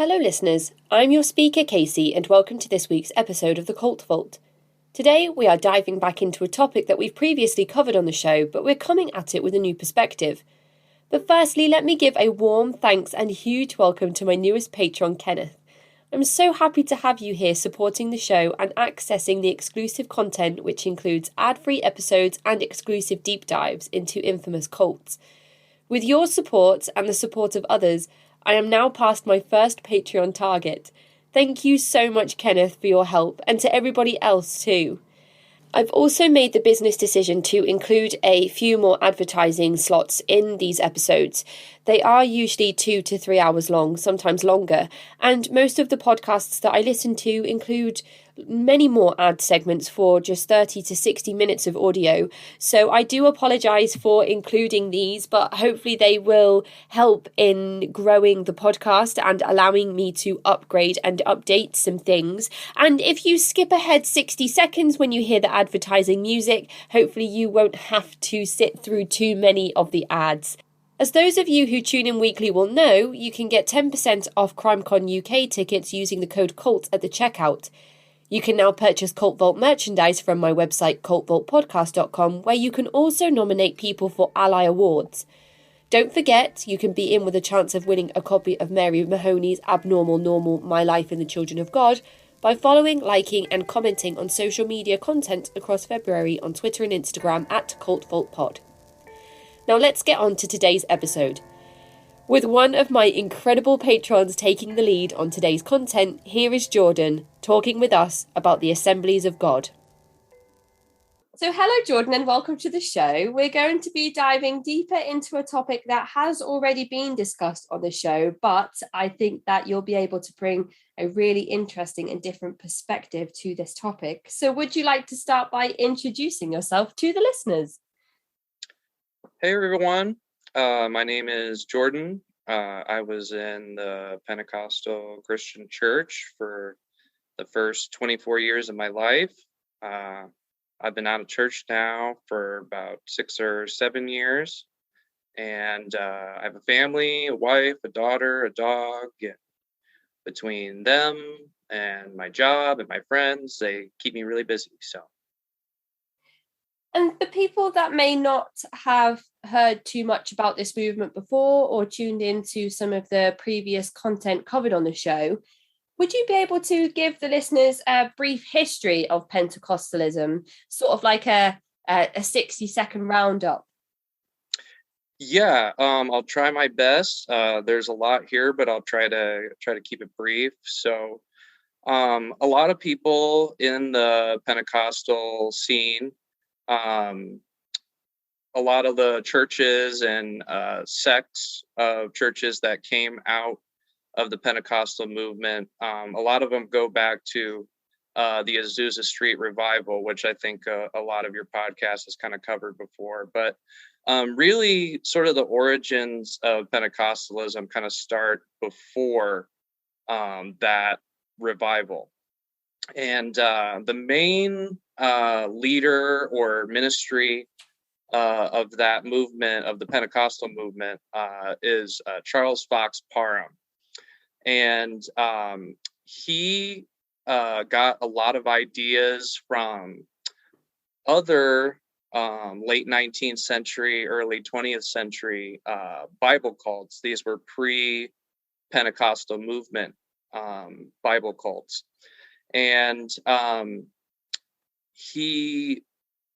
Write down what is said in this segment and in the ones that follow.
Hello listeners, I'm your speaker Casey and welcome to this week's episode of The Cult Vault. Today we are diving back into a topic that we've previously covered on the show, but we're coming at it with a new perspective. But firstly, let me give a warm thanks and huge welcome to my newest patron, Kenneth. I'm so happy to have you here supporting the show and accessing the exclusive content which includes ad-free episodes and exclusive deep dives into infamous cults. With your support and the support of others, I am now past my first Patreon target. Thank you so much, Kenneth, for your help, and to everybody else too. I've also made the business decision to include a few more advertising slots in these episodes. They are usually 2 to 3 hours long, sometimes longer, and most of the podcasts that I listen to include many more ad segments for just 30 to 60 minutes of audio. So I do apologise for including these, but hopefully they will help in growing the podcast and allowing me to upgrade and update some things. And if you skip ahead 60 seconds when you hear the advertising music, hopefully you won't have to sit through too many of the ads. As those of you who tune in weekly will know, you can get 10% off CrimeCon UK tickets using the code CULT at the checkout. You can now purchase Cult Vault merchandise from my website cultvaultpodcast.com, where you can also nominate people for Ally Awards. Don't forget, you can be in with a chance of winning a copy of Mary Mahoney's Abnormal Normal, My Life in the Children of God by following, liking and commenting on social media content across February on Twitter and Instagram at CultVaultPod. Now let's get on to today's episode. With one of my incredible patrons taking the lead on today's content, here is Jordan talking with us about the Assemblies of God. So hello Jordan and welcome to the show. We're going to be diving deeper into a topic that has already been discussed on the show, but I think that you'll be able to bring a really interesting and different perspective to this topic. So would you like to start by introducing yourself to the listeners? Hey everyone. My name is Jordan. I was in the Pentecostal Christian Church for the first 24 years of my life. I've been out of church now for about 6 or 7 years. And I have a family, a wife, a daughter, a dog. And between them and my job and my friends, they keep me really busy. So. And for people that may not have heard too much about this movement before or tuned into some of the previous content covered on the show, would you be able to give the listeners a brief history of Pentecostalism, sort of like a 60-second roundup? Yeah, I'll try my best. There's a lot here, but I'll try to keep it brief. So, a lot of people in the Pentecostal scene, a lot of the churches and sects of churches that came out of the Pentecostal movement, a lot of them go back to the Azusa Street revival, which I think a lot of your podcast has kind of covered before. But really, sort of the origins of Pentecostalism kind of start before that revival. And the main leader or ministry of that movement, of the Pentecostal movement, is Charles Fox Parham. And he got a lot of ideas from other late 19th century, early 20th century Bible cults. These were pre-Pentecostal movement Bible cults. And he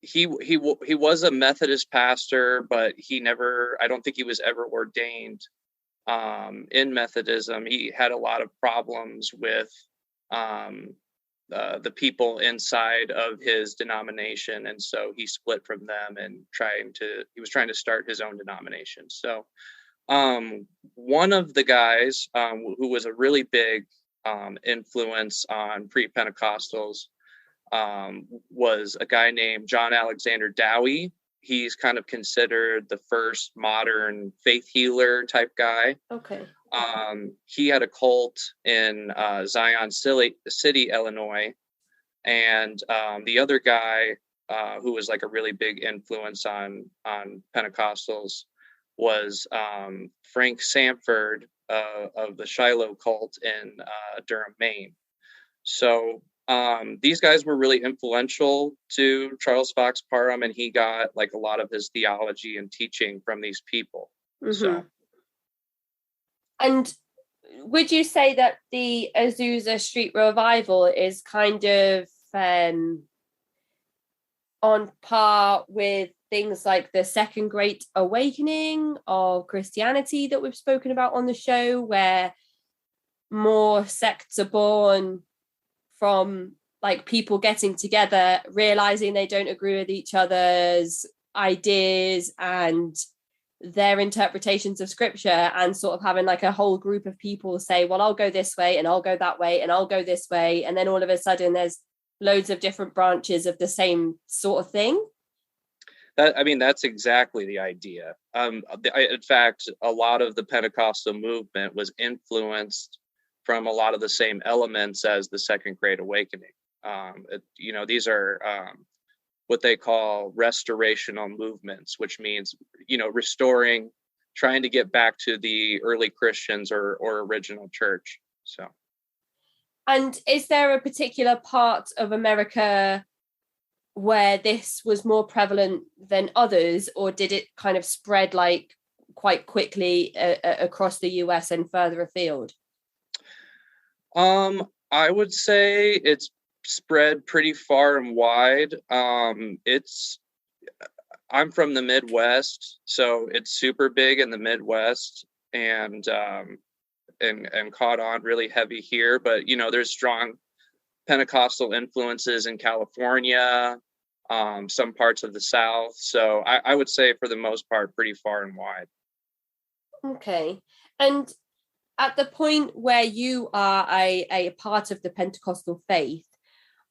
was a Methodist pastor, but I don't think he was ever ordained in Methodism. He had a lot of problems with the people inside of his denomination, and so he split from them and he was trying to start his own denomination. So one of the guys who was a really big influence on pre-Pentecostals was a guy named John Alexander Dowie. He's kind of considered the first modern faith healer type guy. Okay. He had a cult in Zion City, Illinois. And the other guy who was like a really big influence on Pentecostals was Frank Sanford, of the Shiloh cult in Durham, Maine. So these guys were really influential to Charles Fox Parham, and he got like a lot of his theology and teaching from these people. So, and would you say that the Azusa Street Revival is kind of on par with things like the Second Great Awakening of Christianity that we've spoken about on the show, where more sects are born from like people getting together, realizing they don't agree with each other's ideas and their interpretations of scripture, and sort of having like a whole group of people say, well, I'll go this way and I'll go that way and I'll go this way, and then all of a sudden there's loads of different branches of the same sort of thing? That's exactly the idea. In fact, a lot of the Pentecostal movement was influenced from a lot of the same elements as the Second Great Awakening. These are what they call restorational movements, which means, restoring, trying to get back to the early Christians or original church. So, and is there a particular part of America where this was more prevalent than others, or did it kind of spread like quite quickly across the US and further afield? I would say it's spread pretty far and wide. I'm from the Midwest, so it's super big in the Midwest, and caught on really heavy here. But there's strong Pentecostal influences in California, some parts of the South. So I would say for the most part, pretty far and wide. Okay. And at the point where you are a part of the Pentecostal faith,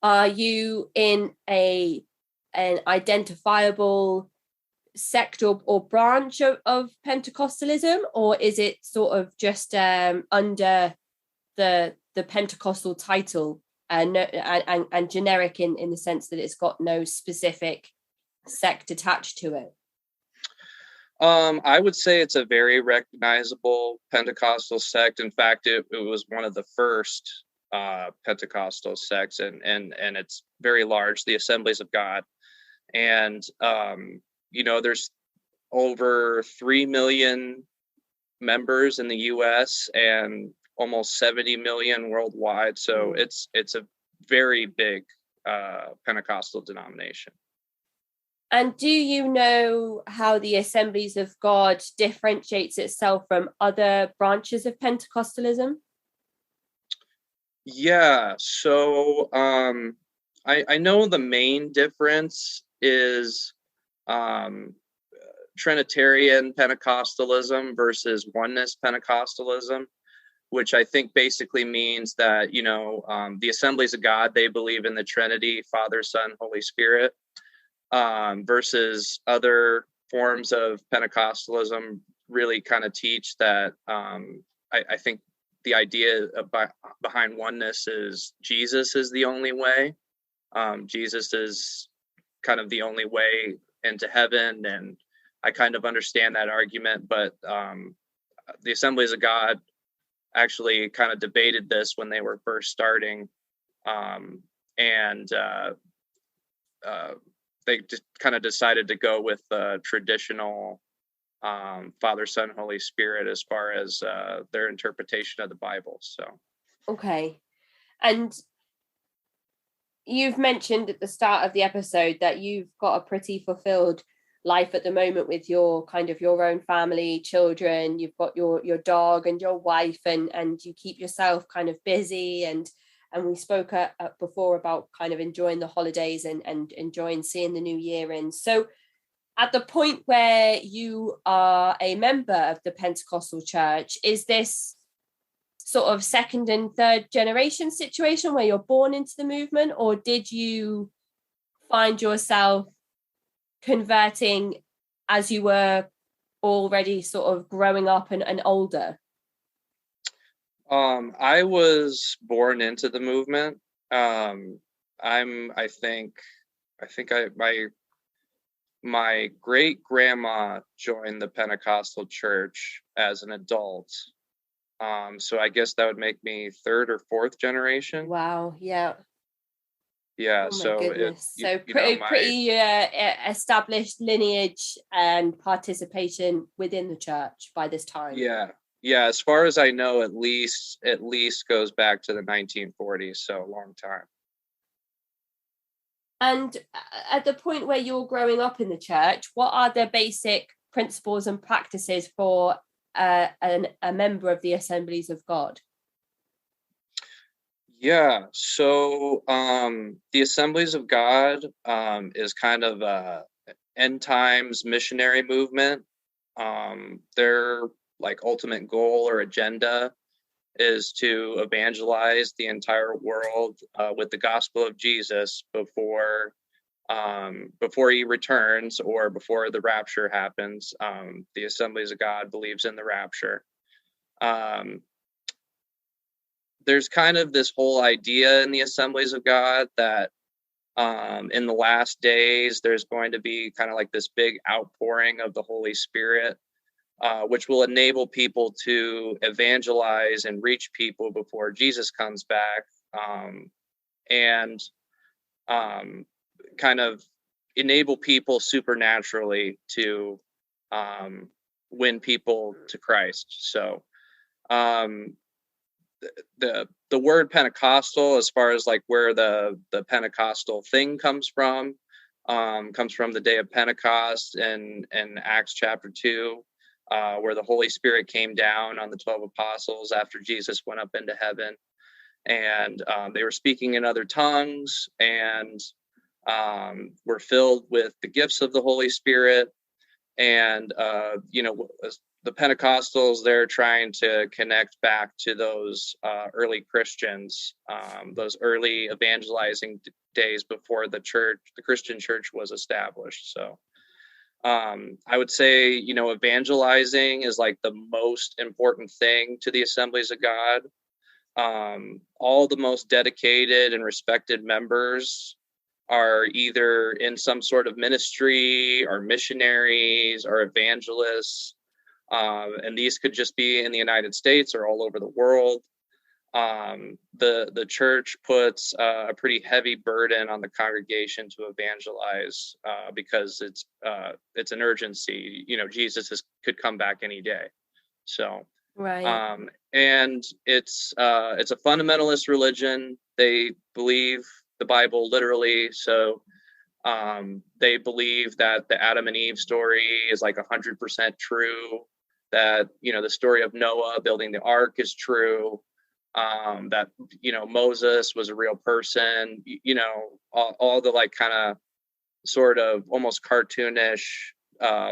are you in an identifiable sect or branch of Pentecostalism, or is it sort of just under the Pentecostal title and generic in the sense that it's got no specific sect attached to it? I would say it's a very recognizable Pentecostal sect. In fact, it was one of the first Pentecostal sects, and it's very large, the Assemblies of God. And, there's over 3 million members in the US and almost 70 million worldwide. So it's a very big Pentecostal denomination. And do you know how the Assemblies of God differentiates itself from other branches of Pentecostalism? Yeah, so I know the main difference is Trinitarian Pentecostalism versus Oneness Pentecostalism, which I think basically means that, the Assemblies of God, they believe in the Trinity, Father, Son, Holy Spirit. Versus other forms of Pentecostalism really kind of teach that I think the idea behind oneness is Jesus is the only way. Jesus is kind of the only way into heaven, and I kind of understand that argument, but the Assemblies of God actually kind of debated this when they were first starting, and they just kind of decided to go with traditional Father, Son, Holy Spirit as far as their interpretation of the Bible. So, okay. And you've mentioned at the start of the episode that you've got a pretty fulfilled life at the moment with your own family, children. You've got your dog and your wife, and you keep yourself kind of busy, and we spoke before about kind of enjoying the holidays and enjoying seeing the new year in. So at the point where you are a member of the Pentecostal church, is this sort of second and third generation situation where you're born into the movement, or did you find yourself converting as you were already sort of growing up and older? I was born into the movement. My great grandma joined the Pentecostal church as an adult, So I guess that would make me third or fourth generation. Wow, yeah. Yeah, Oh my so goodness. So my pretty established lineage and participation within the church by this time. yeah, as far as I know, at least goes back to the 1940s, so a long time. And at the point where you're growing up in the church, what are the basic principles and practices for a member of the Assemblies of God? Yeah, so the Assemblies of God is kind of a end times missionary movement. Their like ultimate goal or agenda is to evangelize the entire world with the gospel of Jesus before he returns or before the rapture happens. The Assemblies of God believes in the rapture. There's kind of this whole idea in the Assemblies of God that in the last days there's going to be kind of like this big outpouring of the Holy Spirit, which will enable people to evangelize and reach people before Jesus comes back, and kind of enable people supernaturally to win people to Christ. So the word Pentecostal, as far as like where the Pentecostal thing comes from the day of Pentecost in Acts chapter 2, where the Holy Spirit came down on the 12 apostles after Jesus went up into heaven, and they were speaking in other tongues and were filled with the gifts of the Holy Spirit. And the Pentecostals, they're trying to connect back to those early Christians, those early evangelizing days before the Christian church was established. So I would say, evangelizing is like the most important thing to the Assemblies of God. All the most dedicated and respected members are either in some sort of ministry or missionaries or evangelists. And these could just be in the United States or all over the world. The church puts a pretty heavy burden on the congregation to evangelize because it's an urgency. Jesus could come back any day. So, right. And it's a fundamentalist religion. They believe the Bible literally. So they believe that the Adam and Eve story is like 100% true, that, the story of Noah building the ark is true, that, Moses was a real person, all the like kind of sort of almost cartoonish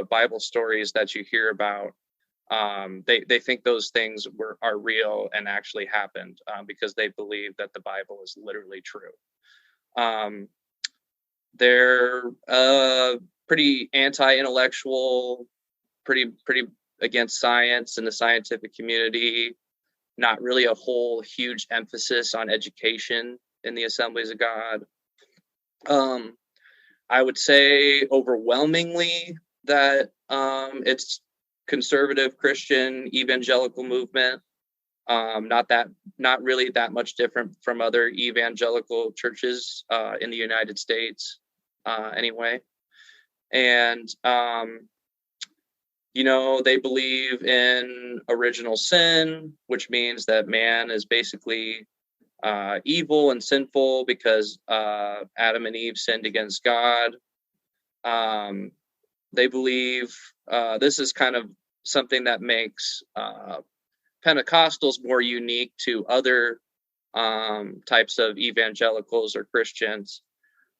Bible stories that you hear about. They think those things are real and actually happened because they believe that the Bible is literally true. They're pretty anti-intellectual, pretty against science and the scientific community. Not really a whole huge emphasis on education in the Assemblies of God. I would say overwhelmingly that it's conservative Christian evangelical movement. Not really that much different from other evangelical churches in the United States, anyway. And they believe in original sin, which means that man is basically evil and sinful because Adam and Eve sinned against God. They believe this is kind of something that makes Pentecostals more unique to other types of evangelicals or Christians.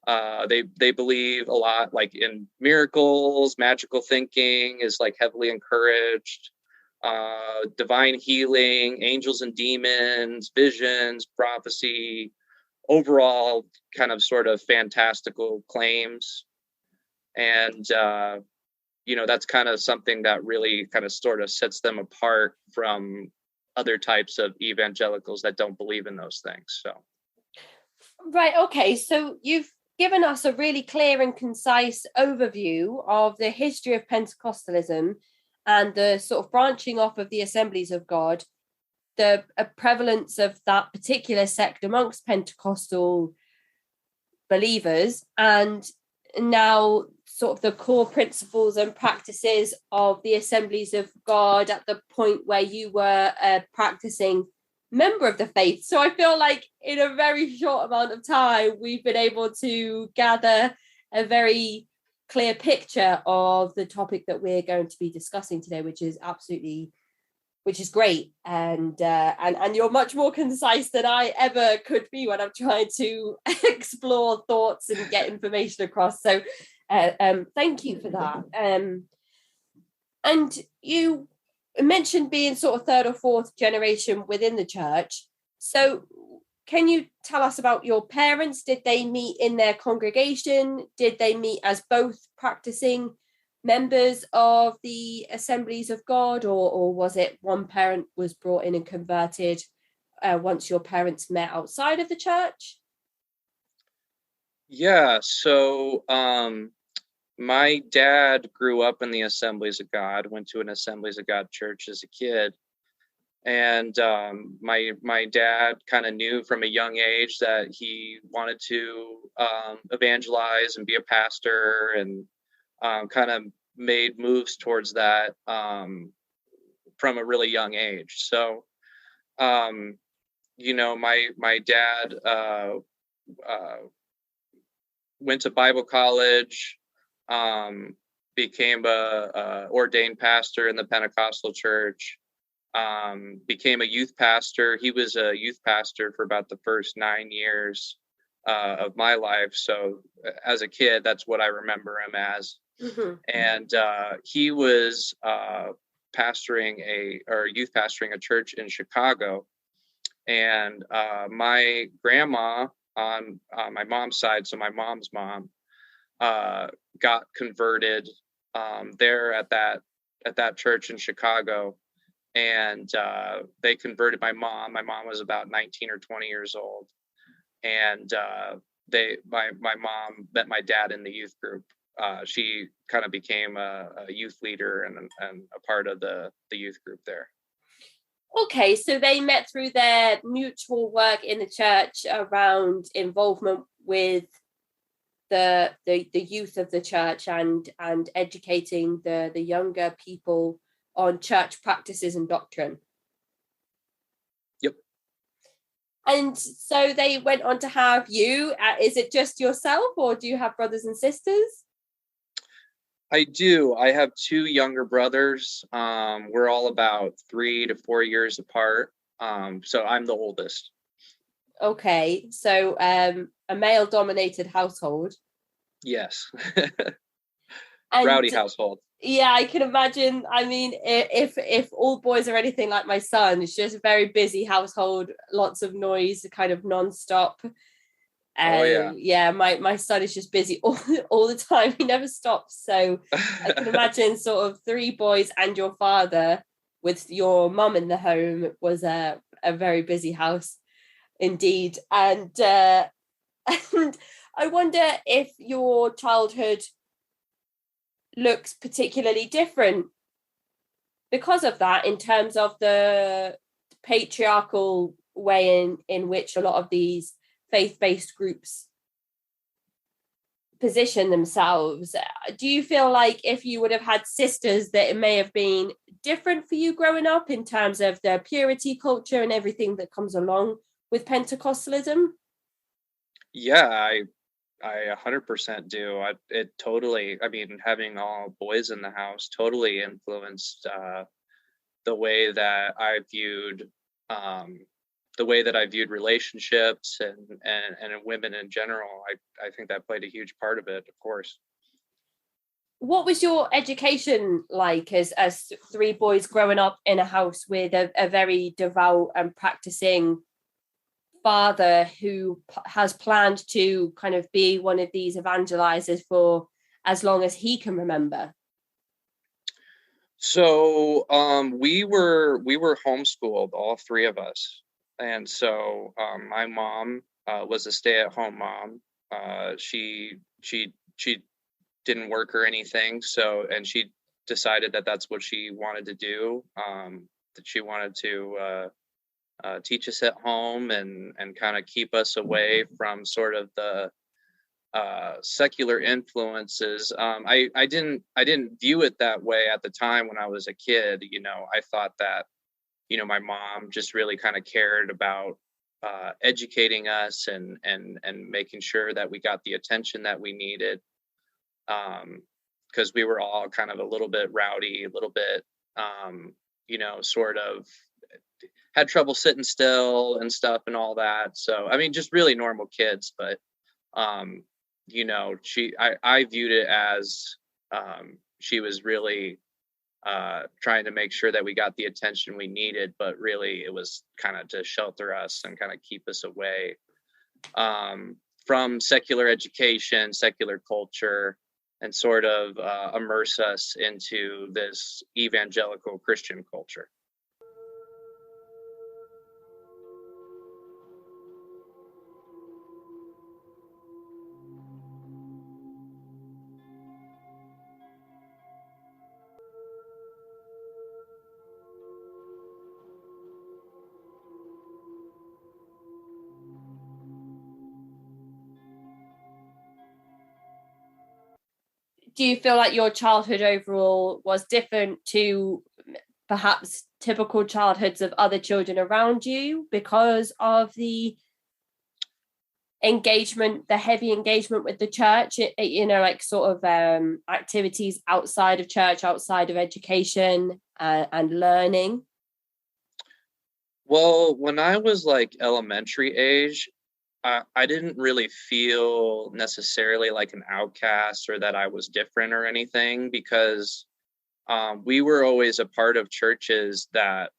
They believe a lot like in miracles, magical thinking is like heavily encouraged, divine healing, angels and demons, visions, prophecy, overall kind of sort of fantastical claims. And that's kind of something that really kind of sort of sets them apart from other types of evangelicals that don't believe in those things. So Right, okay, so you've given us a really clear and concise overview of the history of Pentecostalism and the sort of branching off of the Assemblies of God. the prevalence of that particular sect amongst Pentecostal believers, and now sort of the core principles and practices of the Assemblies of God at the point where you were a practicing member of the faith. So I feel like in a very short amount of time, we've been able to gather a very clear picture of the topic that we're going to be discussing today, which is great, and you're much more concise than I ever could be when I'm trying to explore thoughts and get information across. So thank you for that. And you mentioned being sort of third or fourth generation within the church. So can you tell us about your parents? Did they meet in their congregation? Did they meet as both practicing members of the Assemblies of God, or was it one parent was brought in and converted once your parents met outside of the church? Yeah, so my dad grew up in the Assemblies of God, went to an Assemblies of God church as a kid. And my dad kind of knew from a young age that he wanted to evangelize and be a pastor, and kind of made moves towards that from a really young age. So, my dad went to Bible college, became a ordained pastor in the Pentecostal church, became a youth pastor. He was a youth pastor for about the first 9 years of my life. So as a kid, that's what I remember him as. Mm-hmm. And he was youth pastoring a church in Chicago. And my grandma on my mom's side, so my mom's mom, got converted there at that church in Chicago. And they converted my mom. My mom was about 19 or 20 years old. And my mom met my dad in the youth group. She kind of became a youth leader and a part of the youth group there. Okay, so they met through their mutual work in the church around involvement with the youth of the church and educating the younger people on church practices and doctrine. Yep. And so they went on to have you. Is it just yourself, or do you have brothers and sisters? I do. I have two younger brothers. We're all about 3 to 4 years apart. So I'm the oldest. Okay. So a male-dominated household. Yes. And rowdy household. Yeah, I can imagine. I mean, if all boys are anything like my son, it's just a very busy household, lots of noise, kind of non-stop. Yeah, my son is just busy all the time. He never stops. So I can imagine sort of 3 boys and your father with your mum in the home was a very busy house indeed. And and I wonder if your childhood looks particularly different because of that, in terms of the patriarchal way in which a lot of these faith-based groups position themselves. Do you feel like if you would have had sisters that it may have been different for you growing up in terms of the purity culture and everything that comes along with Pentecostalism? Yeah, I 100% do. It totally, I mean, having all boys in the house totally influenced the way that I viewed relationships and women in general. I think that played a huge part of it, of course. What was your education like as 3 boys growing up in a house with a very devout and practicing father who has planned to kind of be one of these evangelizers for as long as he can remember? So we were homeschooled, all 3 of us. And so my mom was a stay-at-home mom. She didn't work or anything. So, and she decided that that's what she wanted to do. That she wanted to teach us at home and kind of keep us away from sort of the secular influences. I didn't view it that way at the time when I was a kid. I thought that my mom just really kind of cared about educating us and making sure that we got the attention that we needed, because we were all kind of a little bit rowdy, a little bit sort of had trouble sitting still and stuff and all that. So I mean, just really normal kids. But I viewed it as she was really trying to make sure that we got the attention we needed, but really it was kind of to shelter us and kind of keep us away from secular education, secular culture, and sort of immerse us into this evangelical Christian culture. Do you feel like your childhood overall was different to perhaps typical childhoods of other children around you because of the engagement, the heavy engagement with the church, like sort of activities outside of church, outside of education and learning? Well, when I was like elementary age, I didn't really feel necessarily like an outcast or that I was different or anything, because we were always a part of churches that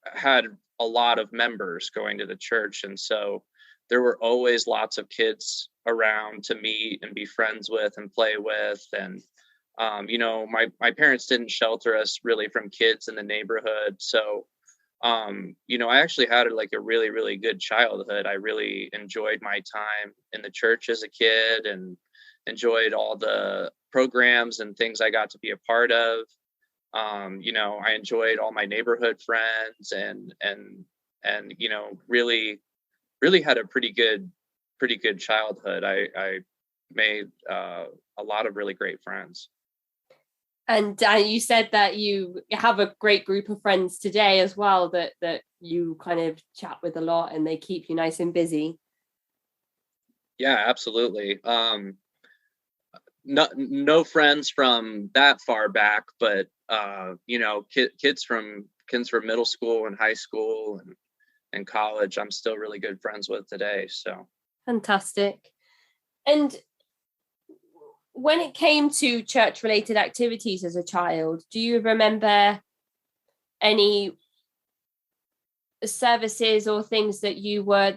had a lot of members going to the church. And so there were always lots of kids around to meet and be friends with and play with. And, my parents didn't shelter us really from kids in the neighborhood. So I actually had like a really, really good childhood. I really enjoyed my time in the church as a kid and enjoyed all the programs and things I got to be a part of. I enjoyed all my neighborhood friends and really, really had a pretty good childhood. I made a lot of really great friends. And you said that you have a great group of friends today as well that you kind of chat with a lot and they keep you nice and busy. Yeah, absolutely. No friends from that far back, but kids from middle school and high school and college, I'm still really good friends with today. So fantastic. And when it came to church-related activities as a child, do you remember any services or things that you were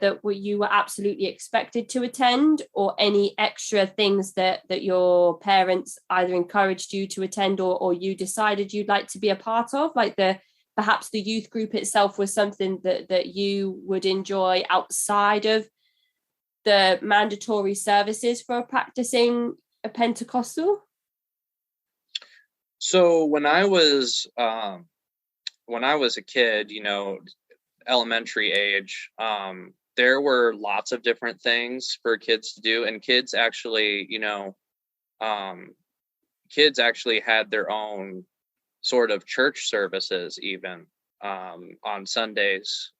absolutely expected to attend, or any extra things that your parents either encouraged you to attend or you decided you'd like to be a part of, like perhaps the youth group itself was something that you would enjoy outside of the mandatory services for practicing a Pentecostal? So when I was a kid, elementary age, there were lots of different things for kids to do, and kids actually had their own sort of church services even on Sundays.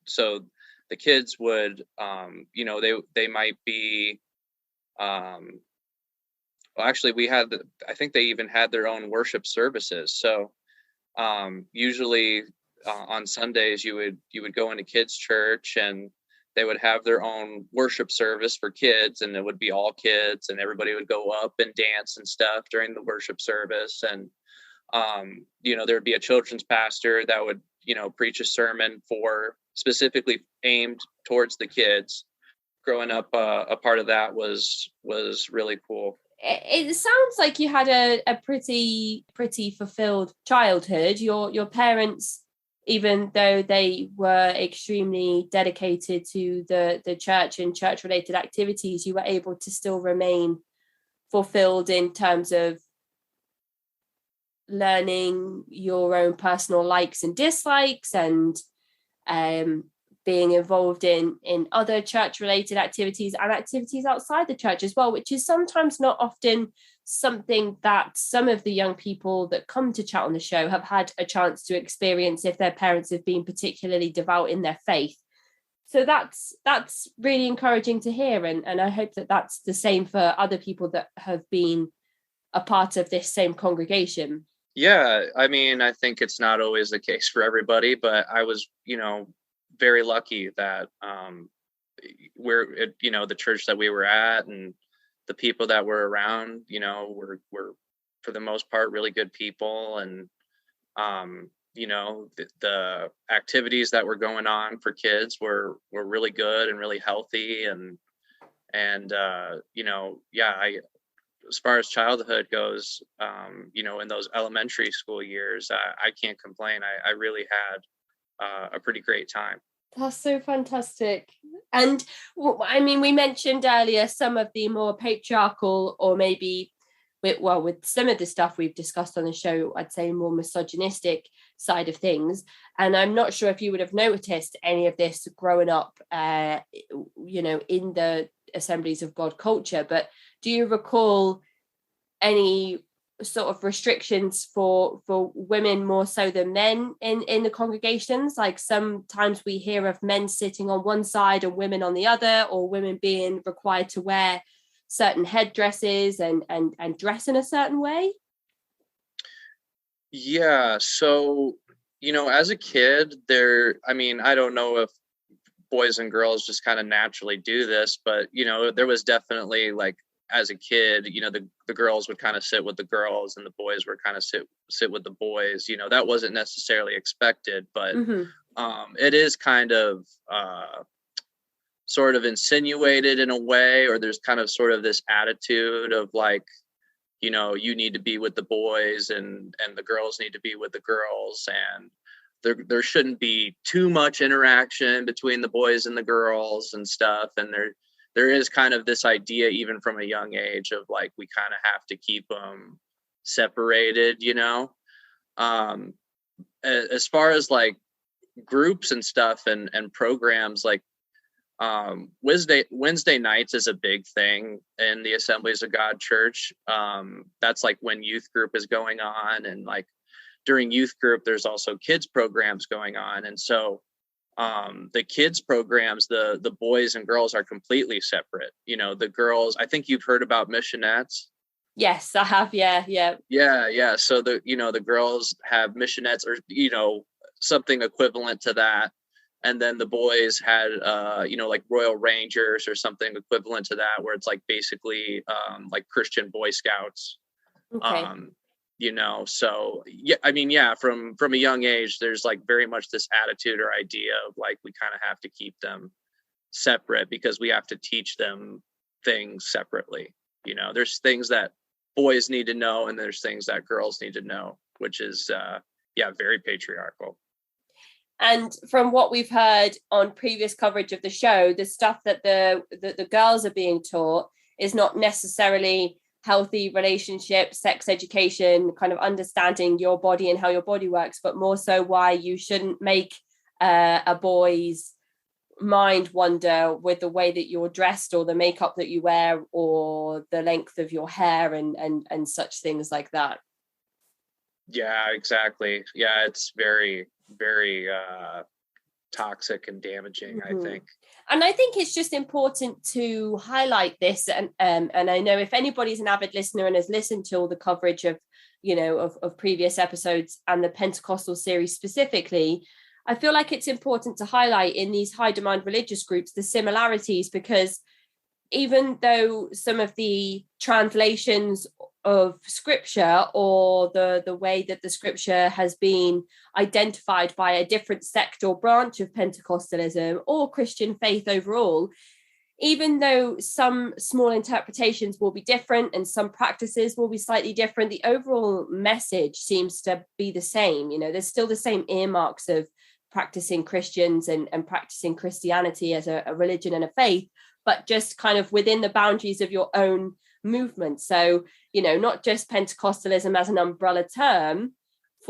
So the kids would they might be actually I think they even had their own worship services. So usually on Sundays you would go into kids' church and they would have their own worship service for kids, and it would be all kids and everybody would go up and dance and stuff during the worship service. And there would be a children's pastor that would preach a sermon specifically aimed towards the kids. Growing up, a part of that was really cool. It sounds like you had a pretty fulfilled childhood. Your parents, even though they were extremely dedicated to the church and church related activities, you were able to still remain fulfilled in terms of learning your own personal likes and dislikes and being involved in other church-related activities and activities outside the church as well, which is sometimes not often something that some of the young people that come to chat on the show have had a chance to experience if their parents have been particularly devout in their faith. So that's really encouraging to hear, and I hope that that's the same for other people that have been a part of this same congregation. Yeah, I mean, I think it's not always the case for everybody, but I was, very lucky that the church that we were at and the people that were around, were for the most part really good people, and the activities that were going on for kids were really good and really healthy, and as far as childhood goes, in those elementary school years, I can't complain. I really had a pretty great time. That's so fantastic. And I mean, we mentioned earlier some of the more patriarchal, or maybe with some of the stuff we've discussed on the show, I'd say more misogynistic side of things. And I'm not sure if you would have noticed any of this growing up, in the Assemblies of God culture, but do you recall any sort of restrictions for women more so than men in the congregations? Like sometimes we hear of men sitting on one side and women on the other, or women being required to wear certain headdresses and dress in a certain way. Yeah, so as a kid, I don't know if boys and girls just kind of naturally do this, but there was definitely, like, as a kid, the girls would kind of sit with the girls and the boys would kind of sit with the boys. That wasn't necessarily expected, but it is kind of sort of insinuated in a way, or there's kind of sort of this attitude of like, you need to be with the boys and the girls need to be with the girls, and there shouldn't be too much interaction between the boys and the girls and stuff. And there is kind of this idea, even from a young age, of like, we kind of have to keep them separated, as far as like groups and stuff and programs, like Wednesday nights is a big thing in the Assemblies of God Church. That's like when youth group is going on, and like during youth group, there's also kids programs going on. And so the kids programs, the boys and girls are completely separate. The girls, I think you've heard about missionettes. Yes, I have. Yeah. So the girls have missionettes, or something equivalent to that, and then the boys had like Royal Rangers or something equivalent to that, where it's like basically like Christian Boy Scouts. Okay. So yeah, I mean, yeah, from a young age, there's like very much this attitude or idea of like, we kind of have to keep them separate because we have to teach them things separately. There's things that boys need to know, and there's things that girls need to know, which is very patriarchal. And from what we've heard on previous coverage of the show, the stuff that the girls are being taught is not necessarily healthy relationships, sex education, kind of understanding your body and how your body works, but more so why you shouldn't make a boy's mind wander with the way that you're dressed, or the makeup that you wear, or the length of your hair, and such things like that. Yeah, exactly. Yeah, it's very, very toxic and damaging, I think. And I think it's just important to highlight this. And I know if anybody's an avid listener and has listened to all the coverage of, of previous episodes and the Pentecostal series specifically, I feel like it's important to highlight in these high demand religious groups the similarities, because even though some of the translations of scripture, or the way that the scripture has been identified by a different sect or branch of Pentecostalism or Christian faith overall, even though some small interpretations will be different and some practices will be slightly different, the overall message seems to be the same. There's still the same earmarks of practicing Christians and practicing Christianity as a religion and a faith, but just kind of within the boundaries of your own movement. So, not just Pentecostalism as an umbrella term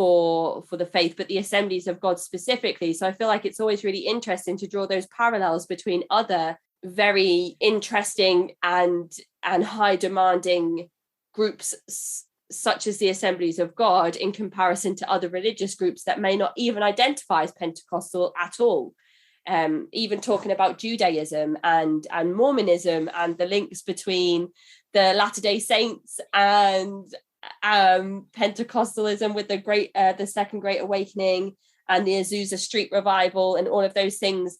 for the faith, but the Assemblies of God specifically. So I feel like it's always really interesting to draw those parallels between other very interesting and high demanding groups such as the Assemblies of God in comparison to other religious groups that may not even identify as Pentecostal at all. Even talking about Judaism and Mormonism and the links between the Latter-day Saints and Pentecostalism with the Second Great Awakening and the Azusa Street Revival and all of those things.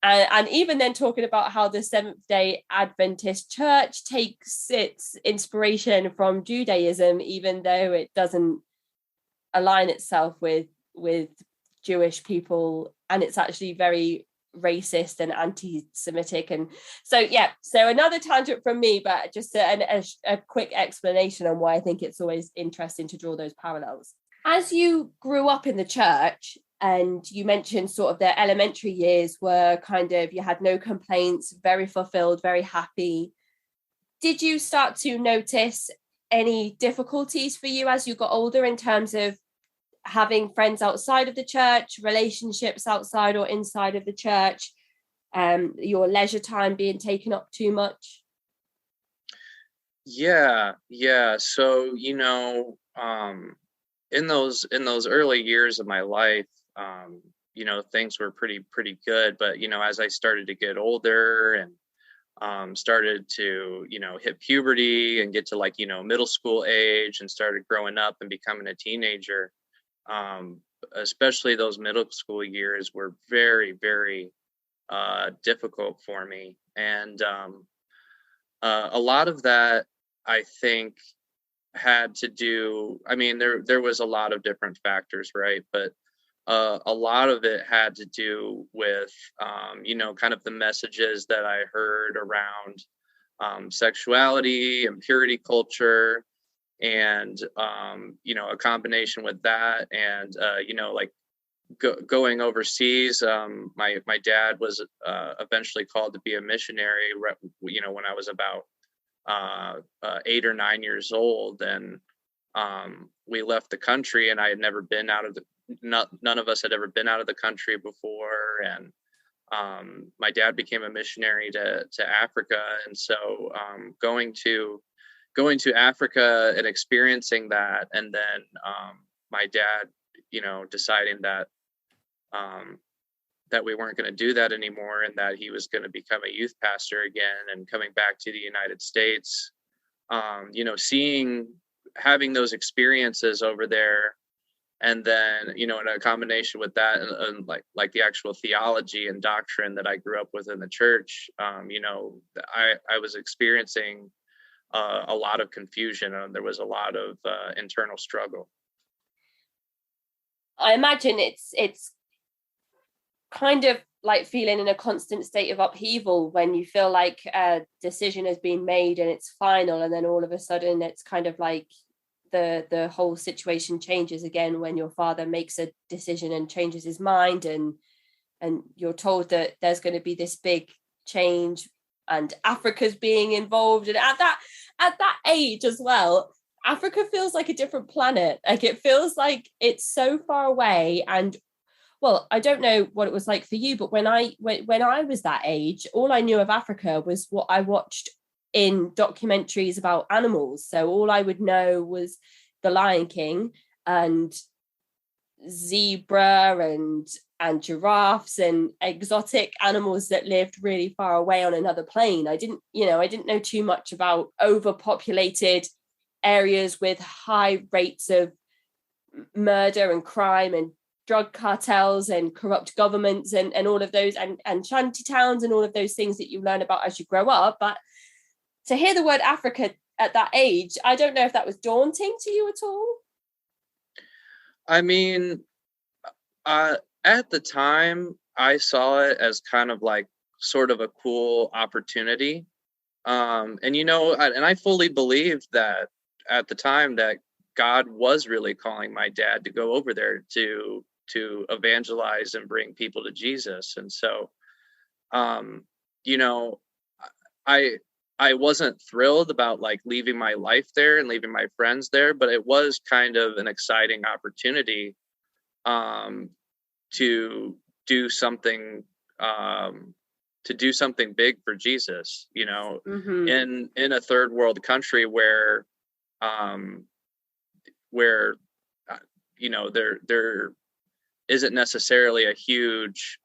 And even then talking about how the Seventh-day Adventist Church takes its inspiration from Judaism, even though it doesn't align itself with Jewish people, and it's actually very racist and anti-Semitic. And so another tangent from me, but just a quick explanation on why I think it's always interesting to draw those parallels. As you grew up in the church, and you mentioned sort of the elementary years were kind of, you had no complaints, very fulfilled, very happy. Did you start to notice any difficulties for you as you got older in terms of having friends outside of the church, relationships outside or inside of the church, your leisure time being taken up too much? Yeah. So, in those early years of my life, things were pretty good. But, as I started to get older and started to, hit puberty and get to middle school age and started growing up and becoming a teenager, especially those middle school years were very, very difficult for me. And a lot of that, I think, had to do, there was a lot of different factors, right? But a lot of it had to do with, kind of the messages that I heard around sexuality and purity culture, and a combination with that, and going overseas. My dad was eventually called to be a missionary, when I was about 8 or 9 years old, and we left the country, and I had never been out of none of us had ever been out of the country before, and my dad became a missionary to Africa, and so going to Africa and experiencing that, and then my dad, deciding that that we weren't going to do that anymore, and that he was going to become a youth pastor again, and coming back to the United States, having those experiences over there, and then in a combination with that, and like the actual theology and doctrine that I grew up with in the church, I was experiencing a lot of confusion, and there was a lot of internal struggle. I imagine it's kind of like feeling in a constant state of upheaval when you feel like a decision has been made and it's final, and then all of a sudden it's kind of like the whole situation changes again when your father makes a decision and changes his mind, and you're told that there's going to be this big change and Africa's being involved. And at that age as well, Africa feels like a different planet. Like, it feels like it's so far away. And well, I don't know what it was like for you, but when I was that age, all I knew of Africa was what I watched in documentaries about animals. So all I would know was the Lion King and zebra and giraffes and exotic animals that lived really far away on another plane. I didn't know too much about overpopulated areas with high rates of murder and crime and drug cartels and corrupt governments and all of those, and shanty towns and all of those things that you learn about as you grow up. But to hear the word Africa at that age, I don't know if that was daunting to you at all. At the time, I saw it as kind of like sort of a cool opportunity. And I fully believed that at the time that God was really calling my dad to go over there to evangelize and bring people to Jesus. And so, I wasn't thrilled about like leaving my life there and leaving my friends there, but it was kind of an exciting opportunity um, to do something to do something big for Jesus, you know, Mm-hmm. in a third world country um, where uh, you know there isn't necessarily a huge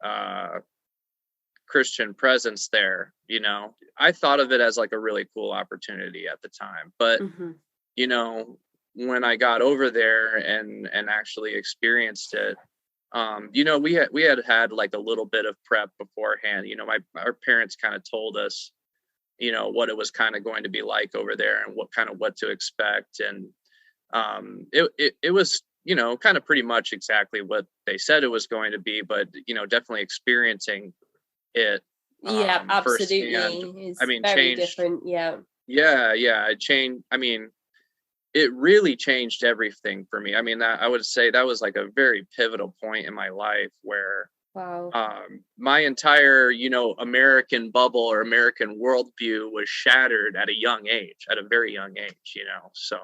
Christian presence there. You know, I thought of it as like a really cool opportunity at the time, but Mm-hmm. you know, when I got over there and actually experienced it, you know, we had like a little bit of prep beforehand. You know, our parents kind of told us, you know, what it was kind of going to be like over there and what to expect, and it was, you know, kind of pretty much exactly what they said it was going to be, but you know, definitely experiencing it Yeah, firsthand. absolutely. I It's mean, very changed. different. Yeah. Yeah, it changed. I mean, it really changed everything for me. I mean, that I would say that was like a very pivotal point in my life where Wow. my entire, you know, American bubble or American worldview was shattered at a young age, at a very young age, you know. So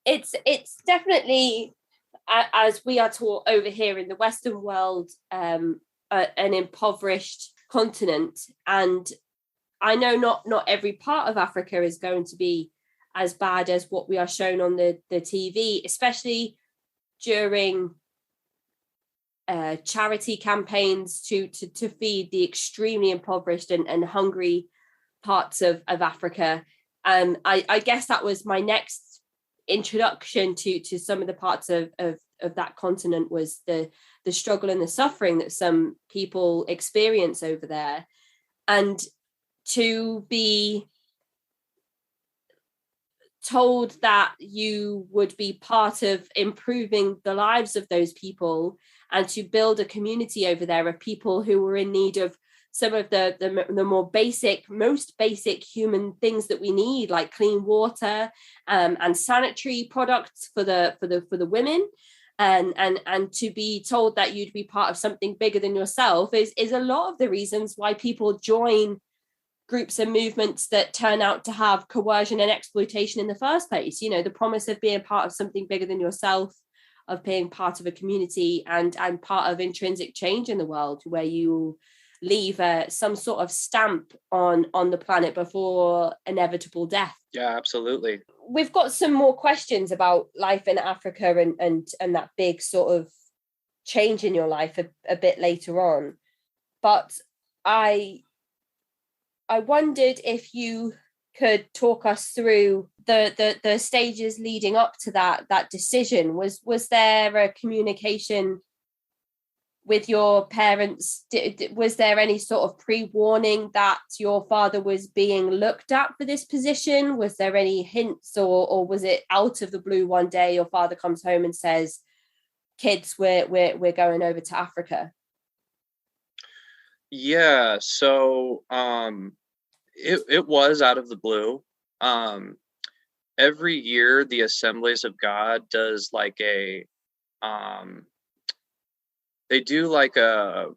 It's definitely, as we are taught over here in the Western world, an impoverished continent, and I know not every part of Africa is going to be as bad as what we are shown on the TV, especially during charity campaigns to feed the extremely impoverished and hungry parts of Africa. I guess that was my next introduction to some of the parts of that continent, was the struggle and the suffering that some people experience over there. And to be told that you would be part of improving the lives of those people and to build a community over there of people who were in need of some of the more basic, most basic human things that we need, like clean water, and sanitary products for the women, and to be told that you'd be part of something bigger than yourself is a lot of the reasons why people join groups and movements that turn out to have coercion and exploitation in the first place. You know, the promise of being part of something bigger than yourself, of being part of a community, and part of intrinsic change in the world, where you leave some sort of stamp on the planet before inevitable death. yeah, absolutely. We've got some more questions about life in Africa and that big sort of change in your life a bit later on, but I wondered if you could talk us through the stages leading up to that decision. Was there a communication with your parents? Was there any sort of pre-warning that your father was being looked at for this position? Was there any hints, or was it out of the blue one day your father comes home and says, "Kids, we're going over to Africa"? Yeah, so it was out of the blue. Um, every year, the Assemblies of God does like um, they do like a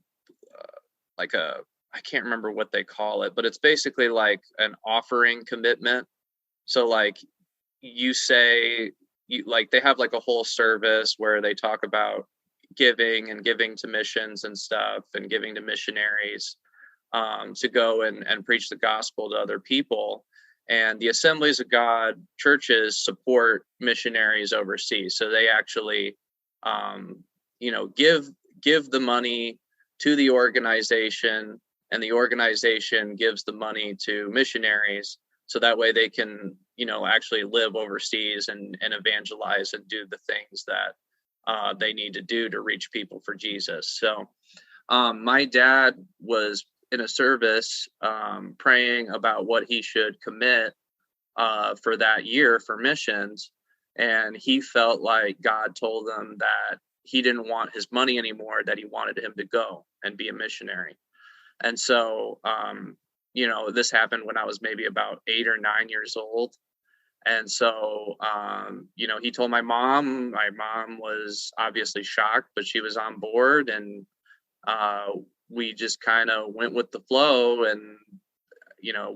I can't remember what they call it, but it's basically like an offering commitment. So like you say you like they have like a whole service where they talk about giving and giving to missions and stuff and giving to missionaries to go and preach the gospel to other people. And the Assemblies of God churches support missionaries overseas, so they actually, um, you know, give the money to the organization, and the organization gives the money to missionaries, so that way they can, you know, actually live overseas and evangelize and do the things that they need to do to reach people for Jesus. So my dad was in a service praying about what he should commit for that year for missions. And he felt like God told him that he didn't want his money anymore, that he wanted him to go and be a missionary. And so, you know, this happened when I was maybe about 8 or 9 years old. And so, you know, he told my mom. My mom was obviously shocked, but she was on board. And uh, we just kind of went with the flow. And, you know,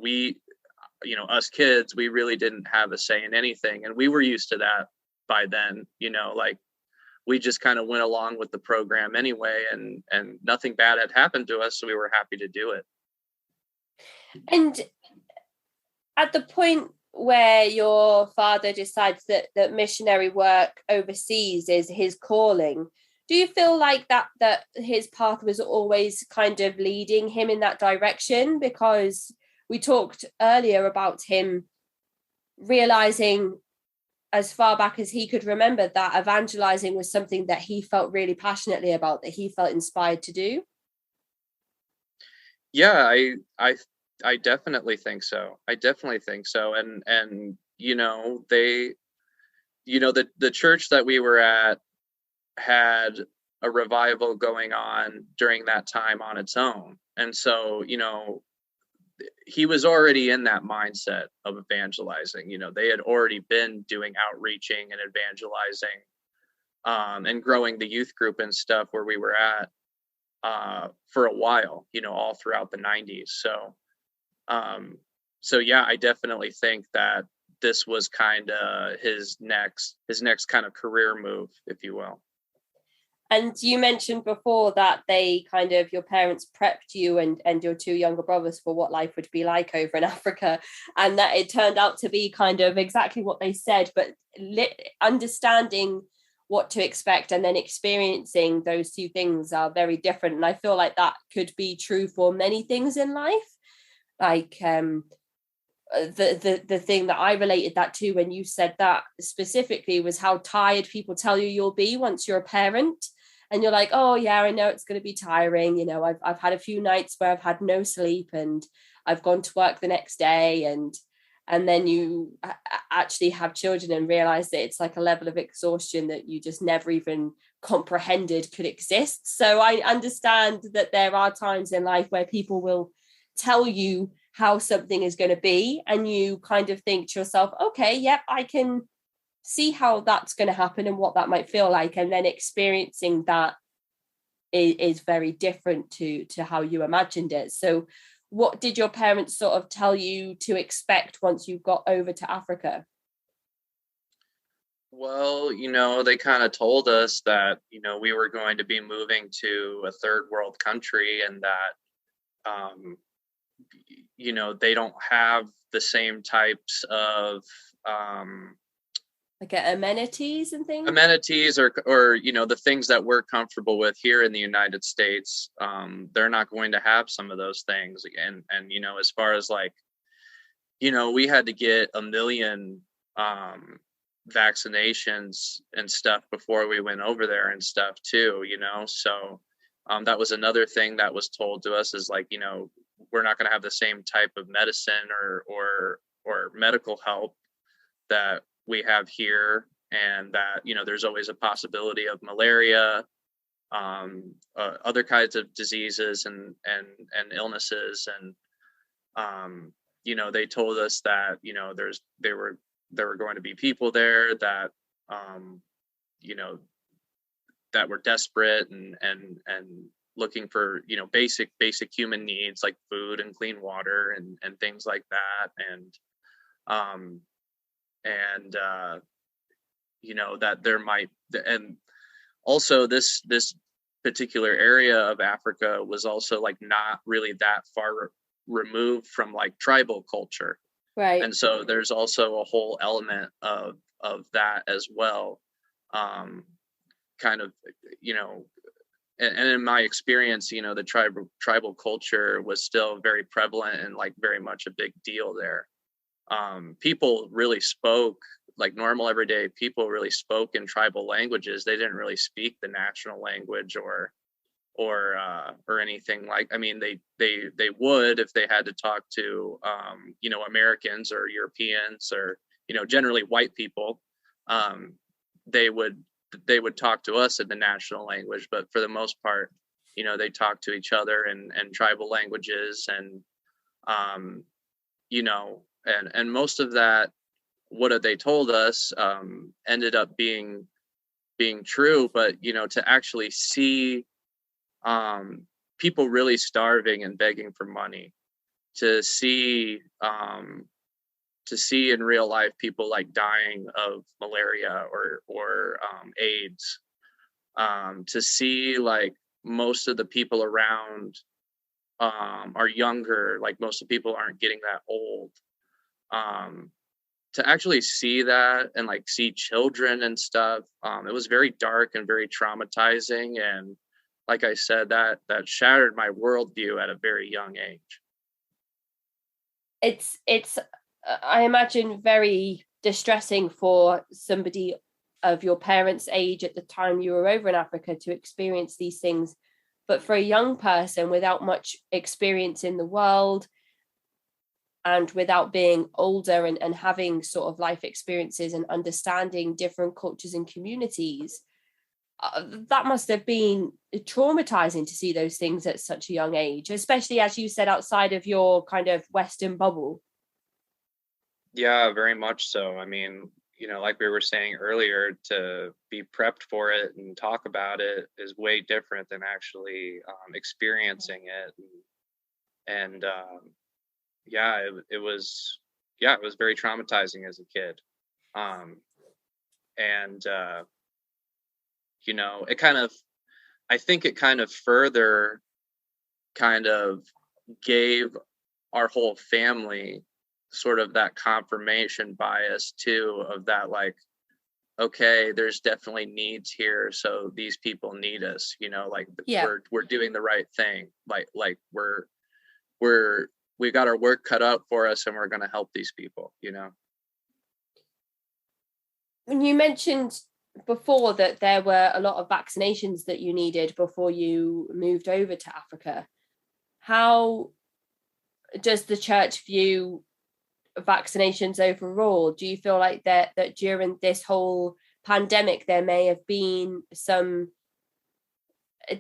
us kids, we really didn't have a say in anything. And we were used to that by then, like we just kind of went along with the program anyway, and nothing bad had happened to us. So we were happy to do it. And at the point where your father decides that missionary work overseas is his calling, do you feel like that his path was always kind of leading him in that direction? Because we talked earlier about him realizing as far back as he could remember that evangelizing was something that he felt really passionately about, that he felt inspired to do. Yeah, I definitely think so. And they, the church that we were at had a revival going on during that time on its own. And so, he was already in that mindset of evangelizing. They had already been doing outreaching and evangelizing, and growing the youth group and stuff where we were at for a while, all throughout the 90s. So yeah, I definitely think that this was kind of his next kind of career move, if you will. And you mentioned before that they kind of, your parents prepped you and your two younger brothers for what life would be like over in Africa, and that it turned out to be kind of exactly what they said, but understanding what to expect and then experiencing those two things are very different. And I feel like that could be true for many things in life. Like the thing that I related that to when you said that specifically was how tired people tell you you'll be once you're a parent. And you're like, oh yeah, I know it's going to be tiring. I've had a few nights where I've had no sleep and I've gone to work the next day. And then you actually have children and realize that it's like a level of exhaustion that you just never even comprehended could exist. So I understand that there are times in life where people will tell you how something is going to be, and you kind of think to yourself, okay, yep, I can see how that's going to happen and what that might feel like. And then experiencing that is very different to how you imagined it. So what did your parents sort of tell you to expect once you got over to Africa? Well, they kind of told us that, we were going to be moving to a third world country, and that, they don't have the same types of, like amenities and things? Amenities or the things that we're comfortable with here in the United States. They're not going to have some of those things. And as far as like, we had to get 1 million vaccinations and stuff before we went over there and stuff too, so that was another thing that was told to us, is like, we're not going to have the same type of medicine or medical help that we have here, and that, there's always a possibility of malaria, other kinds of diseases and illnesses. And, they told us that, there were going to be people there that, that were desperate and looking for, basic human needs like food and clean water and things like that. That there might, and also this particular area of Africa was also like not really that far removed from like tribal culture, Right. And so there's also a whole element of that as well, kind of, and in my experience, the tribal culture was still very prevalent and like very much a big deal there. People really spoke, like normal everyday people really spoke in tribal languages. They didn't really speak the national language or anything like. I mean, they would if they had to talk to Americans or Europeans or generally white people. They would talk to us in the national language, but for the most part, they talk to each other in tribal languages, and and most of that, what they told us, ended up being true. But to actually see people really starving and begging for money, to see to see in real life people like dying of malaria or AIDS, to see like most of the people around are younger, like most of the people aren't getting that old. To actually see that and like see children and stuff, it was very dark and very traumatizing. And like I said, that shattered my worldview at a very young age. It's I imagine very distressing for somebody of your parents' age at the time you were over in Africa to experience these things. But for a young person without much experience in the world and without being older and having sort of life experiences and understanding different cultures and communities, that must have been traumatizing to see those things at such a young age, especially, as you said, outside of your kind of Western bubble. Yeah, very much so. I mean, like we were saying earlier, to be prepped for it and talk about it is way different than actually experiencing it. And yeah, it was very traumatizing as a kid. And I think it kind of further kind of gave our whole family sort of that confirmation bias too, of that, like, okay, there's definitely needs here, so these people need us, like, Yeah. we're doing the right thing, like we got our work cut out for us, and we're going to help these people. When you mentioned before that there were a lot of vaccinations that you needed before you moved over to Africa, how does the church view vaccinations overall? Do you feel like that during this whole pandemic there may have been some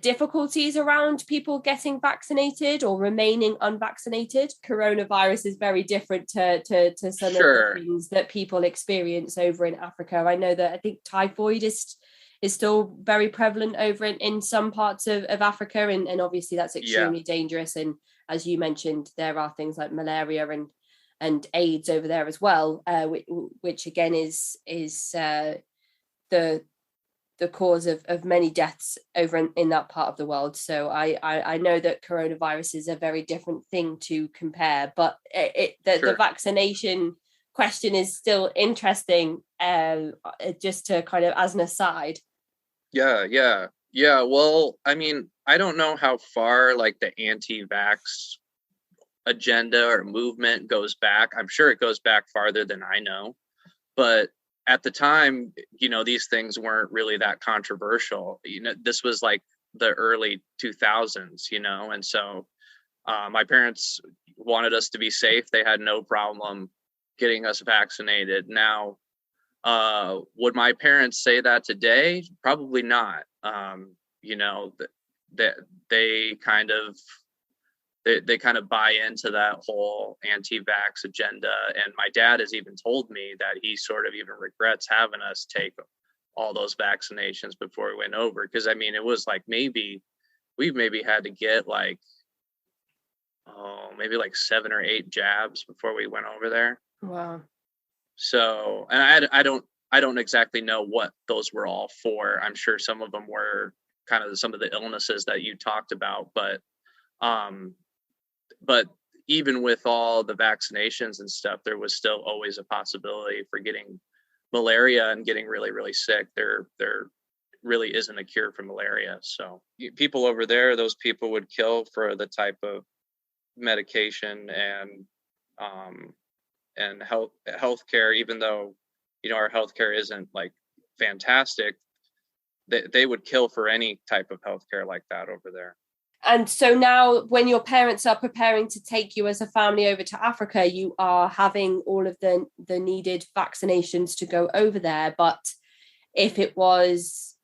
difficulties around people getting vaccinated or remaining unvaccinated? Coronavirus is very different to some Sure. of the things that people experience over in Africa. I know that I think typhoid is still very prevalent over in some parts of Africa, and obviously that's extremely dangerous. And as you mentioned, there are things like malaria and AIDS over there as well, which again is the cause of many deaths over in that part of the world. So I know that coronavirus is a very different thing to compare, but the vaccination question is still interesting, just to kind of as an aside. Yeah. Well, I mean, I don't know how far like the anti-vax agenda or movement goes back. I'm sure it goes back farther than I know, but at the time, these things weren't really that controversial. This was like the early 2000s, and so my parents wanted us to be safe. They had no problem getting us vaccinated. Now, would my parents say that today? Probably not. They kind of they kind of buy into that whole anti-vax agenda. And my dad has even told me that he sort of even regrets having us take all those vaccinations before we went over. Because, I mean, it was like we've maybe had to get like 7 or 8 jabs before we went over there. Wow. So, and I don't exactly know what those were all for. I'm sure some of them were kind of some of the illnesses that you talked about, but even with all the vaccinations and stuff, there was still always a possibility for getting malaria and getting really, really sick. There really isn't a cure for malaria. So people over there, those people would kill for the type of medication and healthcare, even though, our healthcare isn't like fantastic. They would kill for any type of healthcare like that over there. And so now when your parents are preparing to take you as a family over to Africa, you are having all of the needed vaccinations to go over there. But if it was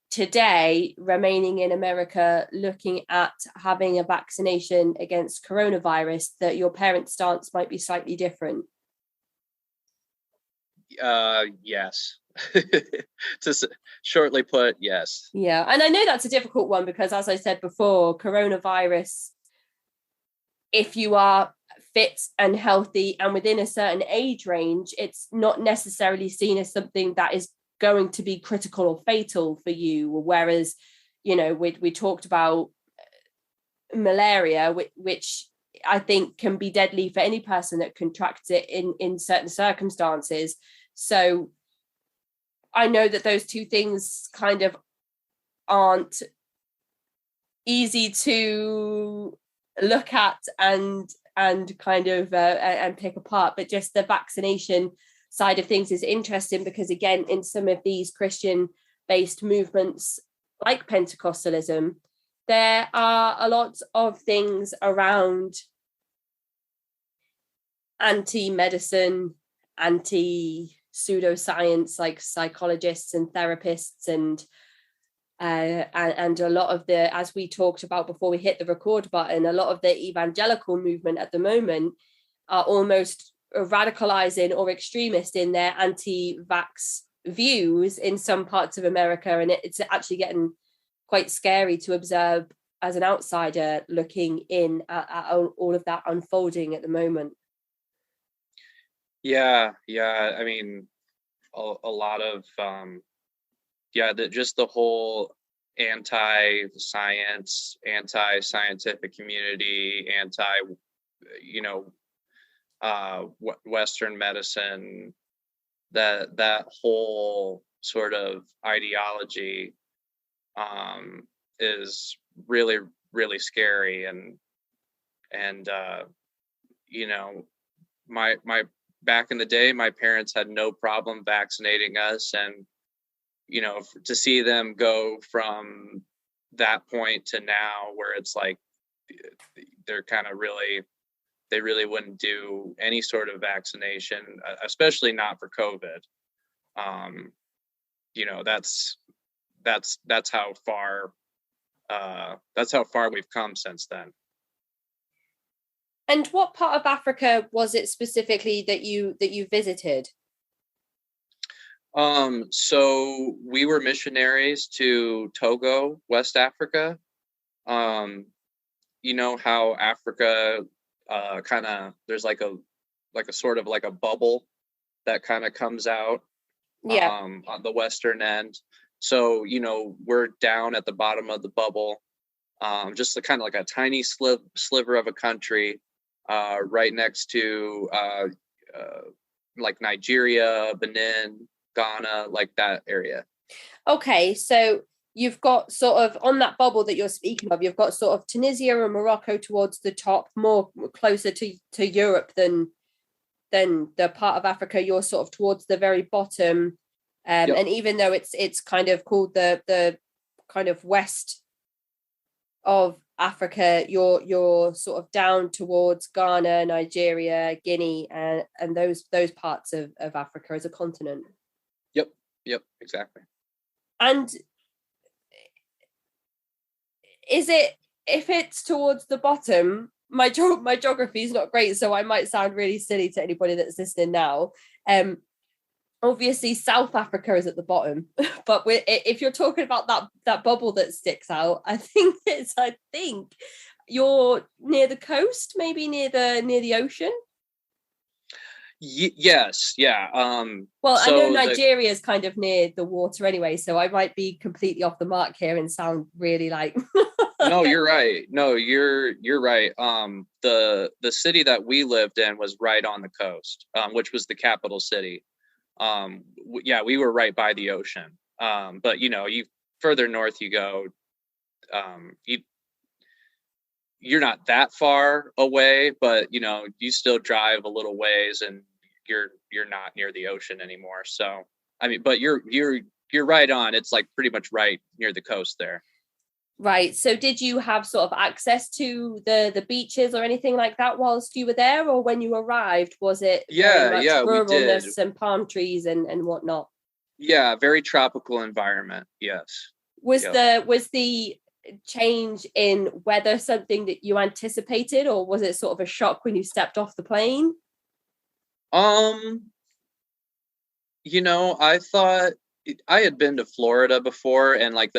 today, remaining in America, looking at having a vaccination against coronavirus, that your parents' stance might be slightly different. Yes. To shortly put, yes. Yeah, and I know that's a difficult one because, as I said before, coronavirus, if you are fit and healthy and within a certain age range, it's not necessarily seen as something that is going to be critical or fatal for you. Whereas, we talked about malaria, which I think can be deadly for any person that contracts it in certain circumstances. So I know that those two things kind of aren't easy to look at and kind of and pick apart, but just the vaccination side of things is interesting because, again, in some of these Christian based movements like Pentecostalism, there are a lot of things around anti-medicine, anti-pseudoscience, like psychologists and therapists and a lot of the, as we talked about before we hit the record button, a lot of the evangelical movement at the moment are almost radicalizing or extremist in their anti-vax views in some parts of America, and it's actually getting quite scary to observe as an outsider looking in at all of that unfolding at the moment. Yeah. I mean, a lot of just the whole anti-science, anti-scientific community, Western medicine, that whole sort of ideology is really, really scary. And my back in the day, my parents had no problem vaccinating us, and to see them go from that point to now where it's like they're kind of they really wouldn't do any sort of vaccination, especially not for COVID. That's how far we've come since then. And what part of Africa was it specifically that you visited? So we were missionaries to Togo, West Africa. You know how Africa kind of, there's like a sort of like a bubble that kind of comes out on the western end. So, we're down at the bottom of the bubble, just kind of like a tiny sliver of a country, right next to like Nigeria, Benin, Ghana, like that area. Okay, so you've got sort of on that bubble that you're speaking of, you've got sort of Tunisia and Morocco towards the top, more closer to Europe than the part of Africa you're sort of towards the very bottom. And even though it's kind of called the kind of west of Africa, you're sort of down towards Ghana, Nigeria, Guinea, and those parts of Africa as a continent. Yep, exactly. And is it, if it's towards the bottom, my geography is not great, so I might sound really silly to anybody that's listening now. Obviously South Africa is at the bottom, but if you're talking about that bubble that sticks out, I think you're near the coast, maybe near the ocean. Yes, yeah. Well, so I know Nigeria is kind of near the water anyway, so I might be completely off the mark here and sound really like. No, you're right. No, you're right. The city that we lived in was right on the coast, which was the capital city. We were right by the ocean. But you further north you go, you're not that far away, but you still drive a little ways and you're not near the ocean anymore. So I mean, but you're right on. It's like pretty much right near the coast there. Right. So did you have sort of access to the beaches or anything like that whilst you were there, or when you arrived, was it ruralness and palm trees and whatnot? Yeah, very tropical environment. Yes. Was the change in weather something that you anticipated, or was it sort of a shock when you stepped off the plane? I thought I had been to Florida before, and like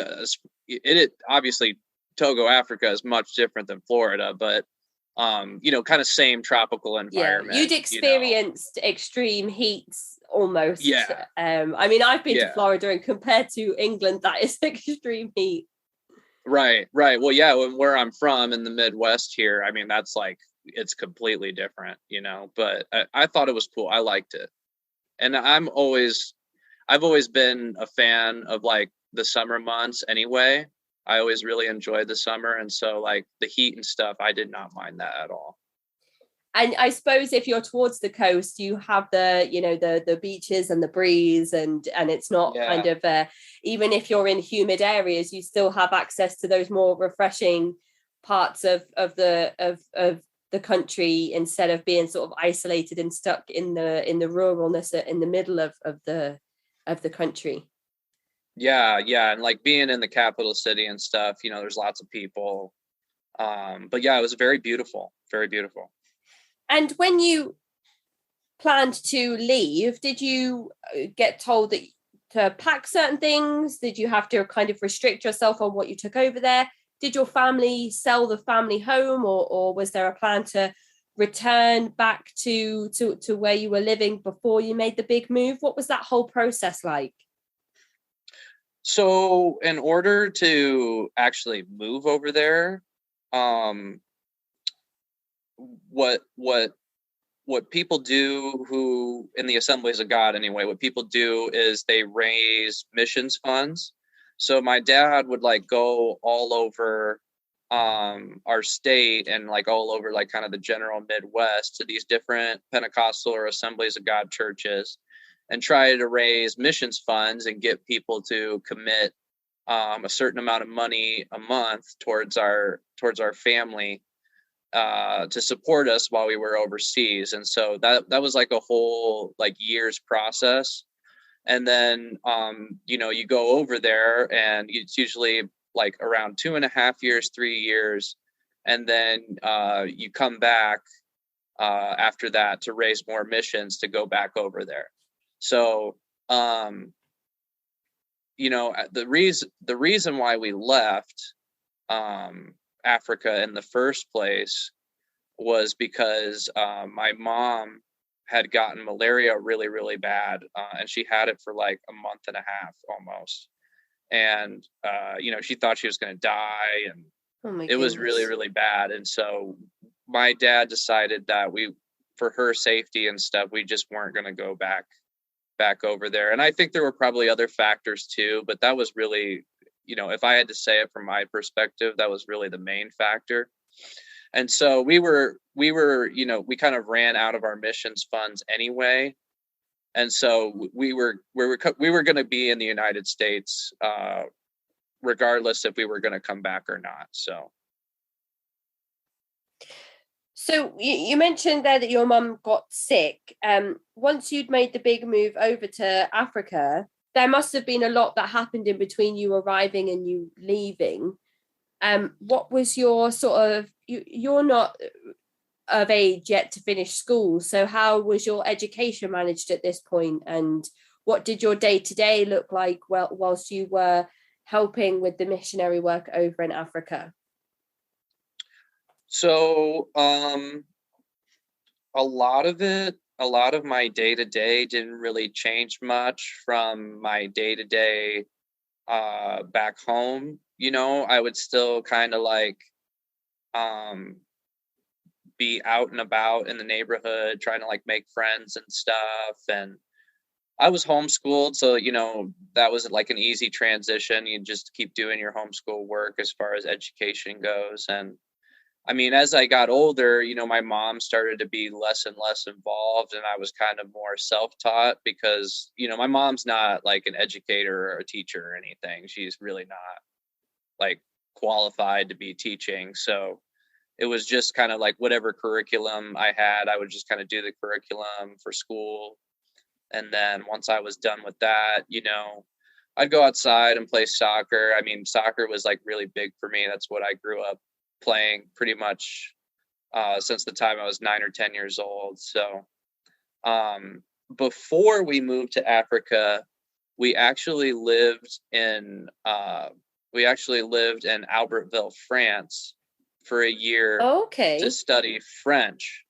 it obviously Togo, Africa is much different than Florida, but kind of same tropical Yeah, environment. you'd experienced extreme heats almost. Yeah. I mean, I've been to Yeah. Florida, and compared to England, that is extreme heat. Right. Well, yeah, where I'm from in the Midwest here, I mean, that's like, it's completely different, but I thought it was cool. I liked it. And I've always been a fan of like the summer months anyway. I always really enjoyed the summer. And so like the heat and stuff, I did not mind that at all. And I suppose if you're towards the coast, you have the beaches and the breeze, and it's not kind of even if you're in humid areas, you still have access to those more refreshing parts of the country, instead of being sort of isolated and stuck in the ruralness in the middle of the country. Yeah, and like being in the capital city and stuff, there's lots of people. But yeah, it was very beautiful, very beautiful. And when you planned to leave, did you get told that to pack certain things? Did you have to kind of restrict yourself on what you took over there? Did your family sell the family home, or was there a plan to return back to where you were living before you made the big move? What was that whole process like? So in order to actually move over there, what people do, who in the Assemblies of God anyway, what people do is they raise missions funds. So my dad would like go all over our state and like all over like kind of the general Midwest to these different Pentecostal or Assemblies of God churches and try to raise missions funds and get people to commit a certain amount of money a month towards our family to support us while we were overseas. And so that was like a whole like year's process. And then you go over there and it's usually like around 2.5 years, 3 years, and then you come back after that to raise more missions to go back over there. So the reason why we left Africa in the first place was because my mom had gotten malaria really, really bad, and she had it for like a month and a half almost. And she thought she was going to die, and it was really, really bad. And so my dad decided that for her safety and stuff, we just weren't going to go back over there. And I think there were probably other factors too, but that was really, if I had to say it from my perspective, that was really the main factor. And so we kind of ran out of our missions funds anyway. And so we were going to be in the United States, regardless if we were going to come back or not. So you mentioned there that your mum got sick. Once you'd made the big move over to Africa, there must have been a lot that happened in between you arriving and you leaving. What was your sort of, you're not of age yet to finish school, so how was your education managed at this point, and what did your day-to-day look like whilst you were helping with the missionary work over in Africa? So a lot of my day-to-day didn't really change much from my day-to-day back home. I would still kind of like be out and about in the neighborhood trying to like make friends and stuff. And I was homeschooled, so that was like an easy transition. You just keep doing your homeschool work as far as education goes. And I mean, as I got older, my mom started to be less and less involved, and I was kind of more self-taught because, my mom's not like an educator or a teacher or anything. She's really not like qualified to be teaching. So it was just kind of like whatever curriculum I had, I would just kind of do the curriculum for school. And then once I was done with that, I'd go outside and play soccer. I mean, soccer was like really big for me. That's what I grew up playing pretty much since the time I was 9 or 10 years old. So before we moved to Africa, we actually lived in Albertville, France for a year to Okay. study French,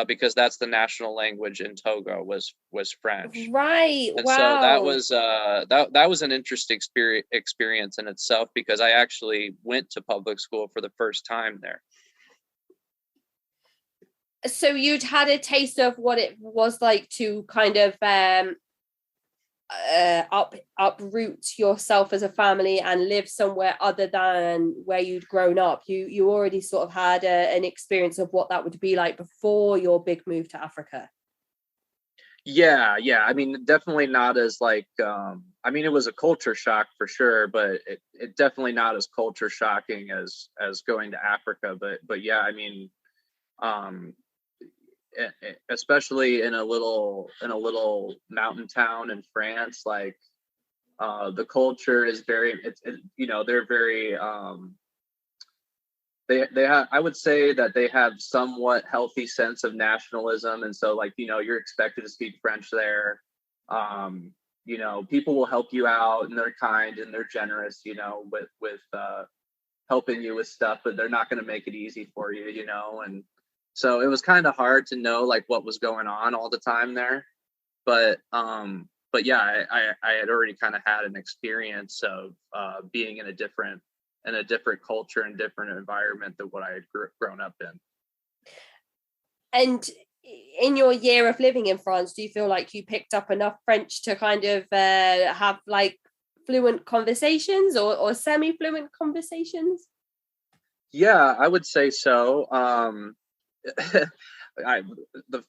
because that's the national language in Togo was French. Right. And so that Wow. was that was an interesting experience in itself, because I actually went to public school for the first time there. So you'd had a taste of what it was like to kind of uproot yourself as a family and live somewhere other than where you'd grown up. You already sort of had an experience of what that would be like before your big move to Africa. Yeah, I mean, definitely not as like I mean, it was a culture shock for sure, but it definitely not as culture shocking as going to Africa. But yeah, I mean, um especially in a little mountain town in France, like the culture is very, you know, they're very they have, I would say that they have somewhat healthy sense of nationalism, and so, like, you know, you're expected to speak French there. um you know, people will help you out, and they're kind and they're generous, you know, with helping you with stuff, but they're not going to make it easy for you, you know. And so it was kind of hard to know like what was going on all the time there. But yeah, I had already kind of had an experience of being in a different culture and different environment than what I had grown up in. And in your year of living in France, do you feel like you picked up enough French to kind of have like fluent conversations or semi-fluent conversations? Yeah, I would say so. I, the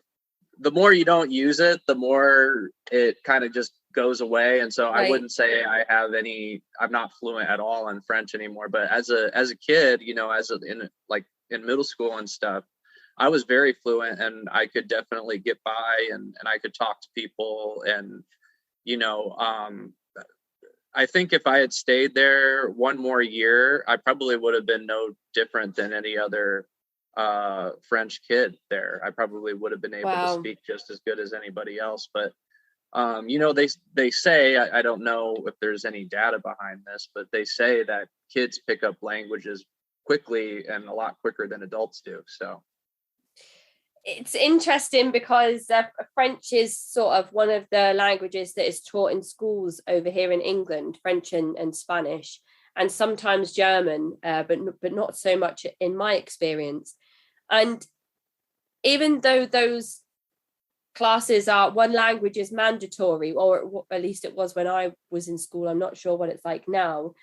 the more you don't use it, the more it kind of just goes away. And so I Right. wouldn't say I'm not fluent at all in French anymore. But as a kid, you know, in middle school and stuff, I was very fluent, and I could definitely get by, and I could talk to people. And, you know, I think if I had stayed there one more year, I probably would have been no different than any other French kid there. I probably would have been able to Wow. speak just as good as anybody else. But you know, they say, I don't know if there's any data behind this, but they say that kids pick up languages quickly, and a lot quicker than adults do. So It's interesting because French is sort of one of the languages that is taught in schools over here in England, French and Spanish, and sometimes German, but not so much in my experience. And even though those classes are one language is mandatory, or at least it was when I was in school. I'm not sure what it's like now,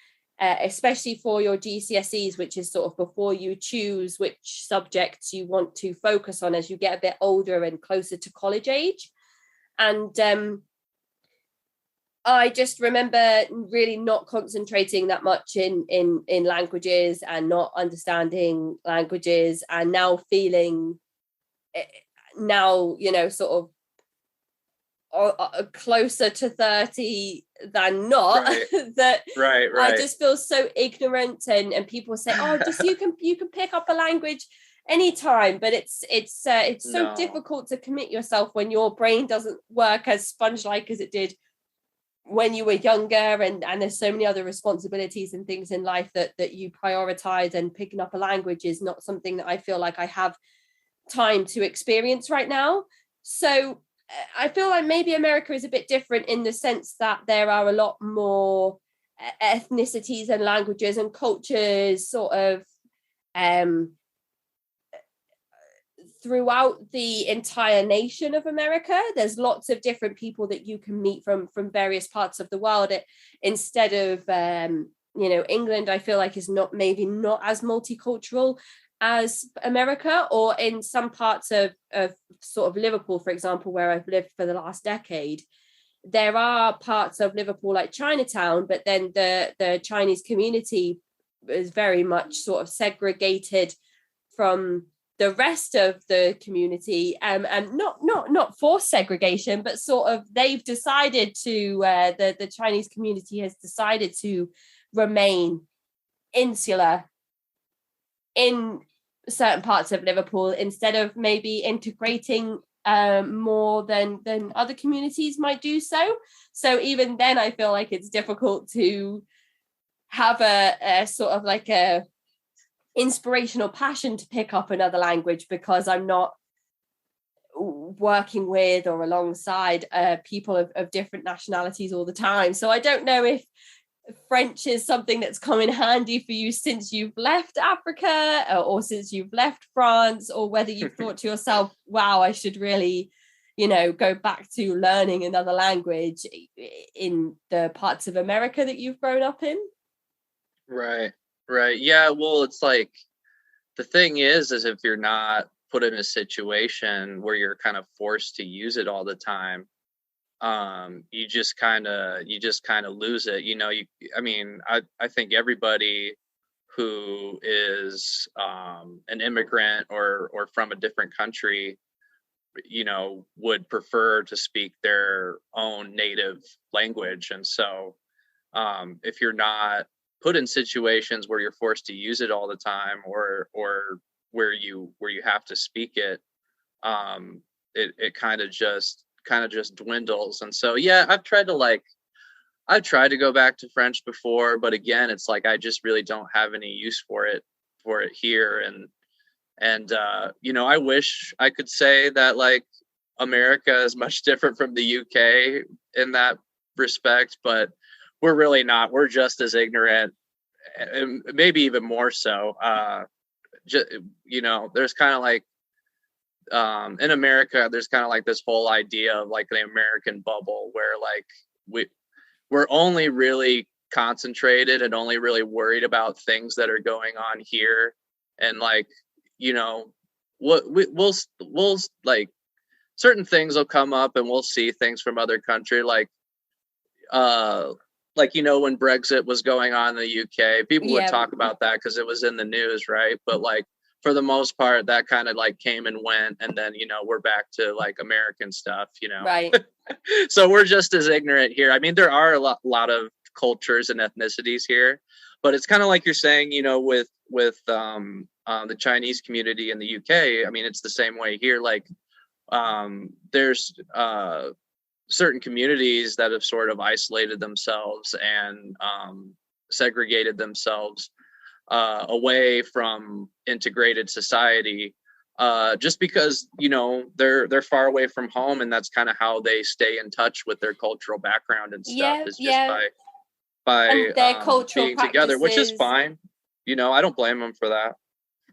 especially for your GCSEs, which is sort of before you choose which subjects you want to focus on as you get a bit older and closer to college age. And I just remember really not concentrating that much in languages and not understanding languages, and now feeling now, you know, sort of closer to 30 than not, right, that I right. just feel so ignorant, and people say, oh, just you can pick up a language anytime, but it's so No, difficult to commit yourself when your brain doesn't work as sponge like as it did when you were younger, and there's so many other responsibilities and things in life that you prioritize, and picking up a language is not something that I feel like I have time to experience right now. So I feel like maybe America is a bit different in the sense that there are a lot more ethnicities and languages and cultures sort of um, throughout the entire nation of America. There's lots of different people that you can meet from various parts of the world. Instead of you know, England, I feel like is not as multicultural as America, or in some parts of sort of Liverpool, for example, where I've lived for the last decade. There are parts of Liverpool like Chinatown, but then the Chinese community is very much sort of segregated from the rest of the community, and not forced segregation, but sort of they've decided to the Chinese community has decided to remain insular in certain parts of Liverpool instead of maybe integrating more than other communities might do so. So even then, I feel like it's difficult to have a sort of like inspirational passion to pick up another language because I'm not working with or alongside people of different nationalities all the time. So I don't know if French is something that's come in handy for you since you've left Africa or since you've left France, or whether you've thought to yourself, wow, I should really, go back to learning another language in the parts of America that you've grown up in. Right. Yeah, well, it's like, the thing is if you're not put in a situation where you're kind of forced to use it all the time, you just kind of lose it. I think everybody who is an immigrant or from a different country, would prefer to speak their own native language. And so if you're not put in situations where you're forced to use it all the time, or where you have to speak it, it kind of just dwindles. And so, yeah, I've tried to go back to French before, but again, it's like I just really don't have any use for it here. And I wish I could say that like America is much different from the UK in that respect, but we're really not. We're just as ignorant, and maybe even more so. There's kind of like in America, there's kind of like this whole idea of like the American bubble, where like we're only really concentrated and only really worried about things that are going on here, and like what we'll like certain things will come up and we'll see things from other country, like when Brexit was going on in the UK, people would talk about that because it was in the news, right? But like for the most part, that kind of like came and went, and then we're back to like American stuff, Right. So we're just as ignorant here. I mean, there are a lot of cultures and ethnicities here, but it's kind of like you're saying, with the Chinese community in the UK. I mean, it's the same way here. Like there's certain communities that have sort of isolated themselves and segregated themselves away from integrated society, just because they're far away from home, and that's kind of how they stay in touch with their cultural background and stuff, is just by their cultural being together, which is fine. I don't blame them for that.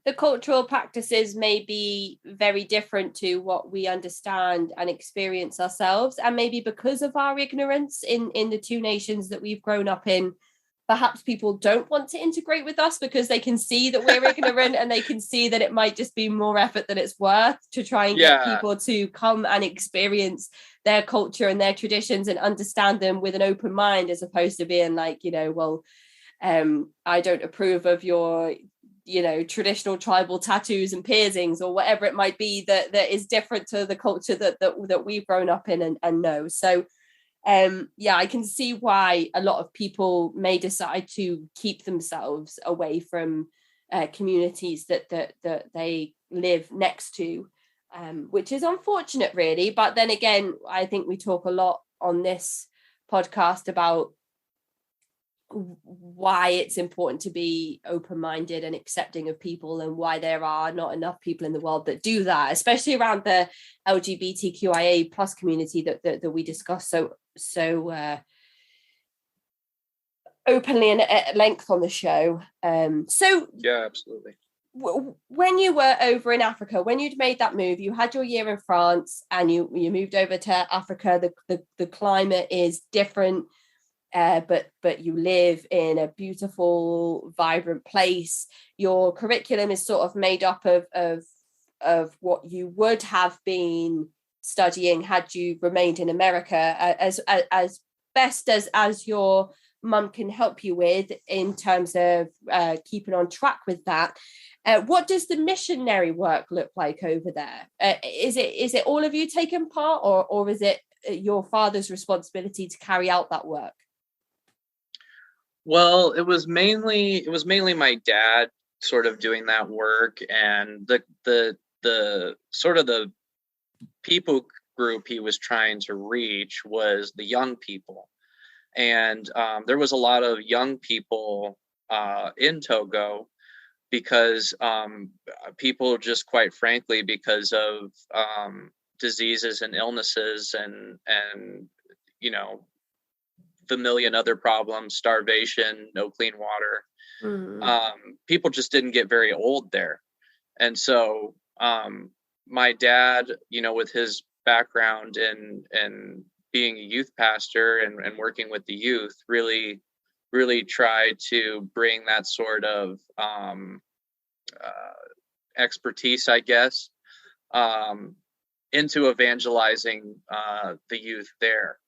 The cultural practices may be very different to what we understand and experience ourselves, and maybe because of our ignorance in the two nations that we've grown up in, perhaps people don't want to integrate with us because they can see that we're ignorant, and they can see that it might just be more effort than it's worth to try and get people to come and experience their culture and their traditions and understand them with an open mind, as opposed to being like, I don't approve of your traditional tribal tattoos and piercings or whatever it might be that is different to the culture that we've grown up in and know. So I can see why a lot of people may decide to keep themselves away from communities that they live next to, which is unfortunate, really. But then again, I think we talk a lot on this podcast about why it's important to be open-minded and accepting of people, and why there are not enough people in the world that do that, especially around the LGBTQIA plus community that we discuss so openly and at length on the show. Yeah, absolutely. When you were over in Africa, when you'd made that move, you had your year in France and you moved over to Africa. The climate is different. But you live in a beautiful, vibrant place. Your curriculum is sort of made up of what you would have been studying had you remained in America, as best as your mum can help you with in terms of keeping on track with that. What does the missionary work look like over there? Is it all of you taking part, or is it your father's responsibility to carry out that work? Well, it was mainly my dad sort of doing that work, and the sort of the people group he was trying to reach was the young people. And there was a lot of young people in Togo because people just, quite frankly, because of diseases and illnesses and you know, the million other problems, starvation, no clean water, people just didn't get very old there. And so my dad, you know, with his background in being a youth pastor and working with the youth, really tried to bring that sort of expertise, I guess, into evangelizing the youth there.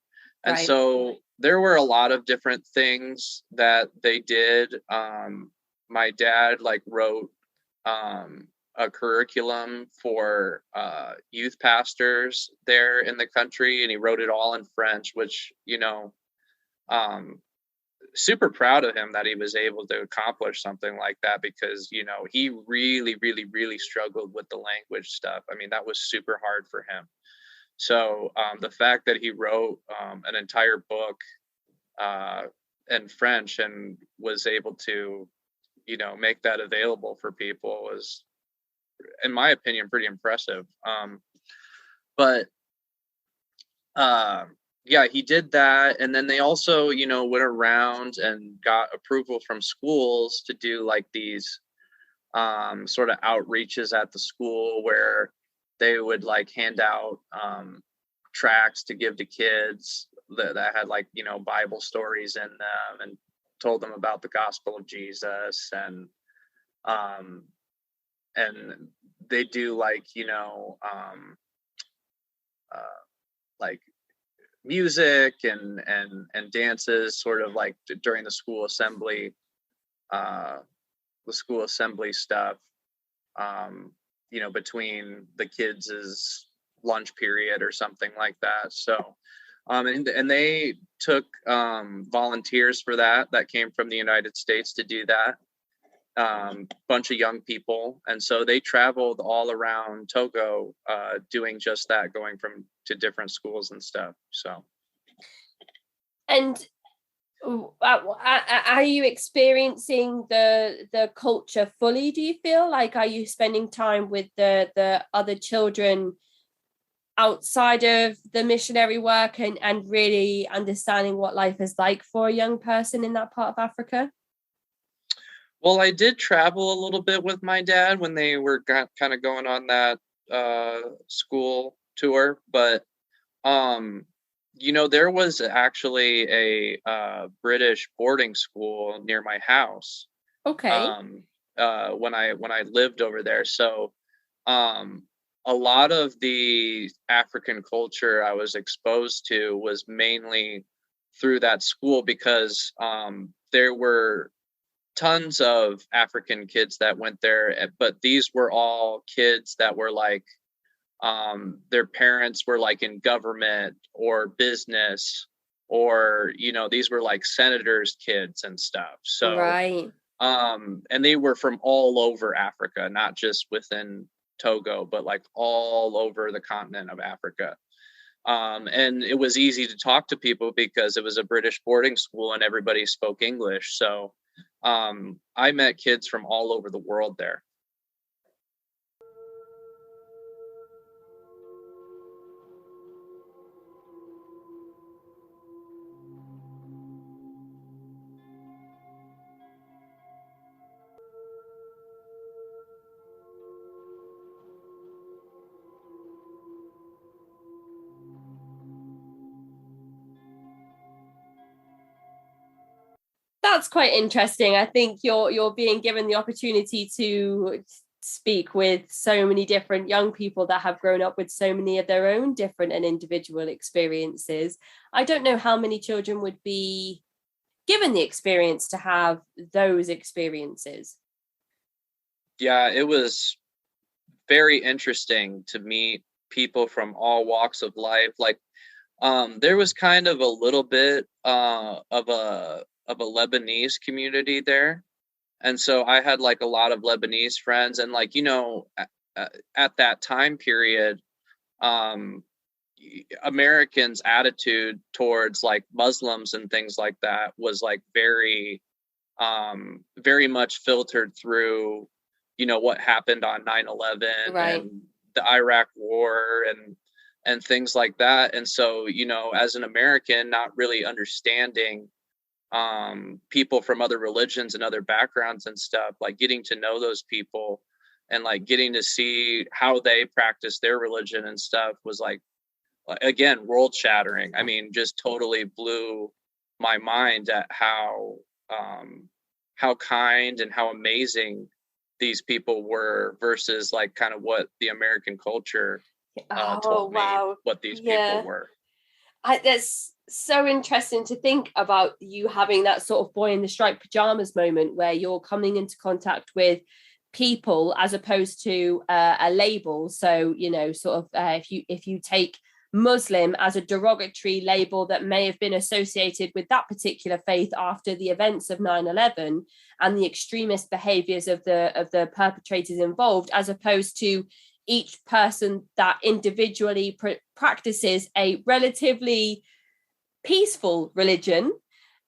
And Right. so there were a lot of different things that they did. My dad wrote a curriculum for youth pastors there in the country, and he wrote it all in French, which, you know, super proud of him that he was able to accomplish something like that, because, you know, he really struggled with the language stuff. I mean, that was super hard for him. So the fact that he wrote an entire book in French and was able to, you know, make that available for people was, in my opinion, pretty impressive. But yeah, he did that. And then they also, you know, went around and got approval from schools to do like these sort of outreaches at the school, where they would like hand out tracts to give to kids that had, like, you know, Bible stories in them, and told them about the gospel of Jesus. And they do, like, you know, like music and dances, sort of like during the school assembly stuff, you know, between the kids' lunch period or something like that. So and they took volunteers for that came from the United States to do that, bunch of young people. And so they traveled all around Togo doing just that, going to different schools and stuff. So, and are you experiencing the culture fully, do you feel like? Are you spending time with the other children outside of the missionary work and really understanding what life is like for a young person in that part of Africa? Well, I did travel a little bit with my dad when they were kind of going on that school tour, but you know, there was actually a British boarding school near my house. Okay. When I lived over there. So a lot of the African culture I was exposed to was mainly through that school, because there were tons of African kids that went there, but these were all kids that were like, their parents were like in government or business, or, you know, these were like senators' kids and stuff. So, Right. and they were from all over Africa, not just within Togo, but like all over the continent of Africa. And it was easy to talk to people because it was a British boarding school and everybody spoke English. So I met kids from all over the world there. That's quite interesting. I think you're being given the opportunity to speak with so many different young people that have grown up with so many of their own different and individual experiences. I don't know how many children would be given the experience to have those experiences. Yeah, it was very interesting to meet people from all walks of life. Like, there was kind of a little bit of a Lebanese community there. And so I had like a lot of Lebanese friends, and like, you know, at that time period, Americans' attitude towards like Muslims and things like that was like very much filtered through what happened on 9/11 Right. and the Iraq war and things like that. And so, as an American, not really understanding people from other religions and other backgrounds and stuff, like getting to know those people and like getting to see how they practice their religion and stuff was like, again, world shattering. I mean, just totally blew my mind at how kind and how amazing these people were versus like kind of what the American culture Oh, told me wow. what these people Yeah. were. That's so interesting to think about, you having that sort of boy in the striped pajamas moment where you're coming into contact with people as opposed to a label. So, sort of if you take Muslim as a derogatory label that may have been associated with that particular faith after the events of 9/11 and the extremist behaviors of the perpetrators involved, as opposed to each person that individually practices a relatively peaceful religion,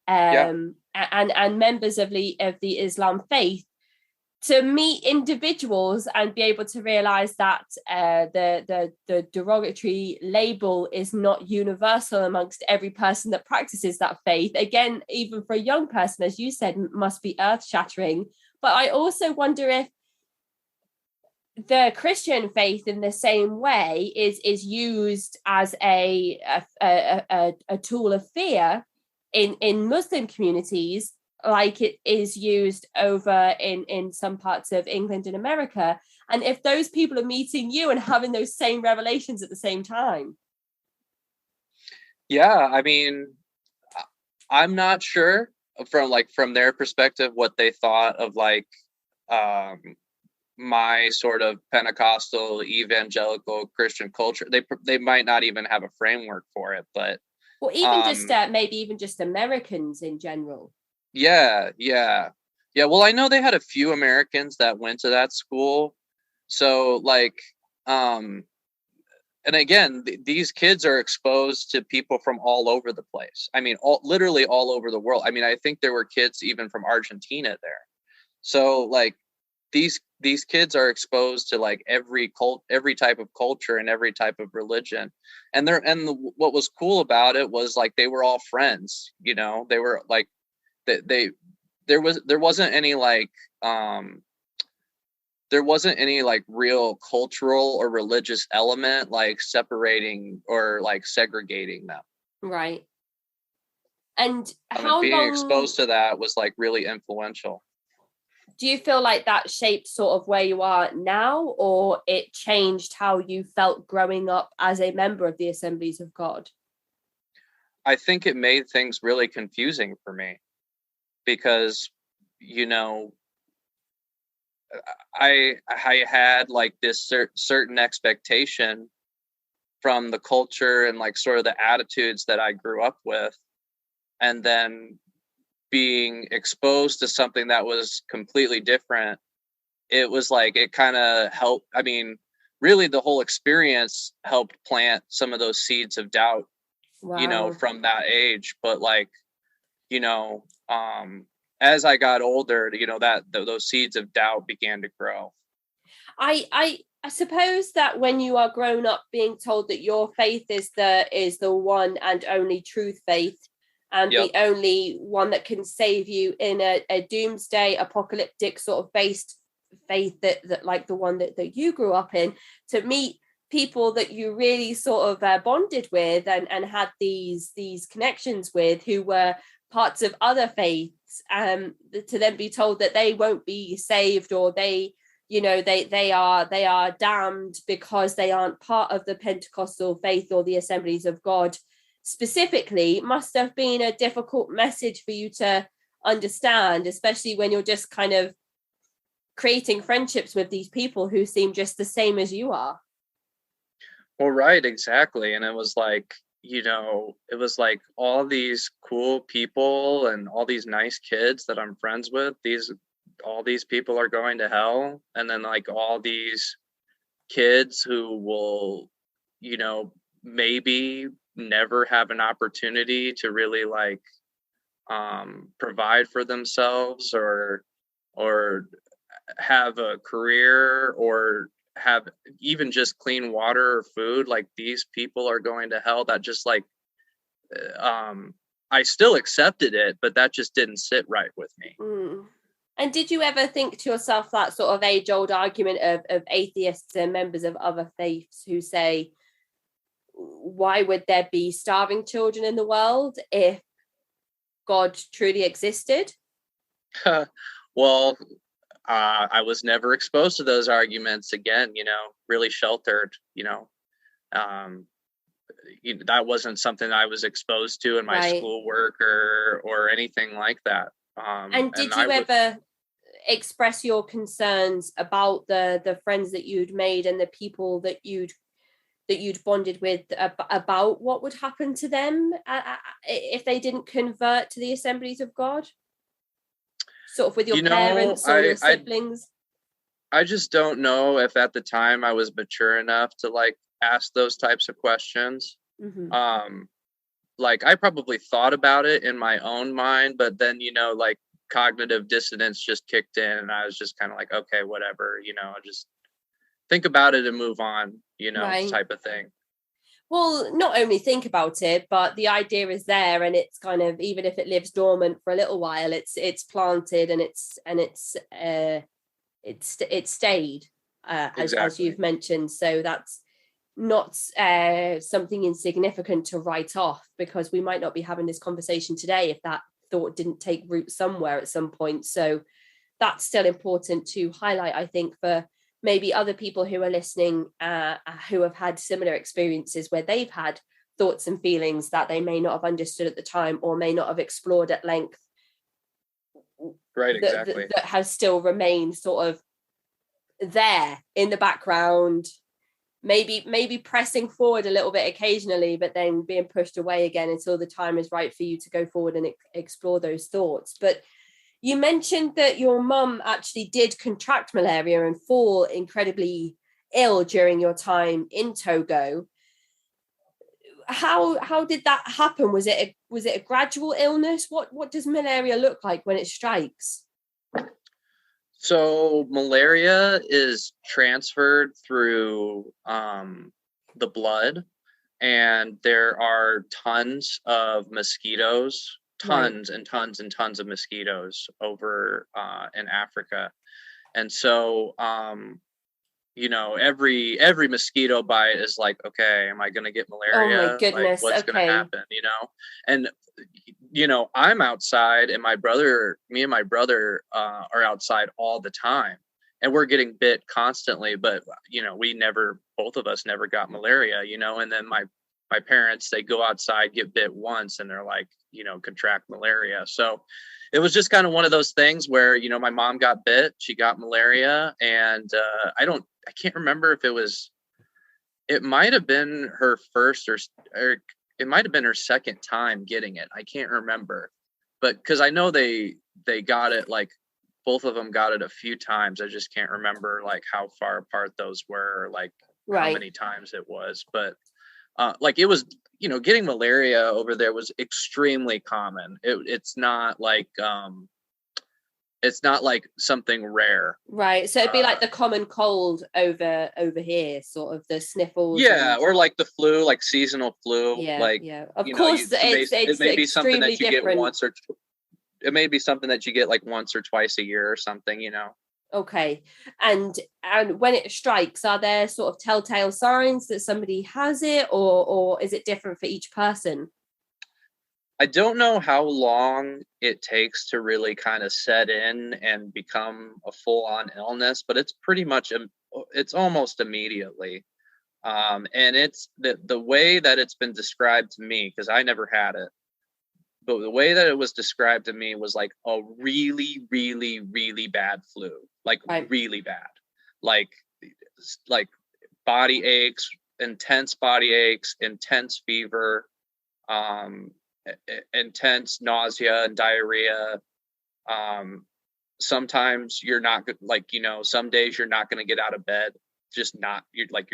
Yeah. and members of the Islam faith, to meet individuals and be able to realize that the derogatory label is not universal amongst every person that practices that faith. Again, even for a young person, as you said, must be earth-shattering. But I also wonder if the Christian faith, in the same way, is used as a tool of fear in Muslim communities, like it is used over in some parts of England and America. And if those people are meeting you and having those same revelations at the same time. Yeah, I mean, I'm not sure from their perspective what they thought of like um my sort of Pentecostal evangelical Christian culture. They might not even have a framework for it, but Or even just maybe even just Americans in general. yeah, yeah. Yeah, well, I know they had a few Americans that went to that school. So like um and again, these kids are exposed to people from all over the place. I mean, literally all over the world. I mean, I think there were kids even from Argentina there. So like these kids are exposed to like every type of culture and every type of religion. And what was cool about it was like they were all friends. They were like they there wasn't any like there wasn't any like real cultural or religious element like separating or like segregating them. Right. And And how being long exposed to that was like really influential. do you feel like that shaped sort of where you are now, or it changed how you felt growing up as a member of the Assemblies of God? I think it made things really confusing for me because, you know, I had like this certain expectation from the culture and like sort of the attitudes that I grew up with, and then being exposed to something that was completely different. It was like it kind of helped. I mean, really, the whole experience helped plant some of those seeds of doubt, Wow. from that age. But like, you know, as I got older, that those seeds of doubt began to grow. I suppose that when you are grown up being told that your faith is the one and only truth faith, and Yep. the only one that can save you in a doomsday apocalyptic sort of based faith, that like the one that you grew up in, to meet people that you really sort of bonded with and had these connections with, who were parts of other faiths, to then be told that they won't be saved, or they are damned because they aren't part of the Pentecostal faith or the Assemblies of God specifically, must have been a difficult message for you to understand, especially when you're just kind of creating friendships with these people who seem just the same as you are. Well, right, exactly. And it was like all these cool people and all these nice kids that I'm friends with, all these people are going to hell. And then like all these kids who will, maybe never have an opportunity to really provide for themselves or have a career or have even just clean water or food, like these people are going to hell. That just like, I still accepted it, but that just didn't sit right with me. And did you ever think to yourself that sort of age-old argument of atheists and members of other faiths who say, why would there be starving children in the world if God truly existed? Well, I was never exposed to those arguments. Again, really sheltered, that wasn't something I was exposed to in my schoolwork or anything like that. And did you ever express your concerns about the friends that you'd made and the people that you'd bonded with about what would happen to them if they didn't convert to the Assemblies of God? Sort of with your parents or your siblings? I just don't know if at the time I was mature enough to like ask those types of questions. Like I probably thought about it in my own mind, but then, like cognitive dissonance just kicked in and I was just kind of like, okay, whatever, just think about it and move on, type of thing. Well, not only think about it, but the idea is there, and it's kind of, even if it lives dormant for a little while, it's planted and it's stayed, Exactly. as you've mentioned. So that's not something insignificant to write off, because we might not be having this conversation today if that thought didn't take root somewhere at some point. So that's still important to highlight, I think, for maybe other people who are listening who have had similar experiences where they've had thoughts and feelings that they may not have understood at the time or may not have explored at length. Right, exactly. That has still remained sort of there in the background, maybe pressing forward a little bit occasionally, but then being pushed away again until the time is right for you to go forward and explore those thoughts. But you mentioned that your mum actually did contract malaria and fall incredibly ill during your time in Togo. How did that happen? Was it a gradual illness? What does malaria look like when it strikes? So malaria is transferred through the blood, and there are tons of mosquitoes, tons and tons and tons of mosquitoes over in Africa. And so every mosquito bite is like, okay, am I going to get malaria? Oh my goodness. Like, what's going to happen, And I'm outside, and me and my brother are outside all the time, and we're getting bit constantly, but both of us never got malaria, and then my parents, they go outside, get bit once, and they're like, contract malaria. So it was just kind of one of those things where, my mom got bit, she got malaria, and I can't remember if it might have been her first or it might have been her second time getting it. I can't remember, but because I know they got it, like both of them got it a few times. I just can't remember like how far apart those were, or like how many times it was. But like it was, getting malaria over there was extremely common. It's not like something rare. Right. So it'd be like the common cold over here, sort of the sniffles. Yeah, or like the flu, like seasonal flu. Yeah. Of course, it may be something that you get once or it may be something that you get like once or twice a year or something, Okay. And when it strikes, are there sort of telltale signs that somebody has it, or is it different for each person? I don't know how long it takes to really kind of set in and become a full-on illness, but it's pretty much, it's almost immediately. And it's the way that it's been described to me, because I never had it, but the way that it was described to me was like a really, really, really bad flu, like really bad, like body aches, intense fever, intense nausea and diarrhea. Sometimes you're not like, some days you're not going to get out of bed, you're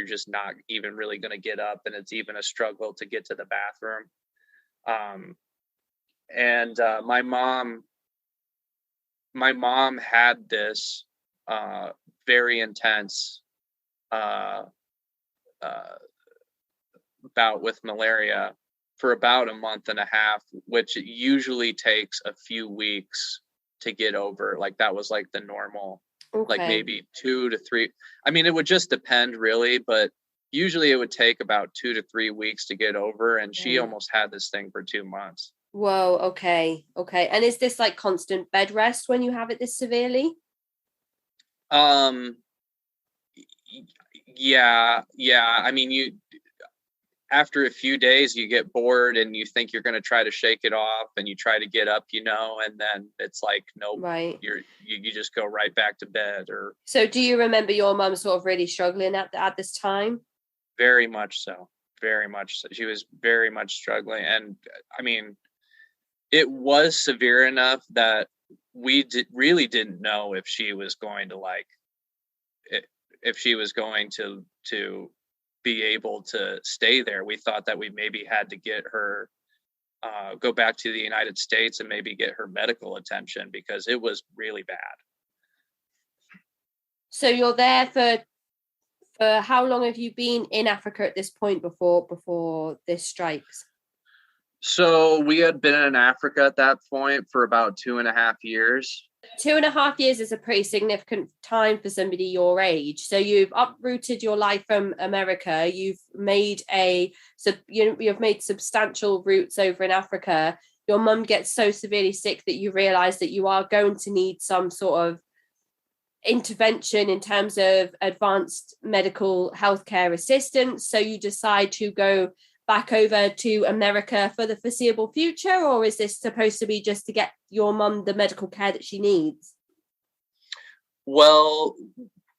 just not even really going to get up, and it's even a struggle to get to the bathroom. And my mom had this very intense uh, uh, bout with malaria for about a month and a half, which it usually takes a few weeks to get over. Like that was like the normal, like Okay. maybe 2 to 3. I mean, it would just depend really, but usually it would take about 2 to 3 weeks to get over. And she Right. almost had this thing for 2 months. Whoa, okay. Okay. And is this like constant bed rest when you have it this severely? Um, yeah, yeah. I mean, after a few days you get bored and you think you're going to try to shake it off and you try to get up, and then it's like nope, Right. you just go right back to bed. Or So do you remember your mum sort of really struggling at this time? very much so, very much so. She was very much struggling, and I mean, it was severe enough that we really didn't know if she was going to if she was going to be able to stay there. We thought that we maybe had to get her go back to the United States and maybe get her medical attention because it was really bad. So you're there for how long have you been in Africa at this point before this strikes? So we had been in Africa at that point for about 2.5 years. 2.5 years is a pretty significant time for somebody your age. So you've uprooted your life from America. You've made you've made substantial roots over in Africa. Your mum gets so severely sick that you realize that you are going to need some sort of intervention in terms of advanced medical healthcare assistance. So you decide to go back over to America for the foreseeable future, or is this supposed to be just to get your mum the medical care that she needs? Well,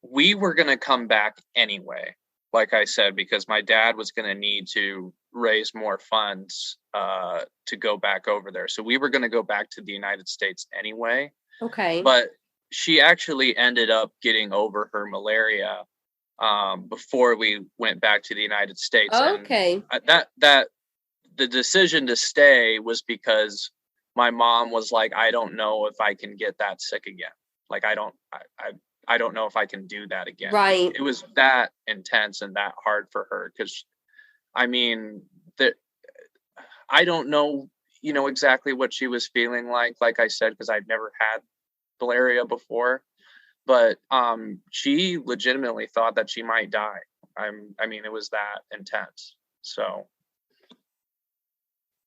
we were going to come back anyway, like I said, because my dad was going to need to raise more funds to go back over there. So we were going to go back to the United States anyway. Okay. But she actually ended up getting over her malaria before we went back to the United States. Okay. And that the decision to stay was because my mom was like, I don't know if I can get that sick again. Like I don't know if I can do that again. Right. It was that intense and that hard for her because I mean that I don't know, exactly what she was feeling like I said, because I'd never had malaria before. But she legitimately thought that she might die. I mean, it was that intense. So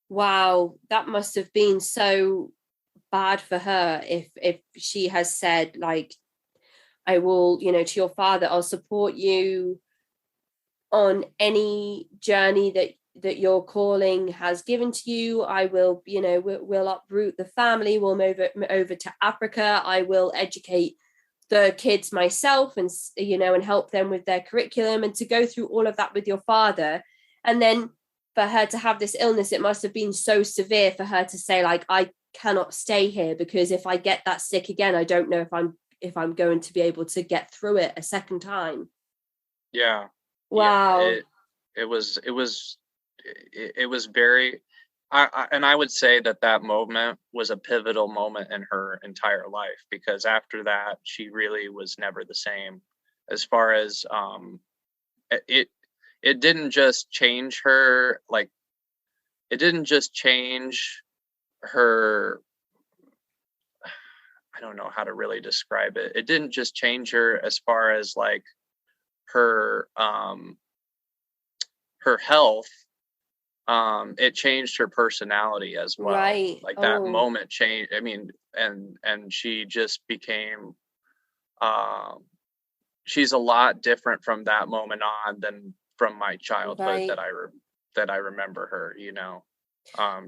Wow, that must have been so bad for her if she has said like, I will, to your father, I'll support you on any journey that your calling has given to you. I will, we'll uproot the family, we'll move over to Africa. I will educate the kids myself and and help them with their curriculum, and to go through all of that with your father. And then for her to have this illness, it must have been so severe for her to say like, I cannot stay here because if I get that sick again, I don't know if I'm going to be able to get through it a second time. yeah. Wow. Yeah, it was very and I would say that moment was a pivotal moment in her entire life, because after that she really was never the same. As far as it didn't just change her, like it didn't just change her. I don't know how to really describe it. It didn't just change her as far as like her her health. It changed her personality as well. Right. Like that Oh, moment changed. I mean, and she just became um she's a lot different from that moment on than from my childhood right. that I remember her,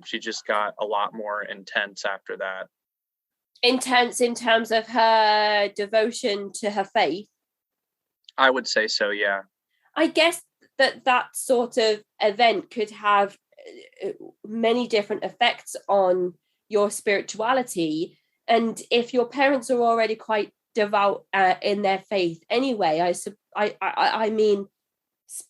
she just got a lot more intense after that. Intense in terms of her devotion to her faith. I would say so, yeah. I guess that sort of event could have many different effects on your spirituality. And if your parents are already quite devout in their faith anyway, I mean,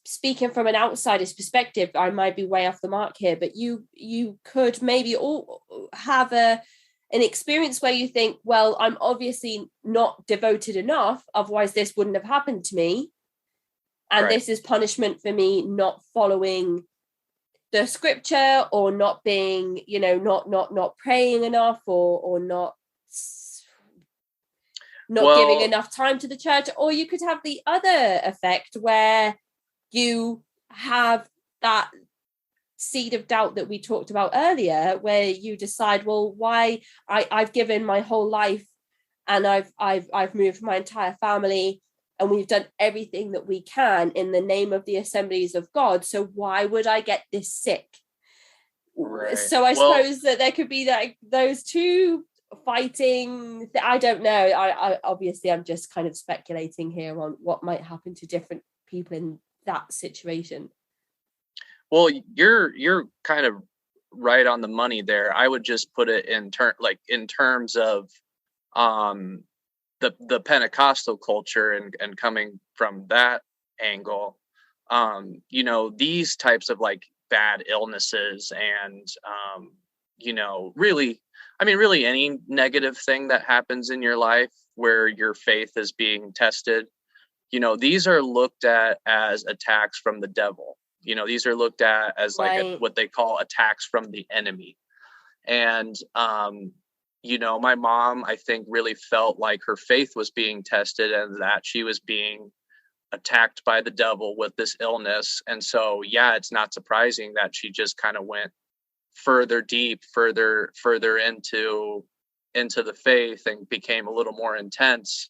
speaking from an outsider's perspective, I might be way off the mark here, but you could maybe all have a an experience where you think, well, I'm obviously not devoted enough, otherwise this wouldn't have happened to me. And this is punishment for me not following the scripture, or not being, not praying enough, or not giving enough time to the church. Or you could have the other effect where you have that seed of doubt that we talked about earlier, where you decide, well, why I've given my whole life, and I've moved my entire family, and we've done everything that we can in the name of the Assemblies of God, so why would I get this sick? Right. So I suppose that there could be like those two fighting. I don't know. I obviously, I'm just kind of speculating here on what might happen to different people in that situation. Well, you're kind of right on the money there. I would just put it in terms of the Pentecostal culture, and coming from that angle. These types of like bad illnesses, and really any negative thing that happens in your life where your faith is being tested, these are looked at as attacks from the devil. These are looked at as like what they call attacks from the enemy. And my mom, I think, really felt like her faith was being tested, and that she was being attacked by the devil with this illness. And so, yeah, it's not surprising that she just kind of went further into the faith, and became a little more intense.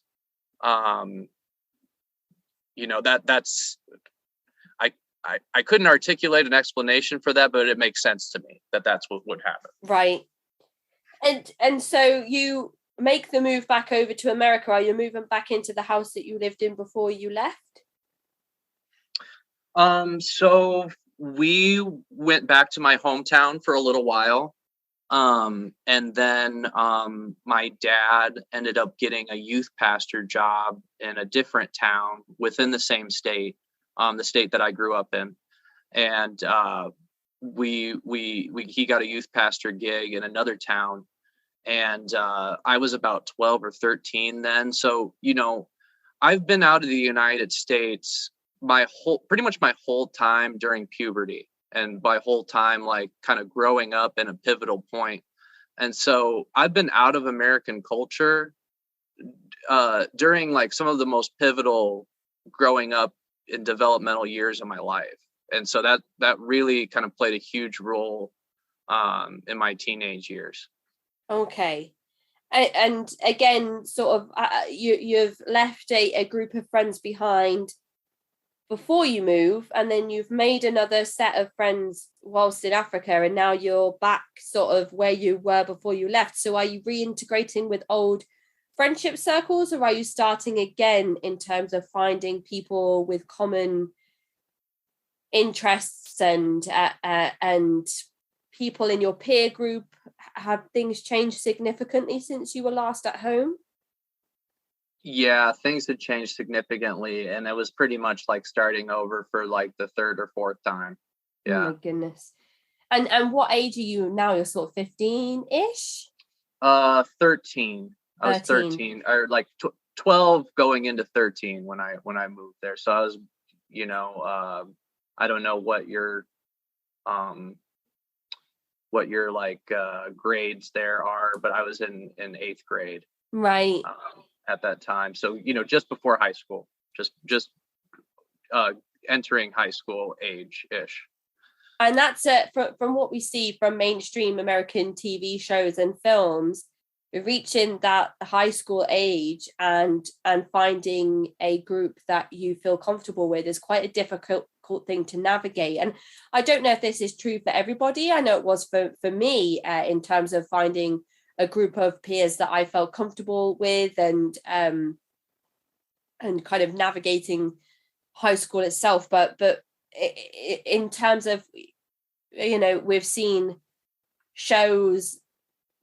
That's I couldn't articulate an explanation for that, but it makes sense to me that that's what would happen. Right. And so you make the move back over to America. Are you moving back into the house that you lived in before you left? So we went back to my hometown for a little while. And then my dad ended up getting a youth pastor job in a different town within the same state, the state that I grew up in. And he got a youth pastor gig in another town. And I was about 12 or 13 then. So, I've been out of the United States pretty much my whole time during puberty, and by whole time, like kind of growing up in a pivotal point. And so I've been out of American culture during like some of the most pivotal growing up in developmental years of my life. And so that really kind of played a huge role in my teenage years. Okay. And again, sort of, you've left a group of friends behind before you move, and then you've made another set of friends whilst in Africa, and now you're back sort of where you were before you left. So are you reintegrating with old friendship circles, or are you starting again in terms of finding people with common interests and people in your peer group? Have things changed significantly since you were last at home? Yeah, things had changed significantly, and it was pretty much like starting over for like the third or fourth time. Yeah. Oh my goodness. And what age are you now? You're sort of 15-ish? 13. I was 13, or like 12 going into 13 when I moved there. So I was, I don't know what your like grades there are, but I was in 8th grade. Right. At that time. So, just before high school, just entering high school age-ish. And that's it. From what we see from mainstream American TV shows and films, reaching that high school age and finding a group that you feel comfortable with is quite a difficult thing to navigate. And I don't know if this is true for everybody. I know it was for me in terms of finding a group of peers that I felt comfortable with, and kind of navigating high school itself. But in terms of, we've seen shows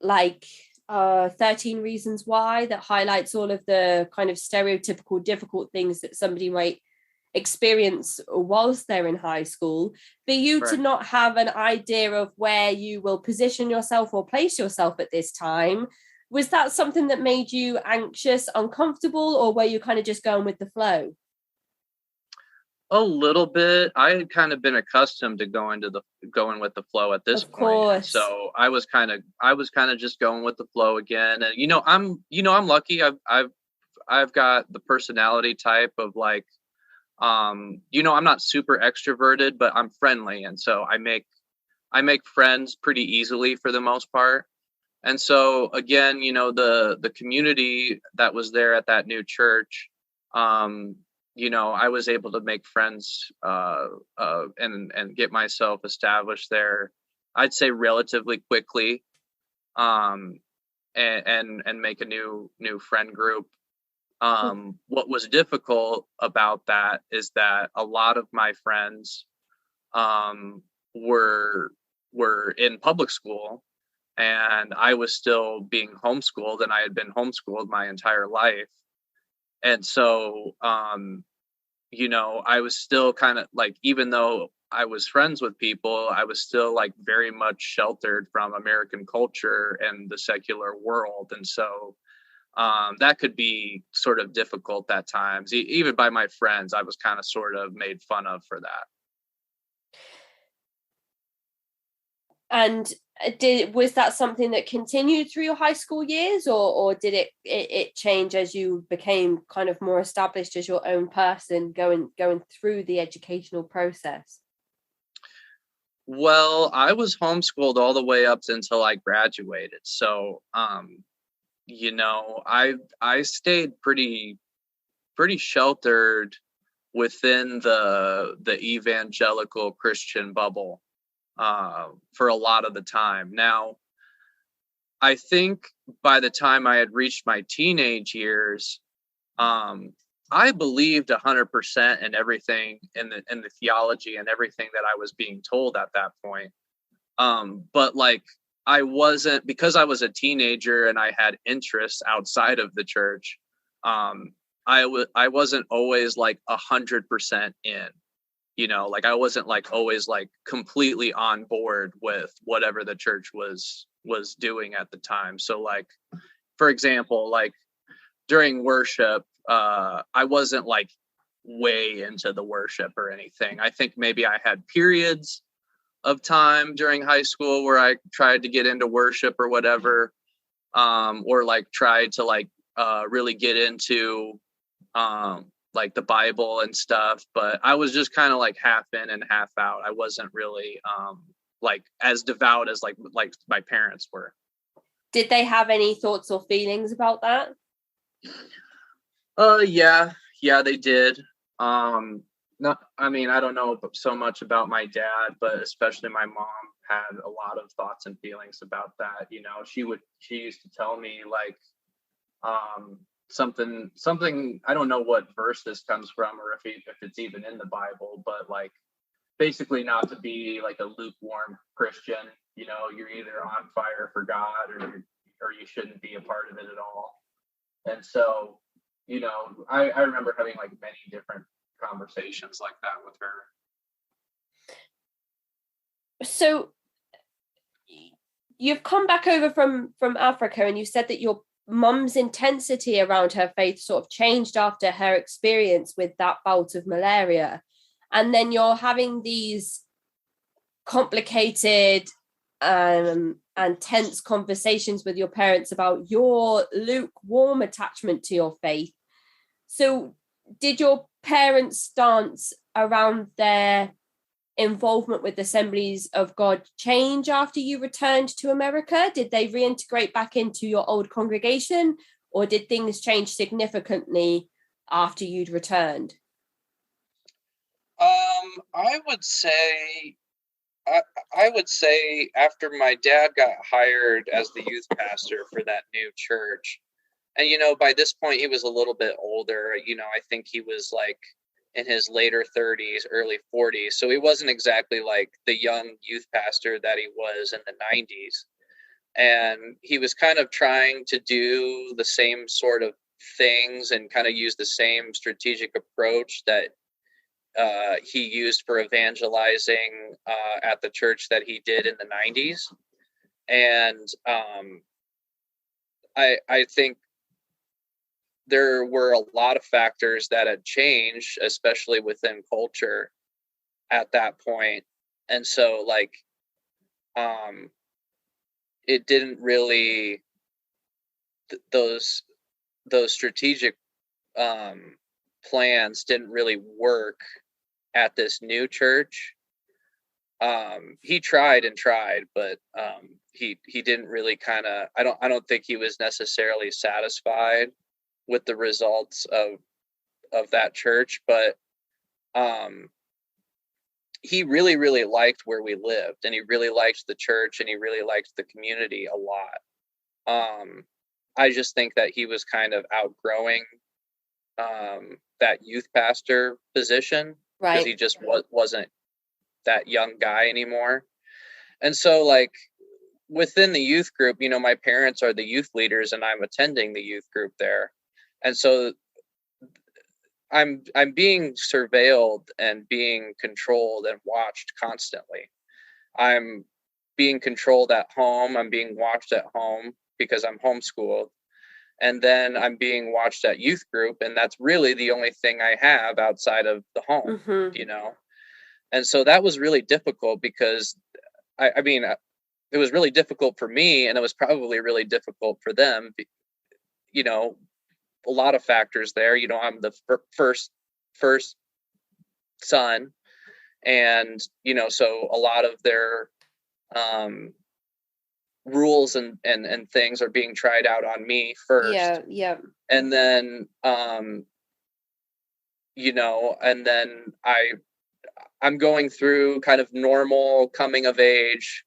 like 13 Reasons Why that highlights all of the kind of stereotypical difficult things that somebody might experience whilst they're in high school, for you to not have an idea of where you will position yourself or place yourself at this time, was that something that made you anxious, uncomfortable, or were you kind of just going with the flow? A little bit. I had kind of been accustomed to going with the flow at this point. And so I was kind of just going with the flow again. And I'm lucky. I've got the personality type of like, I'm not super extroverted, but I'm friendly, and so I make friends pretty easily for the most part. And so again, the community that was there at that new church, I was able to make friends and get myself established there, I'd say relatively quickly, and make a new friend group. What was difficult about that is that a lot of my friends were in public school, and I was still being homeschooled, and I had been homeschooled my entire life. And so, I was still kind of like, even though I was friends with people, I was still like very much sheltered from American culture and the secular world. And so that could be sort of difficult at times. Even by my friends, I was kind of sort of made fun of for that. And was that something that continued through your high school years, or did it change as you became kind of more established as your own person going through the educational process? Well, I was homeschooled all the way up until I graduated. So, I stayed pretty sheltered within the evangelical Christian bubble for a lot of the time. Now, I think by the time I had reached my teenage years, I believed 100% in everything in the theology and everything that I was being told at that point. But like, I wasn't, because I was a teenager and I had interests outside of the church. I wasn't always like 100% in. Like I wasn't like always like completely on board with whatever the church was doing at the time. So like, for example, like during worship, I wasn't like way into the worship or anything. I think maybe I had periods of time during high school where I tried to get into worship or whatever, or like tried to like really get into like the Bible and stuff, but I was just kind of like half in and half out. I wasn't really like as devout as like my parents were. Did they have any thoughts or feelings about that? Yeah, they did. Not, I mean, I don't know so much about my dad, but especially my mom had a lot of thoughts and feelings about that. She used to tell me like, something, I don't know what verse this comes from or if it's even in the Bible, but like basically not to be like a lukewarm Christian. You're either on fire for God or you shouldn't be a part of it at all. And so, I remember having like many different conversations like that with her. So you've come back over from Africa, and you said that your mum's intensity around her faith sort of changed after her experience with that bout of malaria. And then you're having these complicated and tense conversations with your parents about your lukewarm attachment to your faith. So did your parents' stance around their involvement with Assemblies of God change after you returned to America? Did they reintegrate back into your old congregation, or did things change significantly after you'd returned? I would say after my dad got hired as the youth pastor for that new church, and by this point he was a little bit older. I think he was like in his later 30s, early 40s. So he wasn't exactly like the young youth pastor that he was in the 90s. And he was kind of trying to do the same sort of things and kind of use the same strategic approach that he used for evangelizing at the church that he did in the 90s. And I think there were a lot of factors that had changed, especially within culture at that point. And so like it didn't really those strategic plans didn't really work at this new church. He tried and tried, but he didn't really kind of, I don't think he was necessarily satisfied with the results of that church, but he really, really liked where we lived, and he really liked the church, and he really liked the community a lot. I just think that he was kind of outgrowing that youth pastor position, because Right. he just wasn't that young guy anymore. And so like within the youth group, you know, my parents are the youth leaders and I'm attending the youth group there. And so I'm being surveilled and being controlled and watched constantly. I'm being controlled at home. I'm being watched at home because I'm homeschooled. And then I'm being watched at youth group. And that's really the only thing I have outside of the home, you know? And so that was really difficult because I mean, it was really difficult for me, and it was probably really difficult for them. You know, a lot of factors there. You know, I'm the first son, and you know, so a lot of their rules and things are being tried out on me first. Yeah. And then you know, and then I'm going through kind of normal coming of age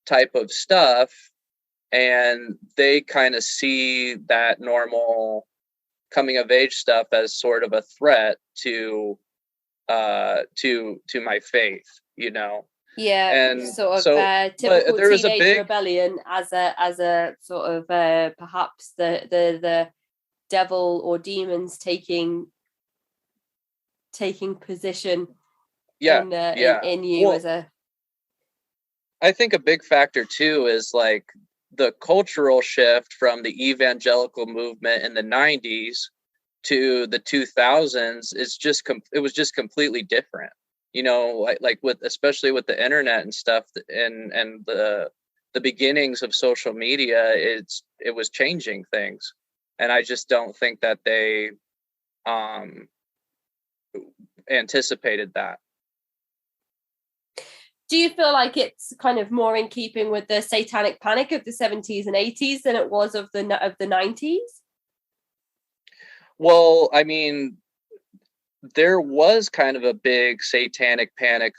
type of stuff, and they kind of see that normal coming of age stuff as sort of a threat to my faith, you know. Yeah, And sort of so but typical there was a teenage big rebellion as a sort of perhaps the devil or demons taking position yeah in you as a. I think a big factor too is like the cultural shift from the evangelical movement in the 90s to the 2000s. It was just completely different, you know, like with, especially with the internet and stuff, and the beginnings of social media. It was changing things, and I just don't think that they anticipated that. Do you feel like it's kind of more in keeping with the satanic panic of the 70s and 80s than it was of the 90s? Well, I mean, there was kind of a big satanic panic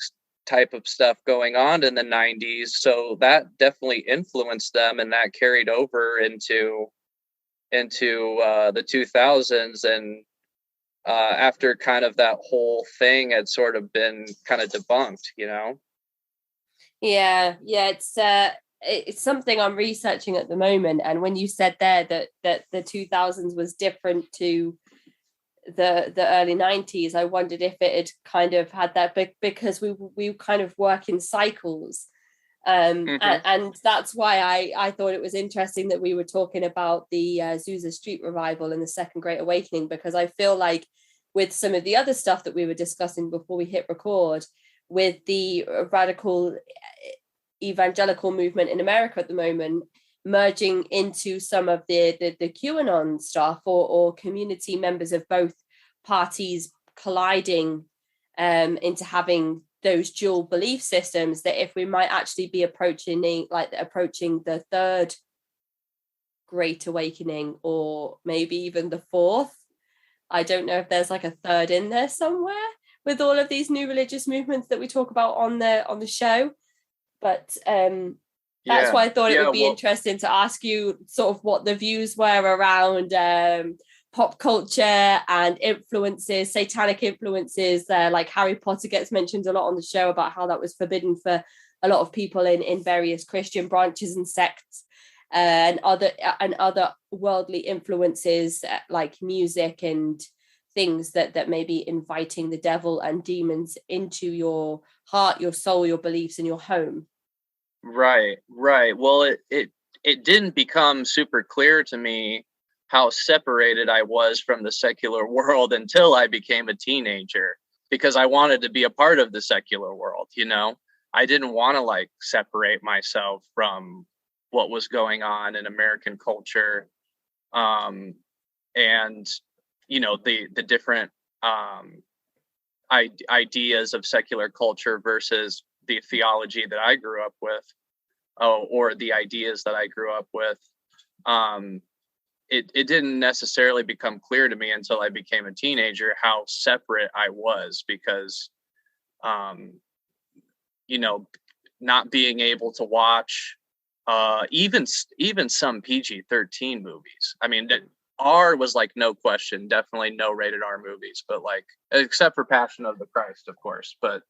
type of stuff going on in the 90s, so that definitely influenced them, and that carried over into the 2000s. And after kind of that whole thing had sort of been kind of debunked, you know. Yeah, it's something I'm researching at the moment. And when you said there that the 2000s was different to the early 90s, I wondered if it had kind of had that, because we kind of work in cycles. And that's why I thought it was interesting that we were talking about the Azusa Street revival and the Second Great Awakening, because I feel like with some of the other stuff that we were discussing before we hit record, with the radical evangelical movement in America at the moment merging into some of the QAnon stuff, or community members of both parties colliding into having those dual belief systems, that if we might actually be approaching the third Great Awakening, or maybe even the fourth. I don't know if there's like a third in there somewhere with all of these new religious movements that we talk about on the show. But that's why I thought it would be interesting to ask you sort of what the views were around pop culture and influences, satanic influences. Like Harry Potter gets mentioned a lot on the show about how that was forbidden for a lot of people in various Christian branches and sects, and other worldly influences like music and things that may be inviting the devil and demons into your heart, your soul, your beliefs, and your home. Right. Well, it didn't become super clear to me how separated I was from the secular world until I became a teenager, because I wanted to be a part of the secular world, I didn't want to like separate myself from what was going on in American culture. And the different ideas of secular culture versus the theology that I grew up with, or the ideas that I grew up with. It didn't necessarily become clear to me until I became a teenager how separate I was, because not being able to watch even some PG-13 movies. I mean, that R was like no question, definitely no rated R movies, but like except for Passion of the Christ, of course. But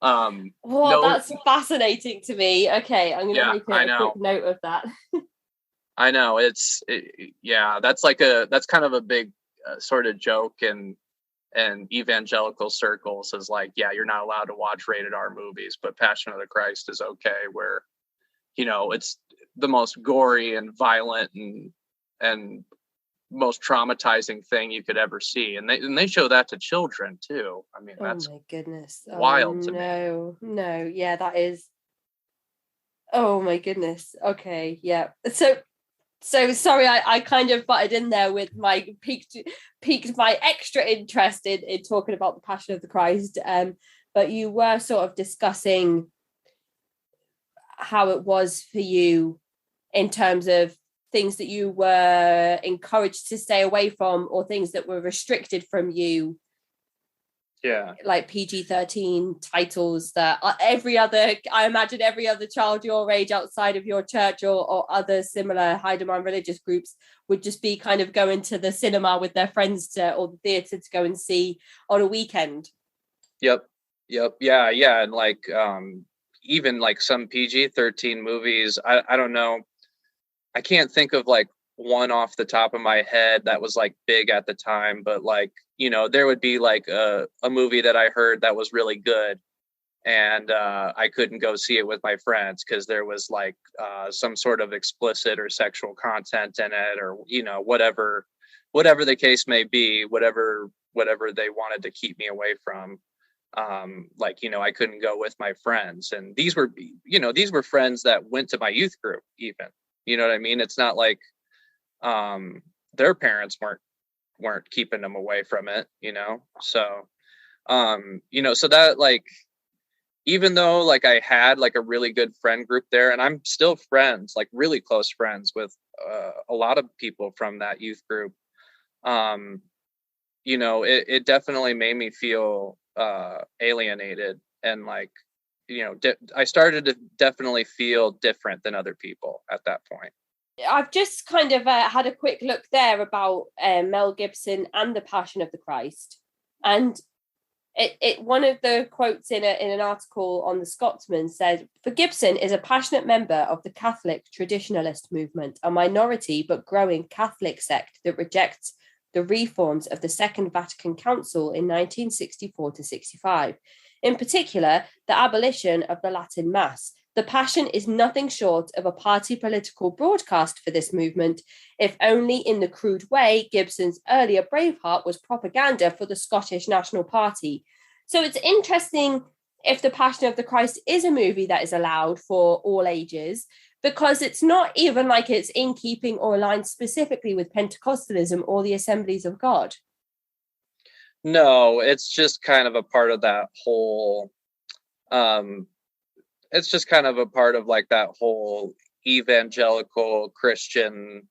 that's fascinating to me. Okay, I'm gonna make a quick note of that. I know that's kind of a big sort of joke and evangelical circles, is like, you're not allowed to watch rated R movies, but Passion of the Christ is okay, where it's the most gory and violent and most traumatizing thing you could ever see, and they show that to children too. I mean, that's my goodness, wild to me. No, yeah, that is. Oh my goodness. Okay, yeah. So sorry, I kind of butted in there with my piqued my extra interest in talking about the Passion of the Christ. But you were sort of discussing how it was for you in terms of things that you were encouraged to stay away from, or things that were restricted from you. Yeah, like PG-13 titles that I imagine every other child your age outside of your church or other similar high demand religious groups would just be kind of going to the cinema with their friends or the theater to go and see on a weekend. Yep. Yeah. And like even like some PG-13 movies, I don't know, I can't think of like one off the top of my head that was like big at the time, but like, there would be like a movie that I heard that was really good, and I couldn't go see it with my friends because there was like some sort of explicit or sexual content in it, or whatever the case may be, whatever they wanted to keep me away from. I couldn't go with my friends, and these were friends that went to my youth group even. You know what I mean? It's not like their parents weren't keeping them away from it, so so that, like, even though like I had like a really good friend group there, and I'm still friends, like really close friends with a lot of people from that youth group, it definitely made me feel alienated, and like, I started to definitely feel different than other people at that point. I've just kind of had a quick look there about Mel Gibson and the Passion of the Christ, and it one of the quotes in an article on the Scotsman said, "For Gibson is a passionate member of the Catholic traditionalist movement, a minority but growing Catholic sect that rejects the reforms of the Second Vatican Council in 1964 to 65. In particular, the abolition of the Latin Mass. The Passion is nothing short of a party political broadcast for this movement, if only in the crude way Gibson's earlier Braveheart was propaganda for the Scottish National Party." So it's interesting if The Passion of the Christ is a movie that is allowed for all ages, because it's not even like it's in keeping or aligned specifically with Pentecostalism or the Assemblies of God. No, it's just kind of a part of that whole it's just kind of a part of like that whole evangelical Christian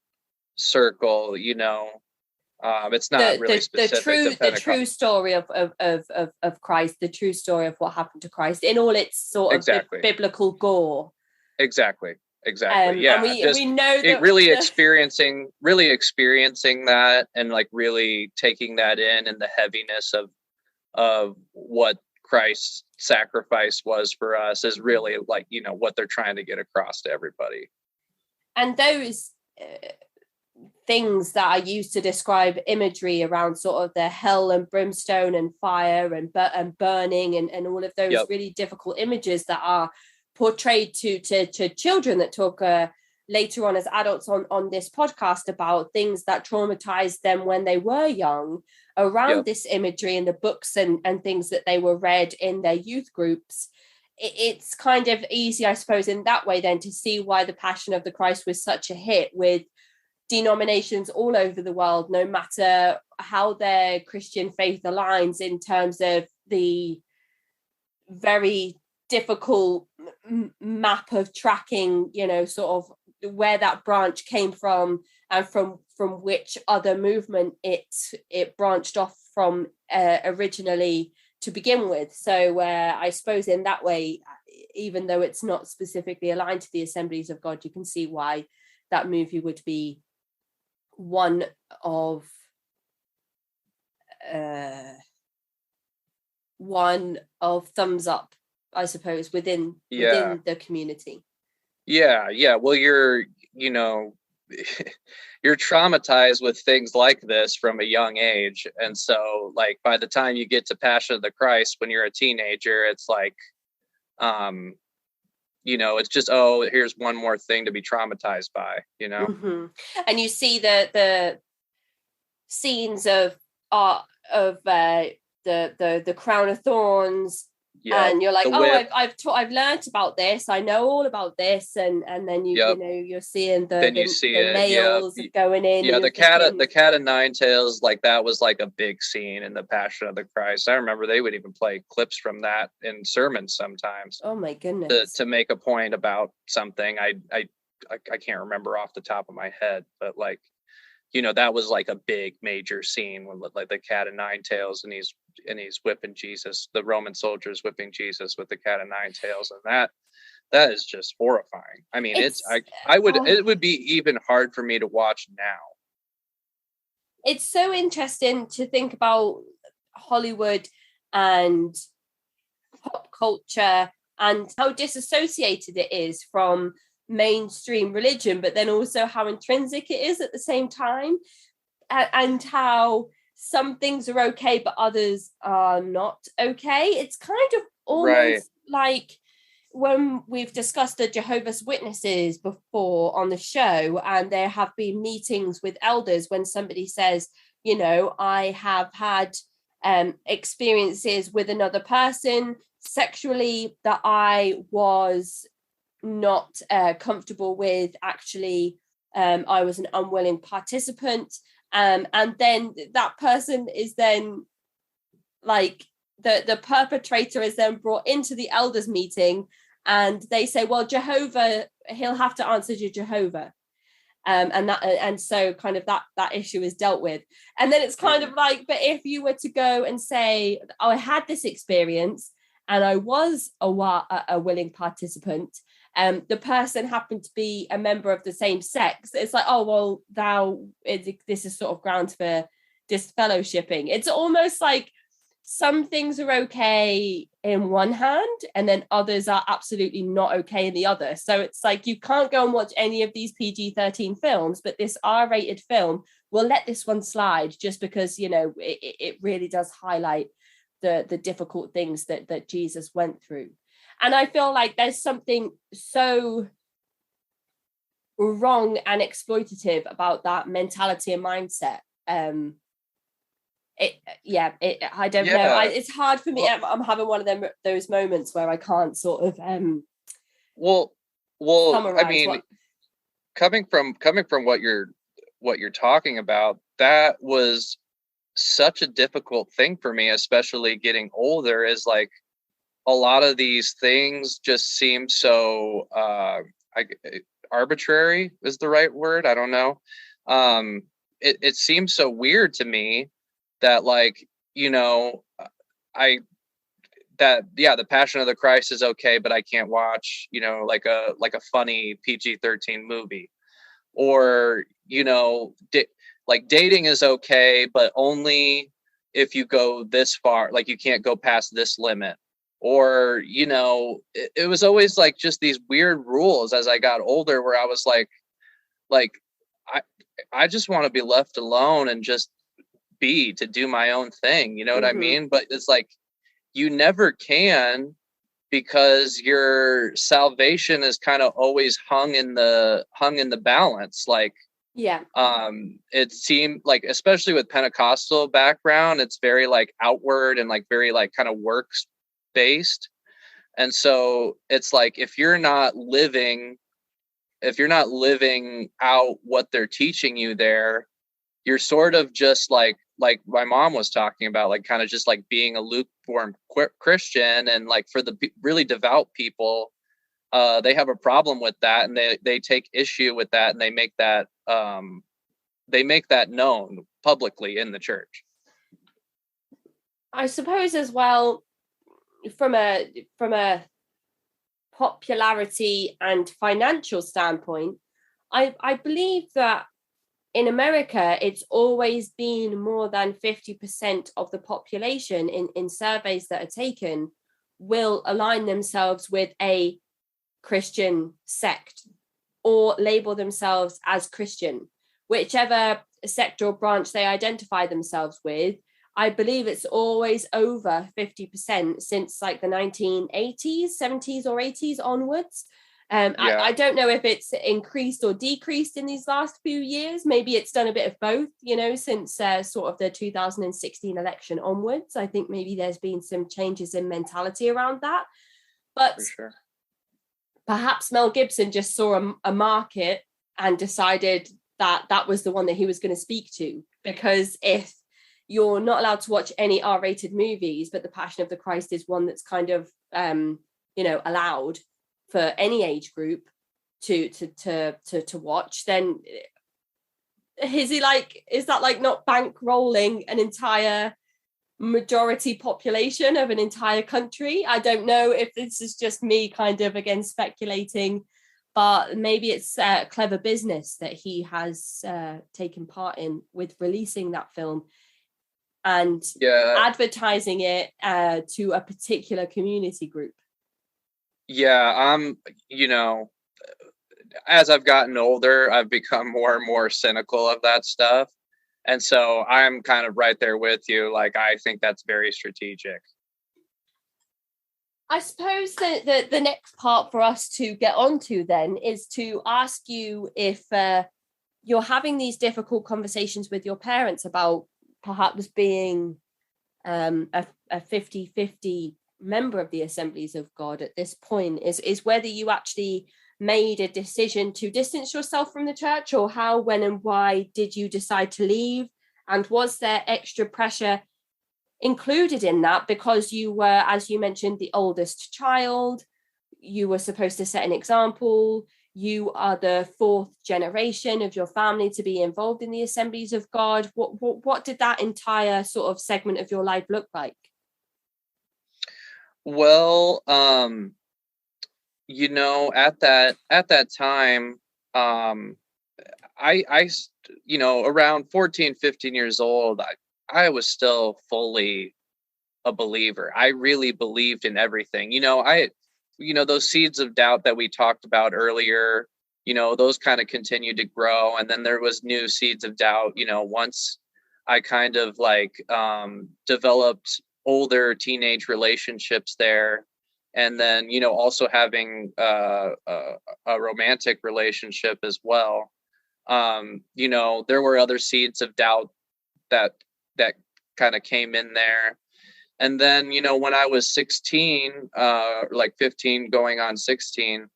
circle, it's not really specific the true story of Christ, the true story of what happened to Christ in all its sort of biblical gore. Exactly. Yeah, and we know that really experiencing that, and like really taking that in, and the heaviness of what Christ's sacrifice was for us is really like, what they're trying to get across to everybody. And those things that are used to describe imagery around sort of the hell and brimstone and fire and burning and all of those really difficult images that are portrayed to children that talk later on as adults on this podcast about things that traumatized them when they were young around this imagery and the books and things that they were read in their youth groups. It's kind of easy, I suppose, in that way then to see why the Passion of the Christ was such a hit with denominations all over the world, no matter how their Christian faith aligns in terms of the very difficult map of tracking, you know, sort of where that branch came from and from which other movement it branched off from originally to begin with. So I suppose in that way, even though it's not specifically aligned to the Assemblies of God, you can see why that movie would be one of thumbs up, I suppose, within the community. Yeah. Well, you're traumatized with things like this from a young age. And so like by the time you get to Passion of the Christ, when you're a teenager, it's like, it's just, here's one more thing to be traumatized by, Mm-hmm. And you see the scenes of the crown of thorns. And you're like, I've learned about this. I know all about this, and then you're seeing the nails going in. Yeah, the cat of nine tails, like that was like a big scene in the Passion of the Christ. I remember they would even play clips from that in sermons sometimes. Oh my goodness! To make a point about something, I can't remember off the top of my head, but like, that was like a big major scene when like the cat of nine tails and he's whipping Jesus, the Roman soldiers whipping Jesus with the cat of nine tails. And that is just horrifying. I mean, it would be even hard for me to watch now. It's so interesting to think about Hollywood and pop culture and how disassociated it is from mainstream religion, but then also how intrinsic it is at the same time, and how some things are okay but others are not okay. It's kind of almost like when we've discussed the Jehovah's Witnesses before on the show, and there have been meetings with elders when somebody says, I have had experiences with another person sexually that I was not comfortable with. Actually, I was an unwilling participant, and then that person is then like the perpetrator is then brought into the elders meeting, and they say, well, Jehovah, he'll have to answer to Jehovah, and so kind of that issue is dealt with. And then it's kind of like, but if you were to go and say, I had this experience and I was a willing participant, the person happened to be a member of the same sex, it's like, oh, well, this is sort of grounds for disfellowshipping. It's almost like some things are okay in one hand and then others are absolutely not okay in the other. So it's like you can't go and watch any of these PG-13 films, but this R-rated film, we'll let this one slide just because, it really does highlight the difficult things that Jesus went through. And I feel like there's something so wrong and exploitative about that mentality and mindset. I don't know. It's hard for me. I'm having one of those moments where I can't sort of I mean, coming from what you're talking about, that was such a difficult thing for me, especially getting older, is like a lot of these things just seem so arbitrary is the right word. I don't know. It seems so weird to me that like, the Passion of the Christ is okay, but I can't watch, like a funny PG-13 movie, or, like dating is okay, but only if you go this far, like you can't go past this limit. Or, it was always like just these weird rules as I got older where I was like, I just want to be left alone and just to do my own thing. You know what I Mm-hmm. mean? But it's like, you never can, because your salvation is kind of always hung in the balance. Like, Yeah. it seemed like, especially with Pentecostal background, it's very like outward and like very like kind of works based. And so it's like, if you're not living out what they're teaching you there, you're sort of just like my mom was talking about, like kind of just like being a lukewarm Christian. And like for the really devout people, they have a problem with that, and they take issue with that, and they make that known publicly in the church. I suppose as well, from a popularity and financial standpoint, I believe that in America, it's always been more than 50% of the population in surveys that are taken will align themselves with a Christian sect or label themselves as Christian, whichever sect or branch they identify themselves with. I believe it's always over 50% since like the 1980s, 70s, or 80s onwards. Yeah. I don't know if it's increased or decreased in these last few years. Maybe it's done a bit of both, since sort of the 2016 election onwards. I think maybe there's been some changes in mentality around that. But For sure. perhaps Mel Gibson just saw a market and decided that that was the one that he was going to speak to. Because if you're not allowed to watch any R-rated movies, but The Passion of the Christ is one that's kind of, allowed for any age group to watch, then is that like not bankrolling an entire majority population of an entire country? I don't know if this is just me kind of again speculating, but maybe it's a clever business that he has taken part in with releasing that film and advertising it to a particular community group. Yeah, as I've gotten older, I've become more and more cynical of that stuff. And so I'm kind of right there with you. Like, I think that's very strategic. I suppose that the next part for us to get onto then is to ask you if you're having these difficult conversations with your parents about perhaps being a 50-50 member of the Assemblies of God at this point, is whether you actually made a decision to distance yourself from the church, or how, when, and why did you decide to leave? And was there extra pressure included in that because you were, as you mentioned, the oldest child? You were supposed to set an example. You are the fourth generation of your family to be involved in the Assemblies of God. What did that entire sort of segment of your life look like? Well, at that time, I around 14, 15 years old, I was still fully a believer. I really believed in everything. Those seeds of doubt that we talked about earlier, those kind of continued to grow. And then there was new seeds of doubt, once I kind of like developed older teenage relationships there. And then, also having a romantic relationship as well. There were other seeds of doubt that kind of came in there. And then, when I was 16, like 15 going on 16,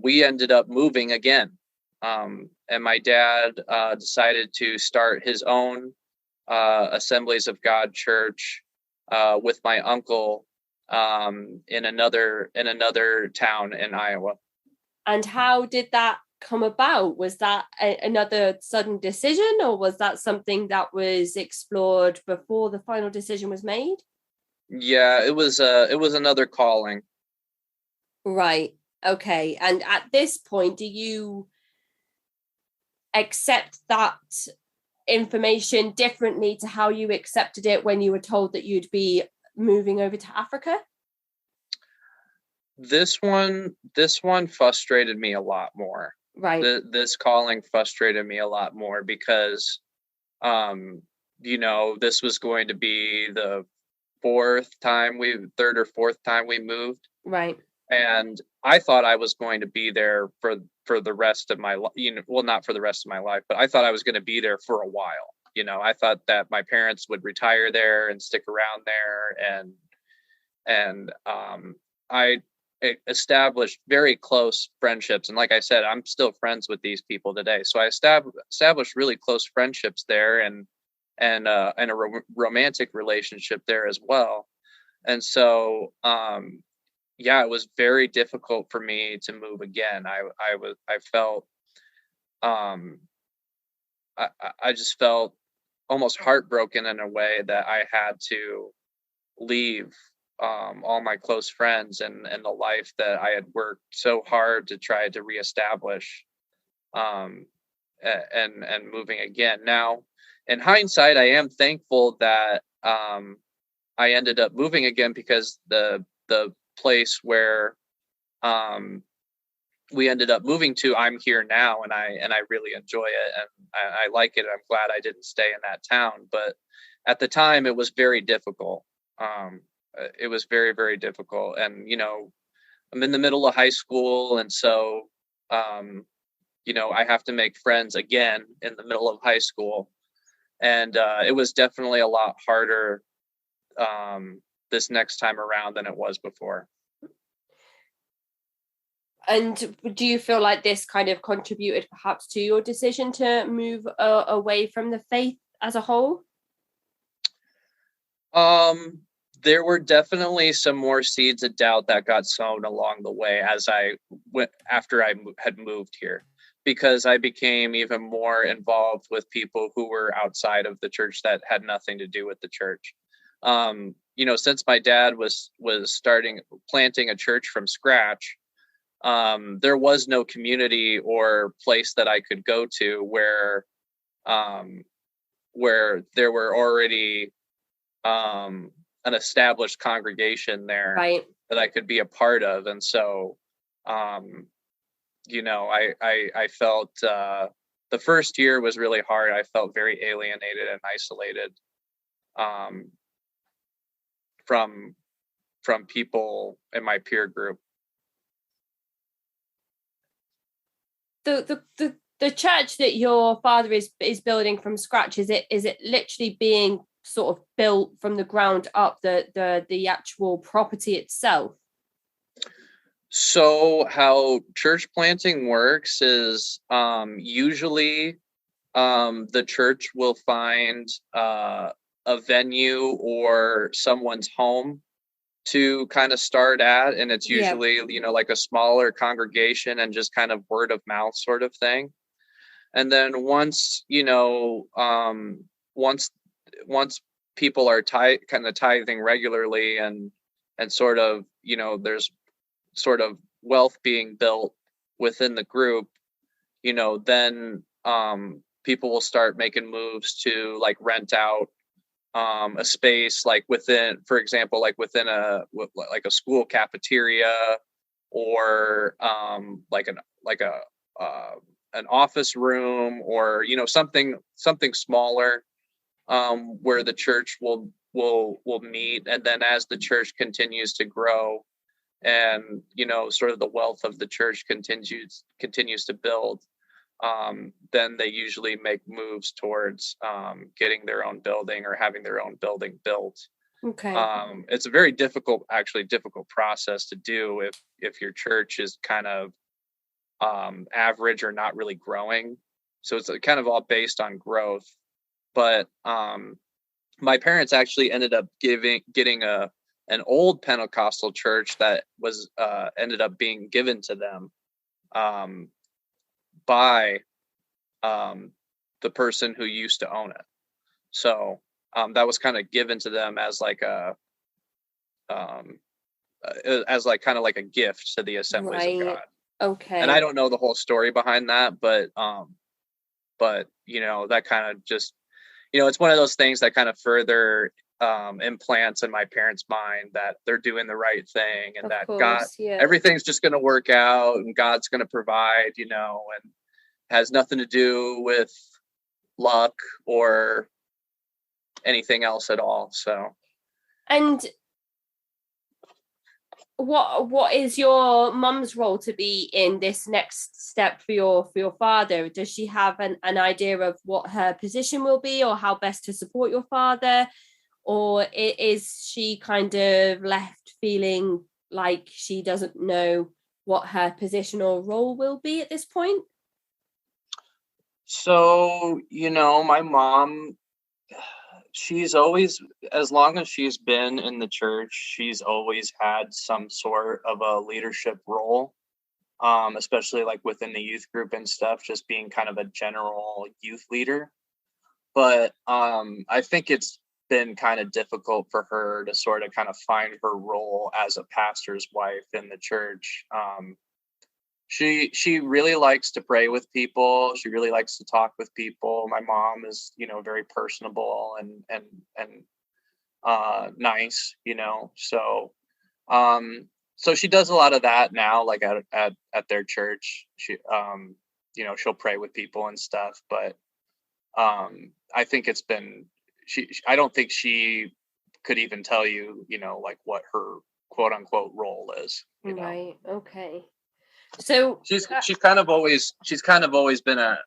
we ended up moving again. And my dad decided to start his own Assemblies of God church with my uncle in another town in Iowa. And how did that come about? Was that another sudden decision, or was that something that was explored before the final decision was made? Yeah, it was another calling. Right. Okay. And at this point, do you accept that information differently to how you accepted it when you were told that you'd be moving over to Africa? This one frustrated me a lot more. Right. This calling frustrated me a lot more because, this was going to be the third or fourth time we moved. Right. And I thought I was going to be there for the rest of my life, well, not for the rest of my life, but I thought I was going to be there for a while. I thought that my parents would retire there and stick around there, and I established very close friendships. And like I said, I'm still friends with these people today. So I established really close friendships there, and a romantic relationship there as well. And so, yeah, it was very difficult for me to move again. I felt, um, I just felt almost heartbroken in a way that I had to leave, all my close friends and the life that I had worked so hard to try to reestablish, um, and moving again. Now, in hindsight, I am thankful that, I ended up moving again, because the place where, um, we ended up moving to, I'm here now, and I really enjoy it, and I like it. I'm glad I didn't stay in that town, but at the time it was very difficult. It was very, very difficult, and I'm in the middle of high school, and so, um, I have to make friends again in the middle of high school, and it was definitely a lot harder, this next time around than it was before. And do you feel like this kind of contributed perhaps to your decision to move away from the faith as a whole? There were definitely some more seeds of doubt that got sown along the way as I went after I had moved here, because I became even more involved with people who were outside of the church that had nothing to do with the church. Since my dad was planting a church from scratch, there was no community or place that I could go to um, where there were already, an established congregation there, Right. that I could be a part of. And so, um, I felt, the first year was really hard. I felt very alienated and isolated, um, from people in my peer group. The church that your father is building from scratch, is it literally being sort of built from the ground up, the actual property itself? So how church planting works is, usually, the church will find, a venue or someone's home to kind of start at, and it's Yeah. usually, like a smaller congregation and just kind of word of mouth sort of thing. And then once once people are kind of tithing regularly, and sort of, there's sort of wealth being built within the group, then, people will start making moves to like rent out, a space, like within, for example, like within like a school cafeteria, or, like a uh, an office room, or something smaller, where the church will meet. And then as the church continues to grow, and sort of the wealth of the church continues to build, then they usually make moves towards, getting their own building or having their own building built. Okay. It's a very difficult process to do if your church is kind of, average or not really growing. So it's kind of all based on growth. But, my parents actually ended up getting an old Pentecostal church that was, ended up being given to them, um, by, um, the person who used to own it. So, that was kind of given to them as like um, as like kind of like a gift to the Assemblies of Right. God. And I Okay. don't know the whole story behind that, but that kind of just, it's one of those things that kind of further implants in my parents' mind that they're doing the right thing and Of that God, course, yeah. everything's just going to work out and God's going to provide, you know, and has nothing to do with luck or anything else at all. So, And what is your mum's role to be in this next step for your father? Does she have an idea of what her position will be, or how best to support your father? Or is she kind of left feeling like she doesn't know what her position or role will be at this point? so, you know, my mom, she's always, as long as she's been in the church, she's always had some sort of a leadership role, especially like within the youth group and stuff, just being kind of a general youth leader. But I think it's been kind of difficult for her to sort of kind of find her role as a pastor's wife in the church. She really likes to pray with people. She really likes to talk with people. My mom is, you know, very personable and nice, you know. So she does a lot of that now, like at their church. She you know, she'll pray with people and stuff, but I think it's been I don't think she could even tell you, you know, like what her quote unquote role is, you know. Right. Okay. So She's kind of always been a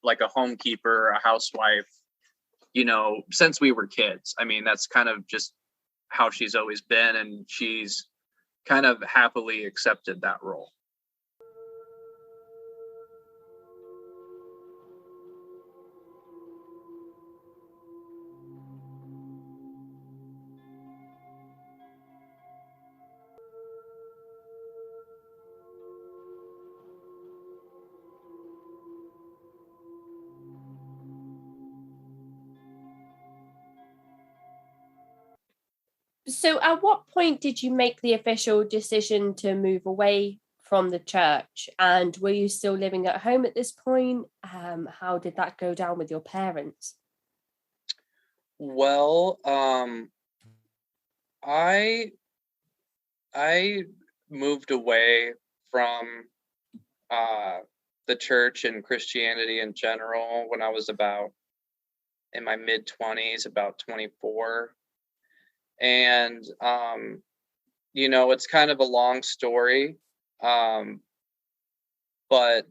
like a homekeeper, a housewife, you know, since we were kids. I mean, that's kind of just how she's always been, and she's kind of happily accepted that role. so at what point did you make the official decision to move away from the church? And were you still living at home at this point? How did that go down with your parents? Well, I I moved away from uh, the church and Christianity in general when I was about in my mid 20s, about 24. And, you know, it's kind of a long story. Um, but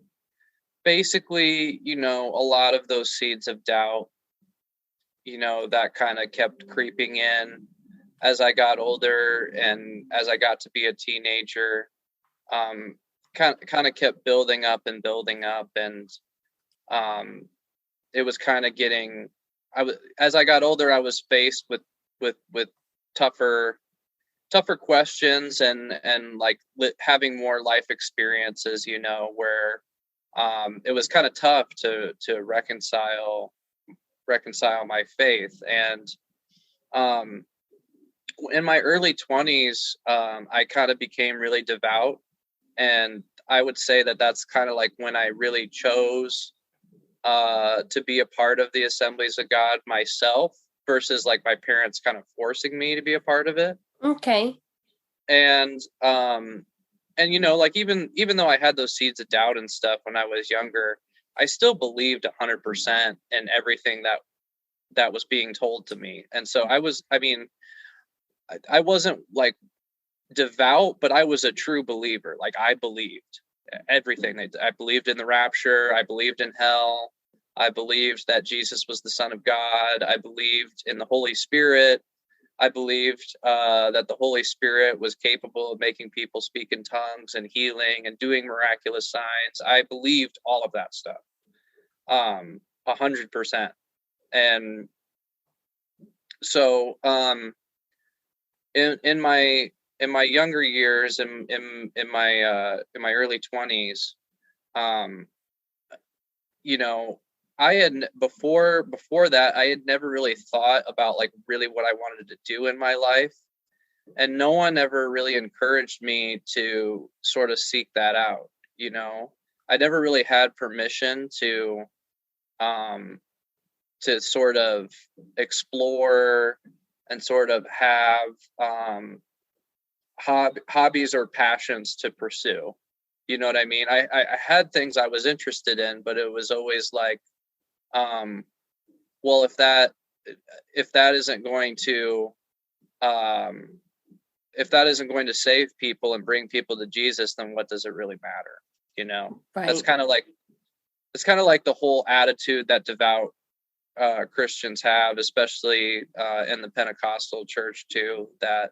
basically, you know, a lot of those seeds of doubt, you know, that kind of kept creeping in as I got older and as I got to be a teenager. Um, kind of kept building up, and um, it was kind of getting. As I got older, I was faced with tougher questions and like having more life experiences, you know, where it was kind of tough to reconcile my faith. And um, in my early 20s, I kind of became really devout, and I would say that that's kind of like when I really chose to be a part of the Assemblies of God myself versus like my parents kind of forcing me to be a part of it. Okay. And and you know, like even though I had those seeds of doubt and stuff when I was younger, I still believed 100% in everything that was being told to me. And so I mean, I wasn't like devout, but I was a true believer. Like I believed everything. I believed in the rapture. I believed in hell. I believed that Jesus was the Son of God. I believed in the Holy Spirit. I believed that the Holy Spirit was capable of making people speak in tongues and healing and doing miraculous signs. I believed all of that stuff, 100%. And so, in my younger years, in my early 20s, um, you know, I had before that I had never really thought about like really what I wanted to do in my life, and no one ever really encouraged me to sort of seek that out. You know, I never really had permission um to sort of explore and sort of have hobbies or passions to pursue. You know what I mean? I had things I was interested in, but it was always like, well, if that isn't going to if that isn't going to save people and bring people to Jesus, then what does it really matter? You know, Right. That's kind of like the whole attitude that devout Christians have, especially in the Pentecostal church too, that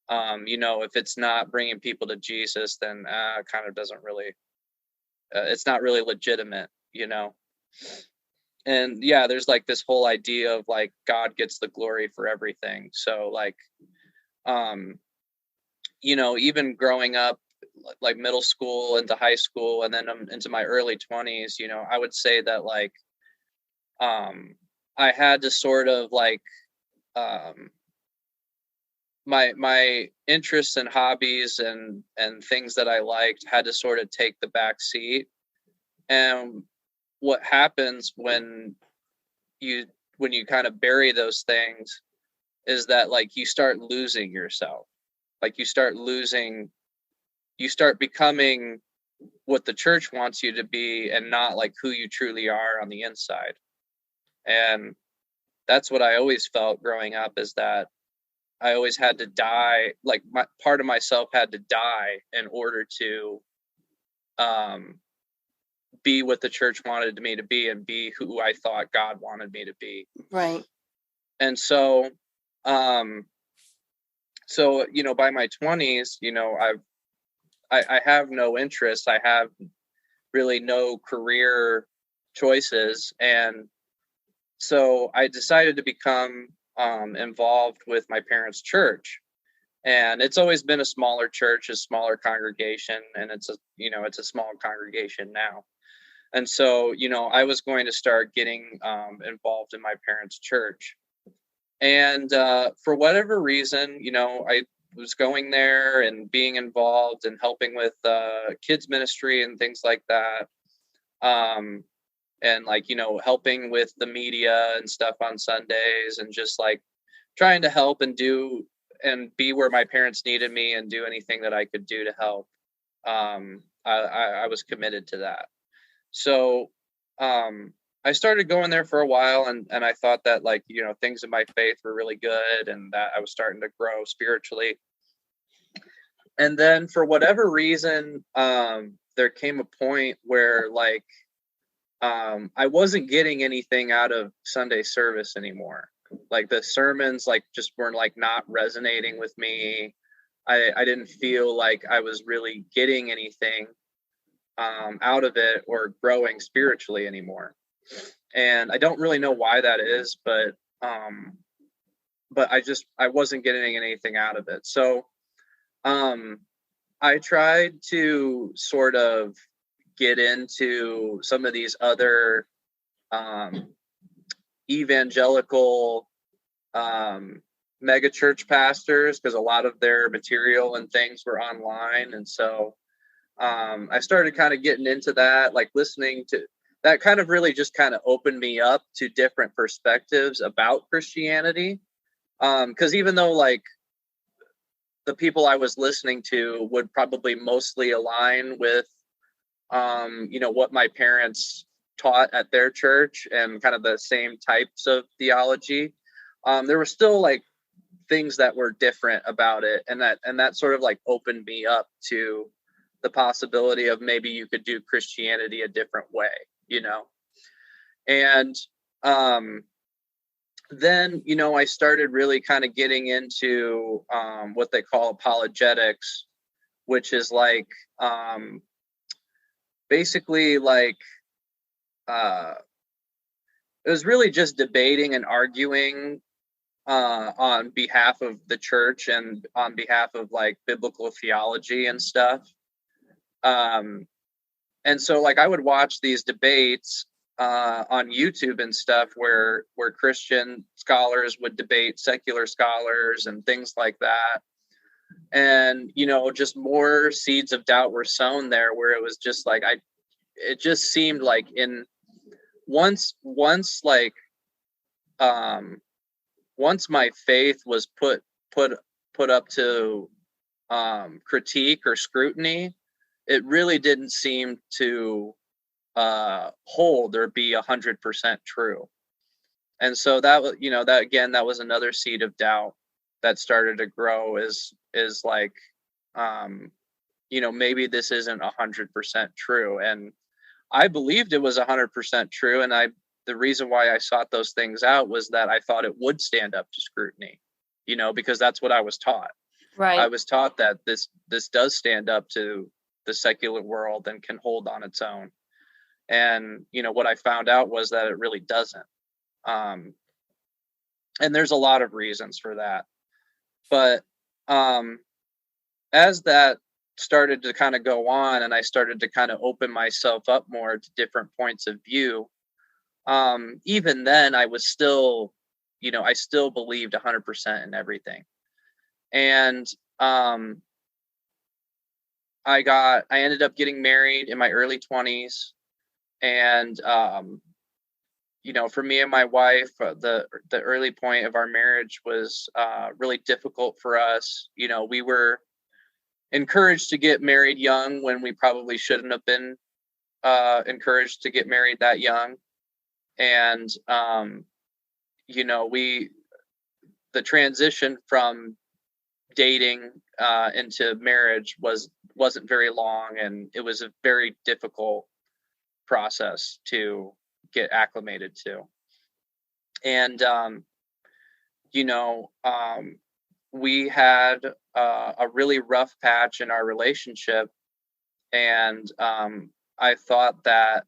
if it's not bringing people to Jesus, then kind of doesn't really, it's not really legitimate, And yeah, there's like this whole idea of like God gets the glory for everything. So like, even growing up, like middle school into high school, and then into my early 20s, I would say that like, I had to sort of like, my interests and hobbies and things that I liked had to sort of take the back seat. And what happens when you kind of bury those things is that like you start losing yourself. Like you start becoming what the church wants you to be and not like who you truly are on the inside. And that's what I always felt growing up, is that I always had to die. Like part of myself had to die in order to be what the church wanted me to be and be who I thought God wanted me to be. Right. And so, by my 20s, I have no interest. I have really no career choices. And so I decided to become involved with my parents' church. And it's always been a smaller church, a smaller congregation, and it's a small congregation now. And so, I was going to start getting involved in my parents' church. And for whatever reason, I was going there and being involved and helping with kids ministry and things like that. And like, helping with the media and stuff on Sundays, and just like trying to help and do and be where my parents needed me and do anything that I could do to help. I was committed to that. So I started going there for a while, and I thought that like, things in my faith were really good and that I was starting to grow spiritually. And then for whatever reason, there came a point where like, I wasn't getting anything out of Sunday service anymore. Like the sermons like just weren't like not resonating with me. I didn't feel like I was really getting anything out of it or growing spiritually anymore. And I don't really know why that is, but I wasn't getting anything out of it. So I tried to sort of get into some of these other evangelical mega church pastors, because a lot of their material and things were online. And so I started kind of getting into that, like listening to that. Kind of really just kind of opened me up to different perspectives about Christianity. Because even though like the people I was listening to would probably mostly align with what my parents taught at their church and kind of the same types of theology, there were still like things that were different about it, and that sort of like opened me up to the possibility of maybe you could do Christianity a different way, and then I started really kind of getting into what they call apologetics, which is like basically like it was really just debating and arguing on behalf of the church and on behalf of like biblical theology and stuff. And so like I would watch these debates on YouTube and stuff where Christian scholars would debate secular scholars and things like that. And, just more seeds of doubt were sown there, where it was just like, it just seemed like once like, once my faith was put up to critique or scrutiny, it really didn't seem to hold or be 100% true. And so that was, that again, that was another seed of doubt that started to grow, is like, maybe this isn't 100% true. And I believed it was 100% true. And the reason why I sought those things out was that I thought it would stand up to scrutiny, because that's what I was taught. Right. I was taught that this does stand up to the secular world and can hold on its own. And, what I found out was that it really doesn't. And there's a lot of reasons for that. But as that started to kind of go on, and I started to kind of open myself up more to different points of view, even then I was still, I still believed 100% in everything. And I ended up getting married in my early 20s. And, for me and my wife, the early point of our marriage was really difficult for us. We were encouraged to get married young when we probably shouldn't have been encouraged to get married that young. And, the transition from dating into marriage wasn't very long, and it was a very difficult process to get acclimated to. And we had a really rough patch in our relationship, and I thought that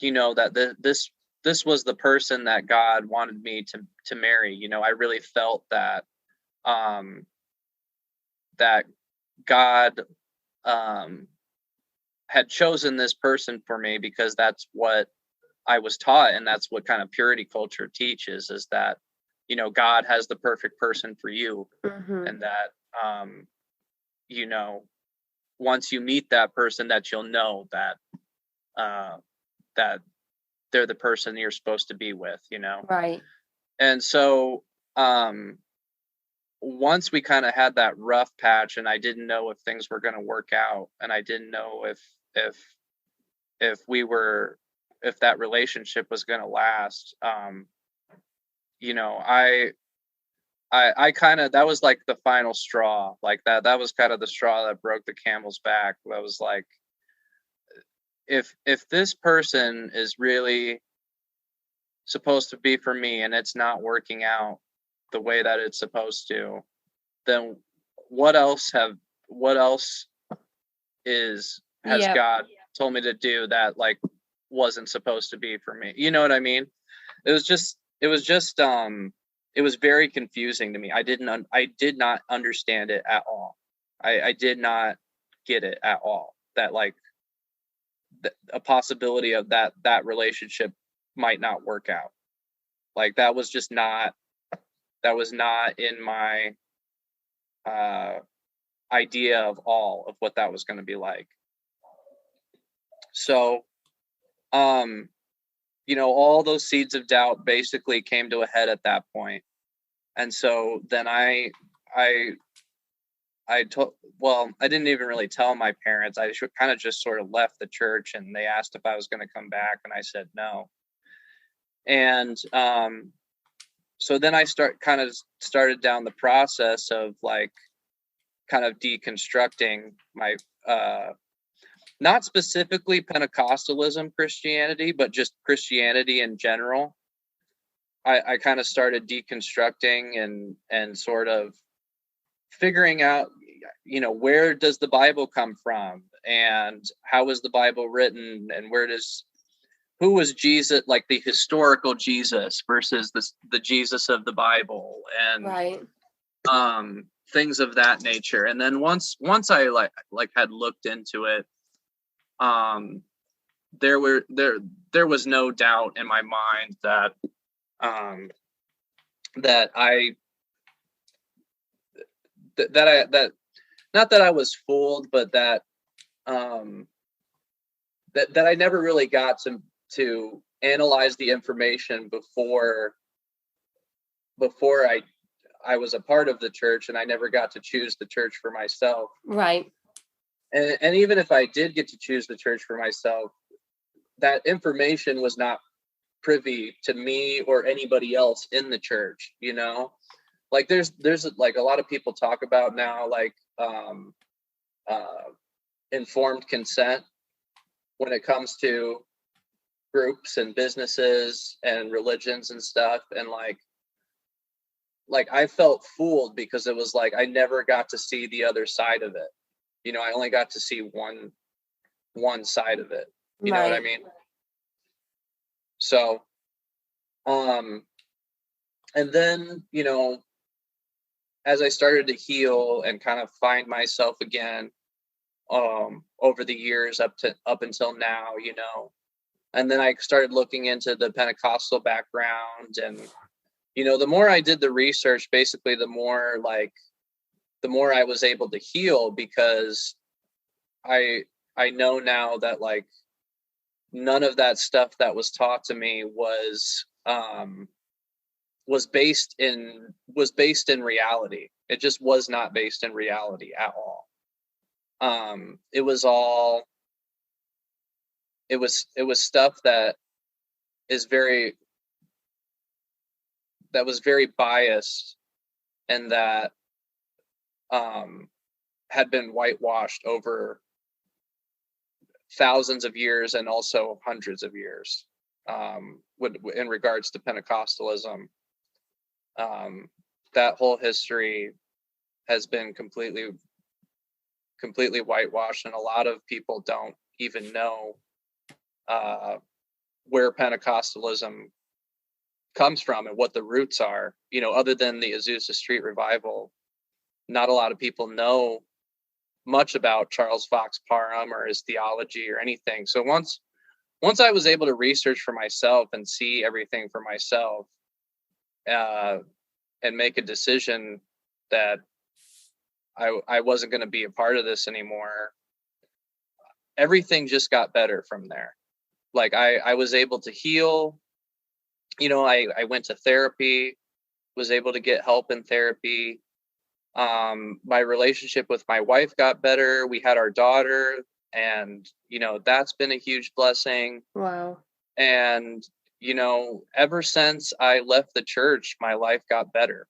that this was the person that God wanted me to marry. I really felt that that God had chosen this person for me, because that's what I was taught, and that's what kind of purity culture teaches, is that God has the perfect person for you. Mm-hmm. And that once you meet that person, that you'll know that that they're the person you're supposed to be with. Right. And so once we kind of had that rough patch, and I didn't know if things were going to work out, and I didn't know if that relationship was going to last, I kind of, that was like the final straw. Like that was kind of the straw that broke the camel's back. That was like, if this person is really supposed to be for me, and it's not working out the way that it's supposed to, then what else has God told me to do that like wasn't supposed to be for me? You know what I mean? It was very confusing to me. I did not understand it at all. I did not get it at all, that like a possibility of that relationship might not work out. Like that was not in my idea of all of what that was going to be like. So all those seeds of doubt basically came to a head at that point. And so then I didn't even really tell my parents. I kind of just sort of left the church, and they asked if I was going to come back, and I said no. And so then I started down the process of like kind of deconstructing my not specifically Pentecostalism Christianity, but just Christianity in general. I kind of started deconstructing and sort of figuring out, where does the Bible come from, and how was the Bible written, and who was Jesus, like the historical Jesus versus the Jesus of the Bible, and right. Things of that nature. And then once I like had looked into it, there was no doubt in my mind that not that I was fooled, but that I never really got to analyze the information before before I was a part of the church, and I never got to choose the church for myself. Right. And even if I did get to choose the church for myself, that information was not privy to me or anybody else in the church, you know? Like there's like a lot of people talk about now, like informed consent when it comes to groups and businesses and religions and stuff. And like I felt fooled because it was like I never got to see the other side of it. You know, I only got to see one side of it. You know what I mean? So and then, you know, as I started to heal and kind of find myself again, over the years up until now, you know, and then I started looking into the Pentecostal background, and you know, the more I did the research, basically the more I was able to heal, because I know now that like none of that stuff that was taught to me was based in reality. It just was not based in reality at all. It was stuff that was very biased, and that had been whitewashed over thousands of years and also hundreds of years, in regards to Pentecostalism. That whole history has been completely whitewashed, and a lot of people don't even know where Pentecostalism comes from and what the roots are. You know, other than the Azusa Street revival, not a lot of people know much about Charles Fox Parham or his theology or anything. So once I was able to research for myself and see everything for myself, and make a decision that I wasn't going to be a part of this anymore, everything just got better from there. Like I was able to heal. You know, I went to therapy, was able to get help in therapy. My relationship with my wife got better. We had our daughter, and, you know, that's been a huge blessing. Wow. And, you know, ever since I left the church, my life got better.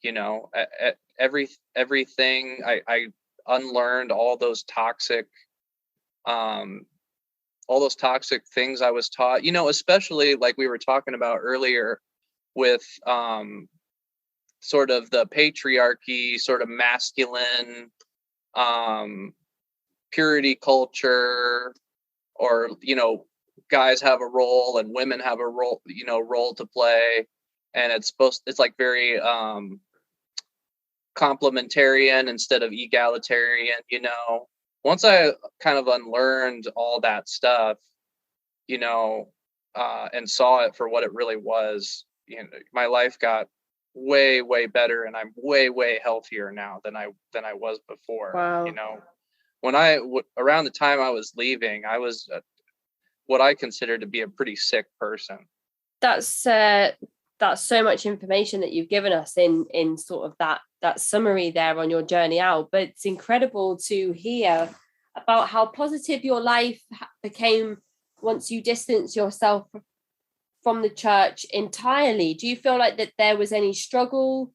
You know, everything, I unlearned all those toxic things I was taught, you know, especially like we were talking about earlier with sort of the patriarchy, sort of masculine purity culture, or, you know, guys have a role and women have a role, you know, role to play. And it's like very complementarian instead of egalitarian, you know. Once I kind of unlearned all that stuff, you know, and saw it for what it really was, you know, my life got way, way better, and I'm way, way healthier now than I was before. Wow. You know, when around the time I was leaving, I was what I consider to be a pretty sick person. That's so much information that you've given us in sort of that summary there on your journey out. But it's incredible to hear about how positive your life became once you distanced yourself from the church entirely. Do you feel like that there was any struggle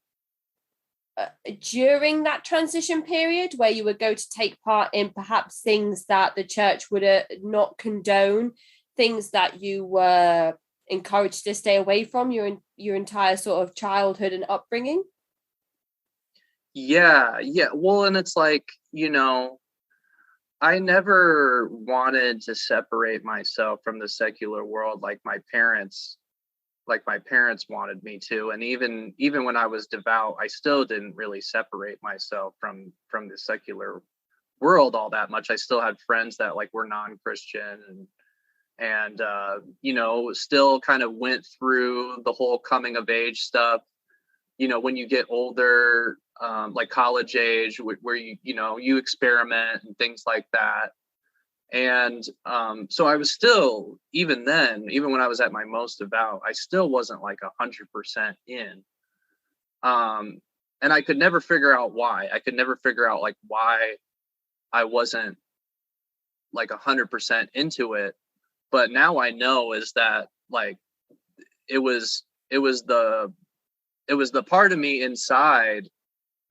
during that transition period where you would go to take part in perhaps things that the church would not condone, things that you were encouraged to stay away from your entire sort of childhood and upbringing? Yeah. Well, and it's like, you know, I never wanted to separate myself from the secular world like my parents wanted me to. And even when I was devout, I still didn't really separate myself from the secular world all that much. I still had friends that like were non-Christian, and you know, still kind of went through the whole coming of age stuff. You know, when you get older, like college age, where you know, you experiment and things like that. And so I was still, even then, even when I was at my most devout, I still wasn't like 100% in. And I could never figure out why. I could never figure out like why I wasn't like 100% into it. But now I know is that like it was it was the it was the part of me inside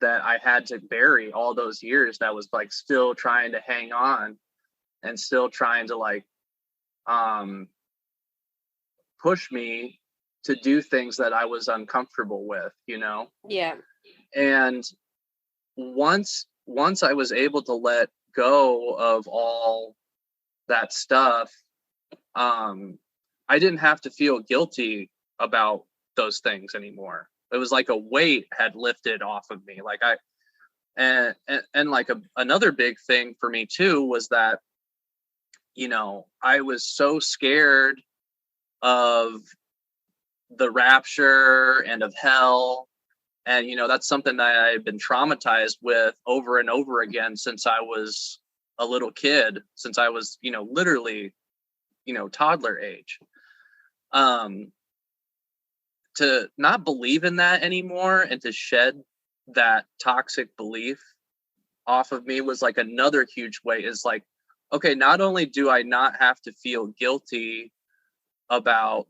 that I had to bury all those years that was like still trying to hang on and still trying to like push me to do things that I was uncomfortable with, you know? Yeah. And once I was able to let go of all that stuff, I didn't have to feel guilty about those things anymore. It was like a weight had lifted off of me. Like and like another big thing for me too was that, you know, I was so scared of the rapture and of hell. And, you know, that's something that I've been traumatized with over and over again since I was a little kid, since I was, you know, literally, you know, toddler age. To not believe in that anymore and to shed that toxic belief off of me was like another huge weight. Is like, okay, not only do I not have to feel guilty about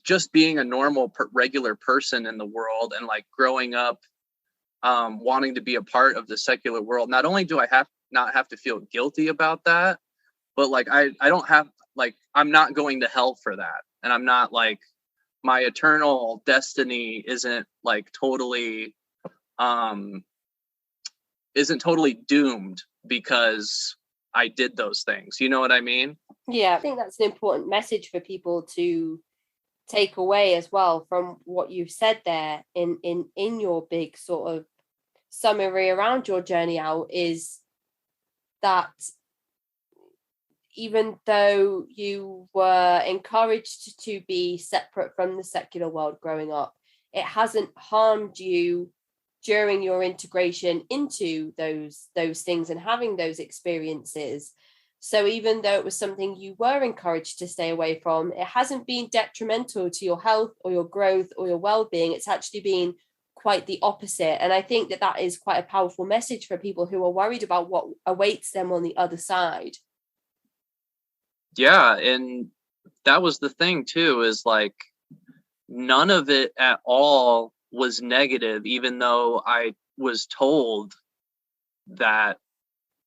just being a normal regular person in the world and like growing up wanting to be a part of the secular world, not only do I not have to feel guilty about that, but like I don't have, like, I'm not going to hell for that. And I'm not like, my eternal destiny isn't like totally doomed because I did those things. You know what I mean? Yeah, I think that's an important message for people to take away as well from what you've said there in your big sort of summary around your journey out, is that even though you were encouraged to be separate from the secular world growing up, it hasn't harmed you during your integration into those things and having those experiences. So even though it was something you were encouraged to stay away from, it hasn't been detrimental to your health or your growth or your well-being. It's actually been quite the opposite. And I think that that is quite a powerful message for people who are worried about what awaits them on the other side. Yeah, and that was the thing too, is like none of it at all was negative, even though I was told that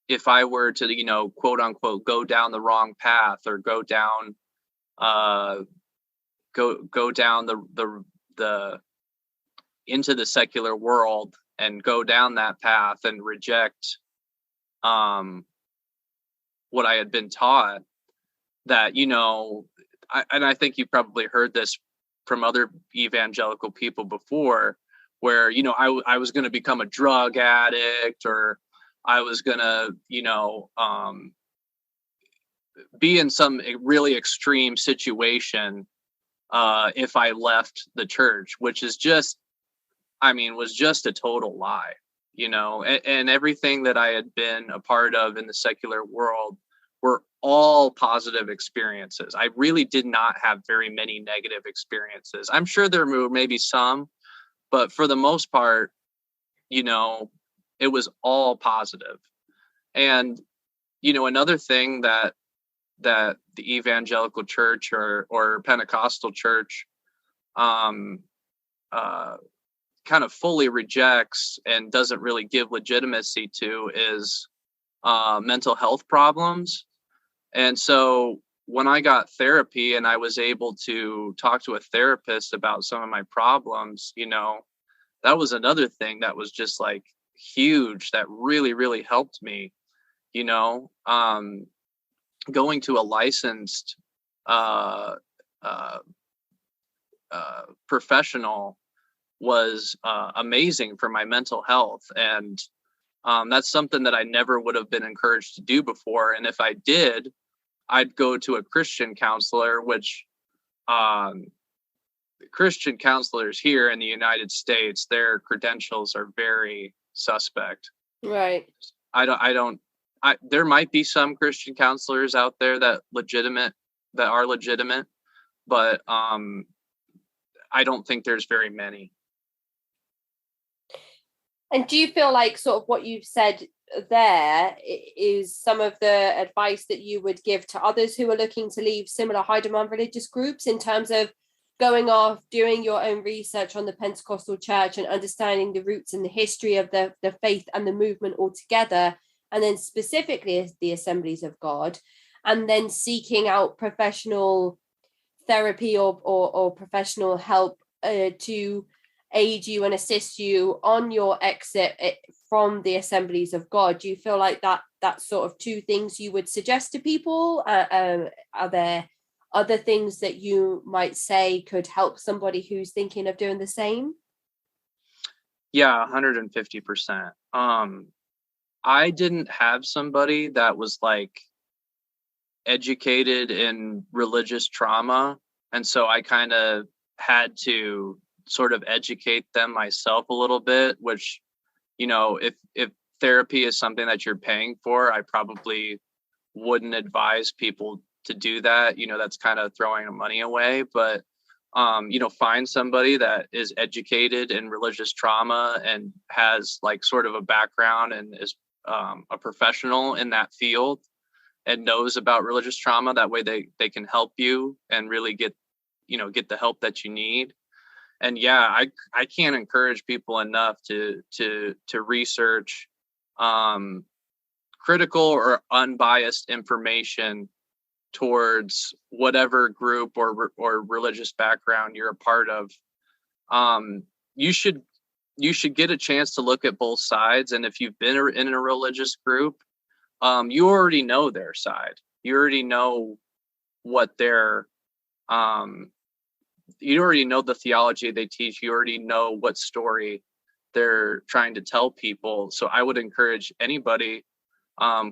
if I were to, you know, quote unquote, go down the wrong path or go down the into the secular world and go down that path and reject what I had been taught, that, you know, I think you probably heard this from other evangelical people before, where, you know, I was going to become a drug addict, or I was going to, you know, be in some really extreme situation if I left the church, which is just, I mean, was just a total lie, you know, and everything that I had been a part of in the secular world were all positive experiences. I really did not have very many negative experiences. I'm sure there were maybe some, but for the most part, you know, it was all positive. And, you know, another thing that the evangelical church or Pentecostal church kind of fully rejects and doesn't really give legitimacy to is mental health problems. And so when I got therapy and I was able to talk to a therapist about some of my problems, you know, that was another thing that was just like huge, that really, really helped me, you know. Going to a licensed professional was amazing for my mental health. And that's something that I never would have been encouraged to do before. And if I did, I'd go to a Christian counselor, which Christian counselors here in the United States, their credentials are very suspect. Right. I don't there might be some Christian counselors out there that are legitimate, but I don't think there's very many. And do you feel like sort of what you've said there is some of the advice that you would give to others who are looking to leave similar high demand religious groups, in terms of going off, doing your own research on the Pentecostal church and understanding the roots and the history of the faith and the movement altogether, and then specifically the Assemblies of God, and then seeking out professional therapy or professional help to aid you and assist you on your exit from the Assemblies of God? Do you feel like that's sort of two things you would suggest to people? Are there other things that you might say could help somebody who's thinking of doing the same? Yeah, 150%. I didn't have somebody that was like educated in religious trauma, and so I kind of had to sort of educate them myself a little bit, which, if therapy is something that you're paying for, I probably wouldn't advise people to do that. That's kind of throwing money away. But find somebody that is educated in religious trauma and has like sort of a background and is a professional in that field and knows about religious trauma. That way they can help you and really get the help that you need. And yeah, I can't encourage people enough to research critical or unbiased information towards whatever group or religious background you're a part of. You should get a chance to look at both sides. And if you've been in a religious group, you already know their side. You already know what you already know the theology they teach. You already know what story they're trying to tell people. So I would encourage anybody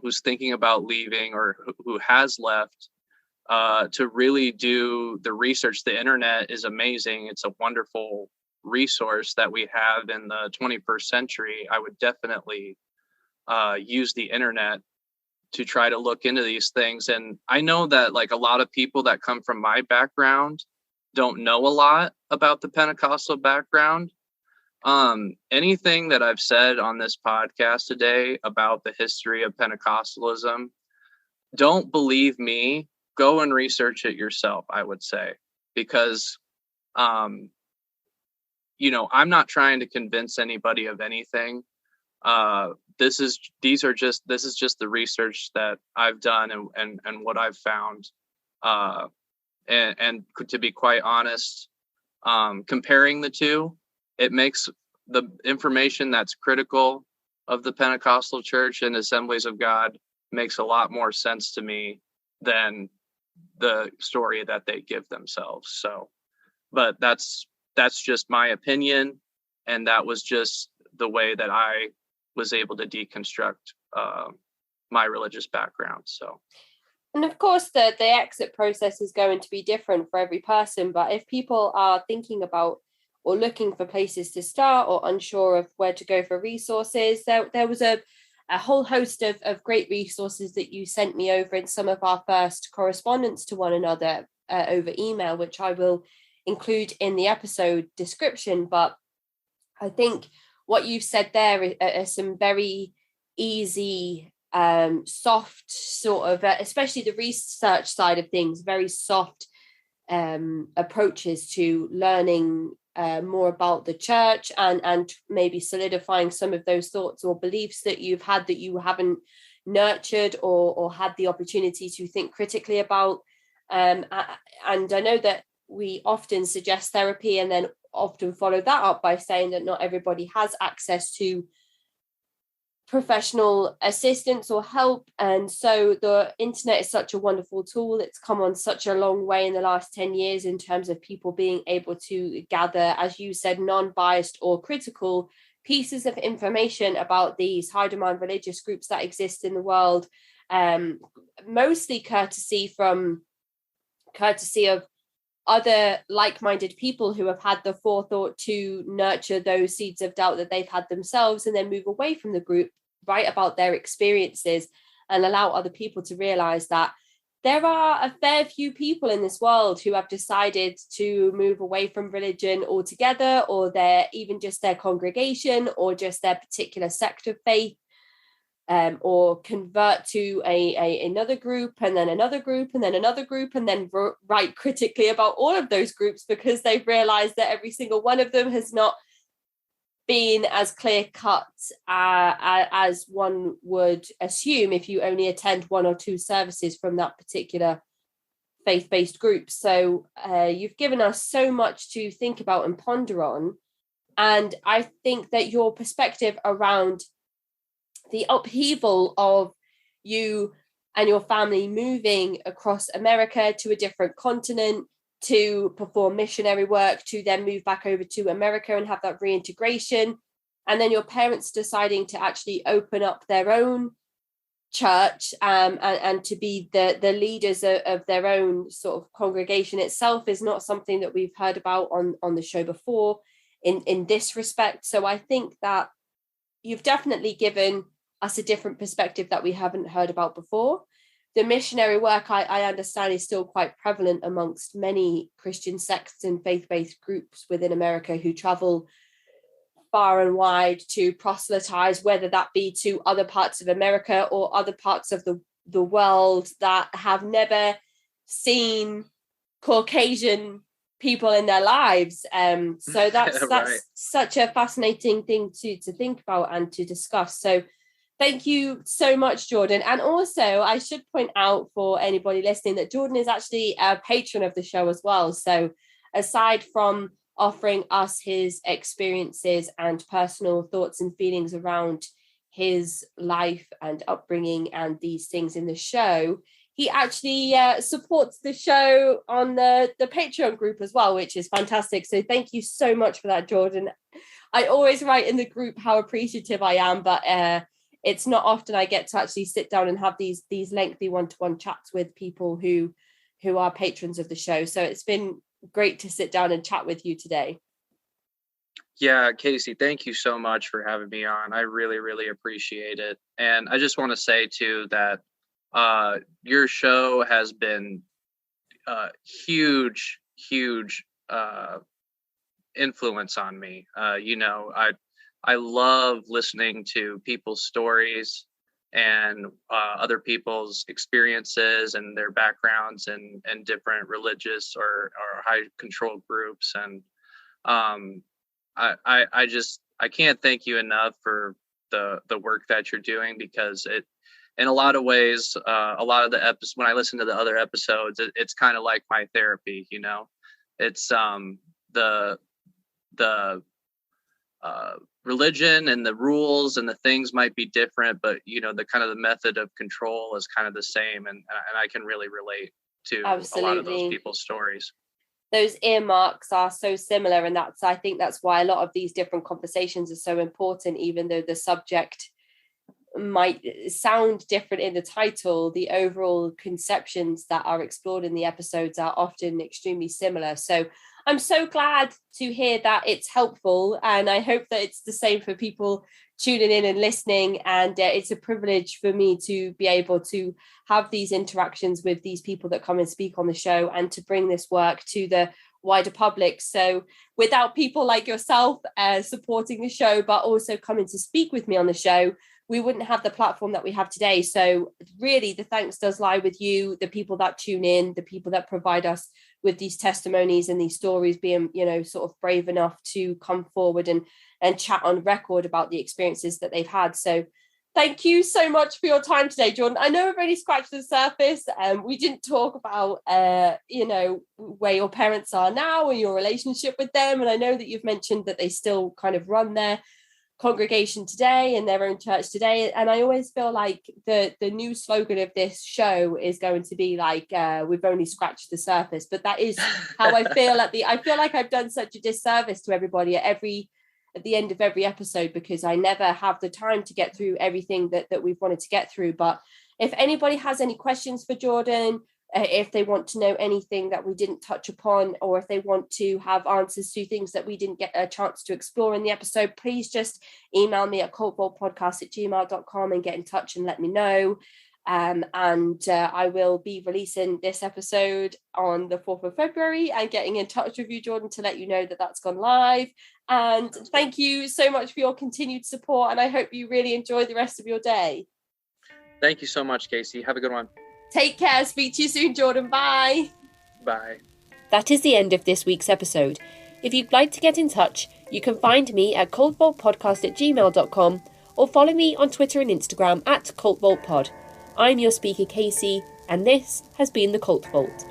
who's thinking about leaving or who has left to really do the research. The internet is amazing. It's a wonderful resource that we have in the 21st century. I would definitely use the internet to try to look into these things. And I know that like a lot of people that come from my background don't know a lot about the Pentecostal background. Anything that I've said on this podcast today about the history of Pentecostalism, don't believe me. Go and research it yourself, I would say, because, I'm not trying to convince anybody of anything. This is just the research that I've done and what I've found. And to be quite honest, comparing the two, it makes the information that's critical of the Pentecostal Church and Assemblies of God makes a lot more sense to me than the story that they give themselves. So, but that's just my opinion, and that was just the way that I was able to deconstruct my religious background. So. And of course, the exit process is going to be different for every person. But if people are thinking about or looking for places to start or unsure of where to go for resources, there was a whole host of great resources that you sent me over in some of our first correspondence to one another over email, which I will include in the episode description. But I think what you've said there are some very easy, soft sort of, especially the research side of things, very soft approaches to learning more about the church and maybe solidifying some of those thoughts or beliefs that you've had that you haven't nurtured or had the opportunity to think critically about. And I know that we often suggest therapy and then often follow that up by saying that not everybody has access to professional assistance or help, and so the internet is such a wonderful tool. It's come on such a long way in the last 10 years in terms of people being able to gather, as you said, non-biased or critical pieces of information about these high demand religious groups that exist in the world, mostly courtesy of other like-minded people who have had the forethought to nurture those seeds of doubt that they've had themselves and then move away from the group, write about their experiences, and allow other people to realize that there are a fair few people in this world who have decided to move away from religion altogether, or even just their congregation, or just their particular sect of faith, or convert to another group, and then another group, and then another group, and then write critically about all of those groups because they've realized that every single one of them has not been as clear cut as one would assume if you only attend one or two services from that particular faith-based group. So you've given us so much to think about and ponder on. And I think that your perspective around the upheaval of you and your family moving across America to a different continent to perform missionary work, to then move back over to America and have that reintegration, and then your parents deciding to actually open up their own church, and to be the leaders of their own sort of congregation itself, is not something that we've heard about on the show before in this respect. So I think that you've definitely given us a different perspective that we haven't heard about before. The missionary work, I understand, is still quite prevalent amongst many Christian sects and faith-based groups within America who travel far and wide to proselytize, whether that be to other parts of America or other parts of the world that have never seen Caucasian people in their lives. So that's right. Such a fascinating thing to think about and to discuss. So thank you so much, Jordan. And also, I should point out for anybody listening that Jordan is actually a patron of the show as well. So aside from offering us his experiences and personal thoughts and feelings around his life and upbringing and these things in the show, he actually supports the show on the Patreon group as well, which is fantastic. So thank you so much for that, Jordan. I always write in the group how appreciative I am, but it's not often I get to actually sit down and have these lengthy one-to-one chats with people who are patrons of the show. So it's been great to sit down and chat with you today. Yeah, Casey, thank you so much for having me on. I really, really appreciate it. And I just want to say too that your show has been huge influence on me. I love listening to people's stories and other people's experiences and their backgrounds and different religious or high control groups. And I can't thank you enough for the work that you're doing, because it, in a lot of ways, a lot of the episodes, when I listen to the other episodes, it's kind of like my therapy, it's the religion and the rules and the things might be different, but the kind of the method of control is kind of the same, and I can really relate to Absolutely. A lot of those people's stories. Those earmarks are so similar, and I think that's why a lot of these different conversations are so important. Even though the subject might sound different in the title, the overall conceptions that are explored in the episodes are often extremely similar. So I'm so glad to hear that it's helpful, and I hope that it's the same for people tuning in and listening. And it's a privilege for me to be able to have these interactions with these people that come and speak on the show, and to bring this work to the wider public. So without people like yourself supporting the show, but also coming to speak with me on the show, we wouldn't have the platform that we have today. So really the thanks does lie with you, the people that tune in, the people that provide us with these testimonies and these stories, being, sort of brave enough to come forward and chat on record about the experiences that they've had. So thank you so much for your time today, Jordan. I know we've only scratched the surface, and we didn't talk about, where your parents are now and your relationship with them. And I know that you've mentioned that they still kind of run their congregation today and their own church today. And I always feel like the new slogan of this show is going to be like, we've only scratched the surface. But that is how I feel I feel like I've done such a disservice to everybody at the end of every episode, because I never have the time to get through everything that we've wanted to get through. But if anybody has any questions for Jordan, if they want to know anything that we didn't touch upon, or if they want to have answers to things that we didn't get a chance to explore in the episode, please just email me at cultvaultpodcast@gmail.com and get in touch and let me know. And I will be releasing this episode on the 4th of February and getting in touch with you, Jordan, to let you know that that's gone live. And thank you so much for your continued support. And I hope you really enjoy the rest of your day. Thank you so much, Casey. Have a good one. Take care. Speak to you soon, Jordan. Bye. Bye. That is the end of this week's episode. If you'd like to get in touch, you can find me at cultvaultpodcast@gmail.com or follow me on Twitter and Instagram at cultvaultpod. I'm your speaker, Casey, and this has been the Cult Vault.